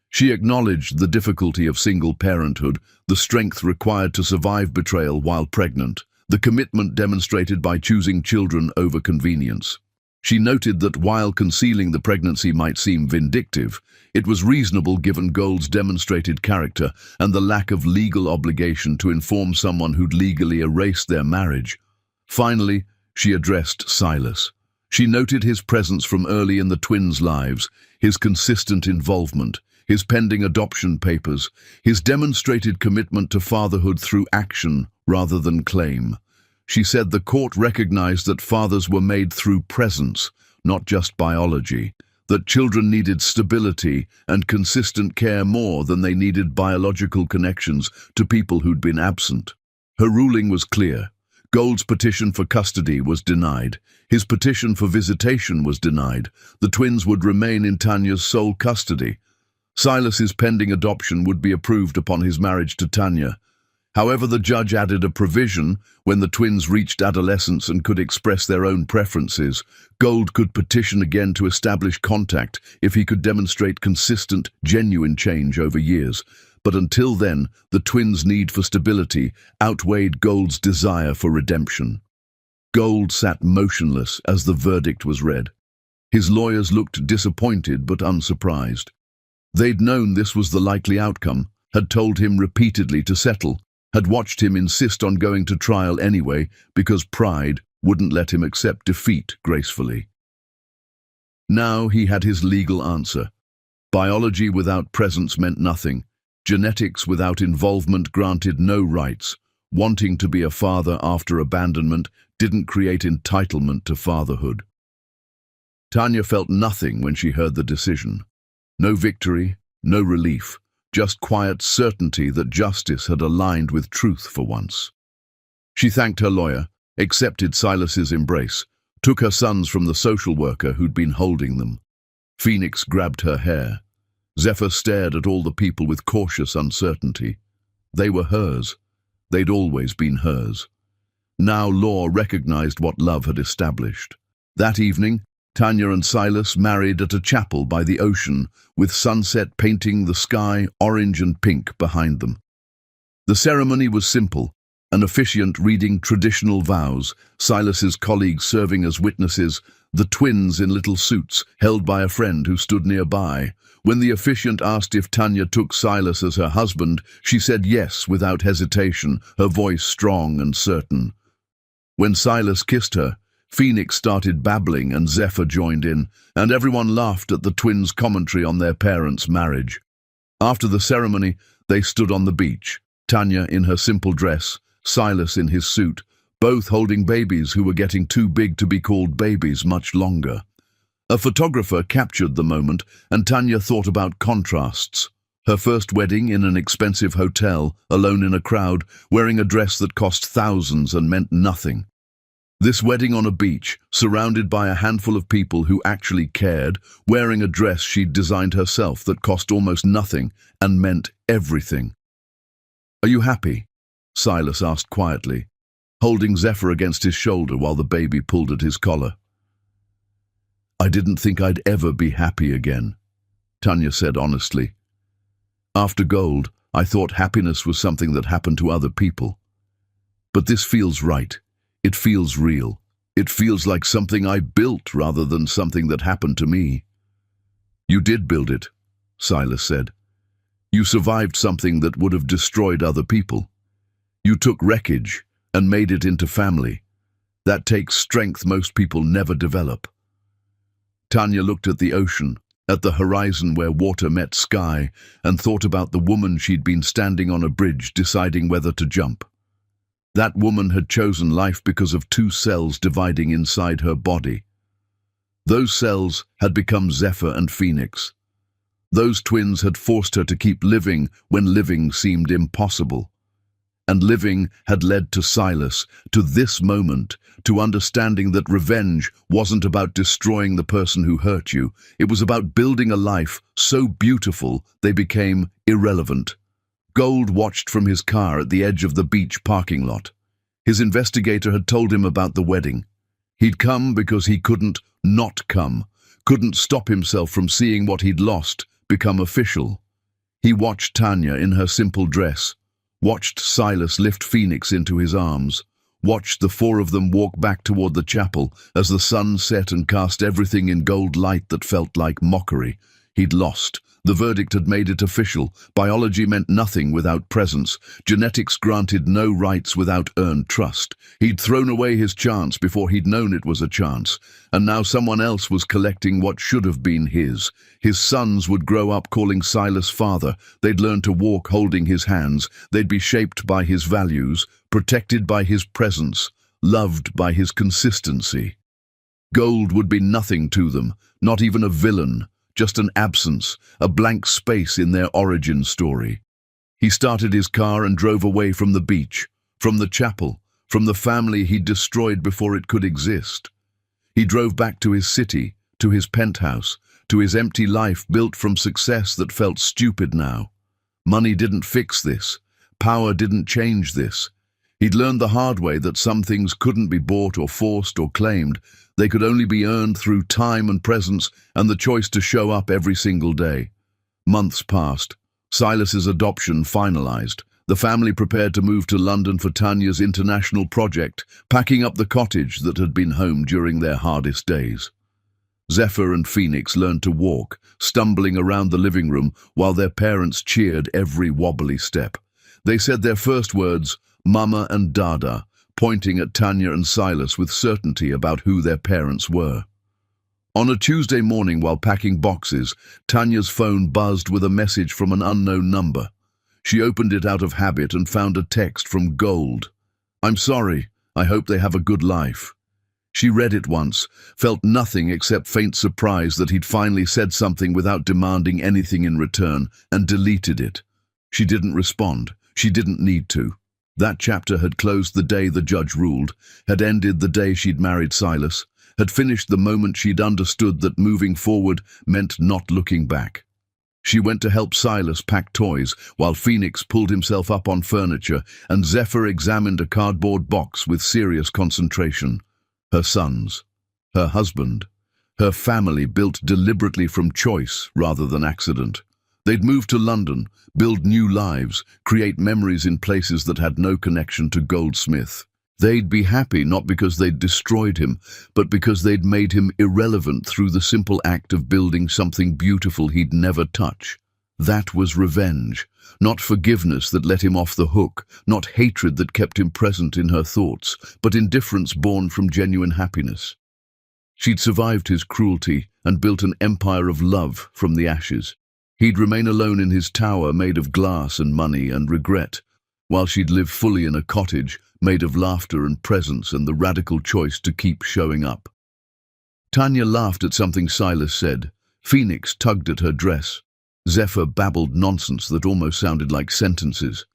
She acknowledged the difficulty of single parenthood, the strength required to survive betrayal while pregnant, the commitment demonstrated by choosing children over convenience. She noted that while concealing the pregnancy might seem vindictive, it was reasonable given Gold's demonstrated character and the lack of legal obligation to inform someone who'd legally erased their marriage. Finally, she addressed Silas. She noted his presence from early in the twins' lives, his consistent involvement, his pending adoption papers, his demonstrated commitment to fatherhood through action rather than claim. She said the court recognized that fathers were made through presence, not just biology, that children needed stability and consistent care more than they needed biological connections to people who'd been absent. Her ruling was clear. Gold's petition for custody was denied. His petition for visitation was denied. The twins would remain in Tanya's sole custody. Silas's pending adoption would be approved upon his marriage to Tanya. However, the judge added a provision: when the twins reached adolescence and could express their own preferences, Gold could petition again to establish contact if he could demonstrate consistent, genuine change over years. But until then, the twins' need for stability outweighed Gold's desire for redemption. Gold sat motionless as the verdict was read. His lawyers looked disappointed but unsurprised. They'd known this was the likely outcome, had told him repeatedly to settle, had watched him insist on going to trial anyway because pride wouldn't let him accept defeat gracefully. Now he had his legal answer. Biology without presence meant nothing. Genetics without involvement granted no rights. Wanting to be a father after abandonment didn't create entitlement to fatherhood. Tanya felt nothing when she heard the decision. No victory, no relief, just quiet certainty that justice had aligned with truth for once. She thanked her lawyer, accepted Silas's embrace, took her sons from the social worker who'd been holding them. Phoenix grabbed her hair. Zephyr stared at all the people with cautious uncertainty. They were hers. They'd always been hers. Now law recognized what love had established. That evening, Tanya and Silas married at a chapel by the ocean, with sunset painting the sky orange and pink behind them. The ceremony was simple: an officiant reading traditional vows, Silas's colleagues serving as witnesses, the twins in little suits held by a friend who stood nearby. When the officiant asked if Tanya took Silas as her husband, she said yes without hesitation, her voice strong and certain. When Silas kissed her, Phoenix started babbling and Zephyr joined in, and everyone laughed at the twins' commentary on their parents' marriage. After the ceremony, they stood on the beach, Tanya in her simple dress, Silas in his suit, both holding babies who were getting too big to be called babies much longer. A photographer captured the moment, and Tanya thought about contrasts. Her first wedding in an expensive hotel, alone in a crowd, wearing a dress that cost thousands and meant nothing. This wedding on a beach, surrounded by a handful of people who actually cared, wearing a dress she'd designed herself that cost almost nothing and meant everything. "Are you happy?" Silas asked quietly, holding Zephyr against his shoulder while the baby pulled at his collar. "I didn't think I'd ever be happy again," Tanya said honestly. "After Gold, I thought happiness was something that happened to other people. But this feels right. It feels real. It feels like something I built rather than something that happened to me." "You did build it," Silas said. "You survived something that would have destroyed other people. You took wreckage and made it into family. That takes strength most people never develop." Tanya looked at the ocean, at the horizon where water met sky, and thought about the woman she'd been standing on a bridge deciding whether to jump. That woman had chosen life because of two cells dividing inside her body. Those cells had become Zephyr and Phoenix. Those twins had forced her to keep living when living seemed impossible. And living had led to Silas, to this moment, to understanding that revenge wasn't about destroying the person who hurt you. It was about building a life so beautiful they became irrelevant. Gold watched from his car at the edge of the beach parking lot. His investigator had told him about the wedding. He'd come because he couldn't not come, couldn't stop himself from seeing what he'd lost become official. He watched Tanya in her simple dress, watched Silas lift Phoenix into his arms, watched the four of them walk back toward the chapel as the sun set and cast everything in gold light that felt like mockery. He'd lost. The verdict had made it official. Biology meant nothing without presence. Genetics granted no rights without earned trust. He'd thrown away his chance before he'd known it was a chance, and now someone else was collecting what should have been his. His sons would grow up calling Silas father. They'd learn to walk holding his hands. They'd be shaped by his values, protected by his presence, loved by his consistency. Gold would be nothing to them, not even a villain. Just an absence, a blank space in their origin story. He started his car and drove away from the beach, from the chapel, from the family he'd destroyed before it could exist. He drove back to his city, to his penthouse, to his empty life built from success that felt stupid now. Money didn't fix this. Power didn't change this. He'd learned the hard way that some things couldn't be bought or forced or claimed. They could only be earned through time and presence and the choice to show up every single day. Months passed. Silas's adoption finalized. The family prepared to move to London for Tanya's international project, packing up the cottage that had been home during their hardest days. Zephyr and Phoenix learned to walk, stumbling around the living room while their parents cheered every wobbly step. They said their first words, Mama and Dada, pointing at Tanya and Silas with certainty about who their parents were. On a Tuesday morning while packing boxes, Tanya's phone buzzed with a message from an unknown number. She opened it out of habit and found a text from Gold. "I'm sorry. I hope they have a good life." She read it once, felt nothing except faint surprise that he'd finally said something without demanding anything in return, and deleted it. She didn't respond. She didn't need to. That chapter had closed the day the judge ruled, had ended the day she'd married Silas, had finished the moment she'd understood that moving forward meant not looking back. She went to help Silas pack toys while Phoenix pulled himself up on furniture and Zephyr examined a cardboard box with serious concentration. Her sons, her husband, her family built deliberately from choice rather than accident. They'd move to London, build new lives, create memories in places that had no connection to Goldsmith. They'd be happy not because they'd destroyed him, but because they'd made him irrelevant through the simple act of building something beautiful he'd never touch. That was revenge, not forgiveness that let him off the hook, not hatred that kept him present in her thoughts, but indifference born from genuine happiness. She'd survived his cruelty and built an empire of love from the ashes. He'd remain alone in his tower made of glass and money and regret, while she'd live fully in a cottage made of laughter and presence and the radical choice to keep showing up. Tanya laughed at something Silas said. Phoenix tugged at her dress. Zephyr babbled nonsense that almost sounded like sentences.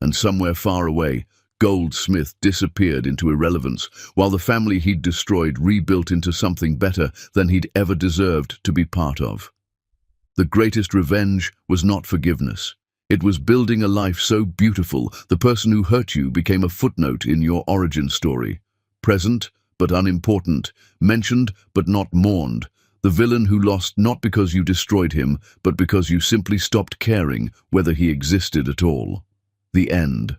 And somewhere far away, Goldsmith disappeared into irrelevance, while the family he'd destroyed rebuilt into something better than he'd ever deserved to be part of. The greatest revenge was not forgiveness. It was building a life so beautiful, the person who hurt you became a footnote in your origin story. Present, but unimportant. Mentioned, but not mourned. The villain who lost not because you destroyed him, but because you simply stopped caring whether he existed at all. The end.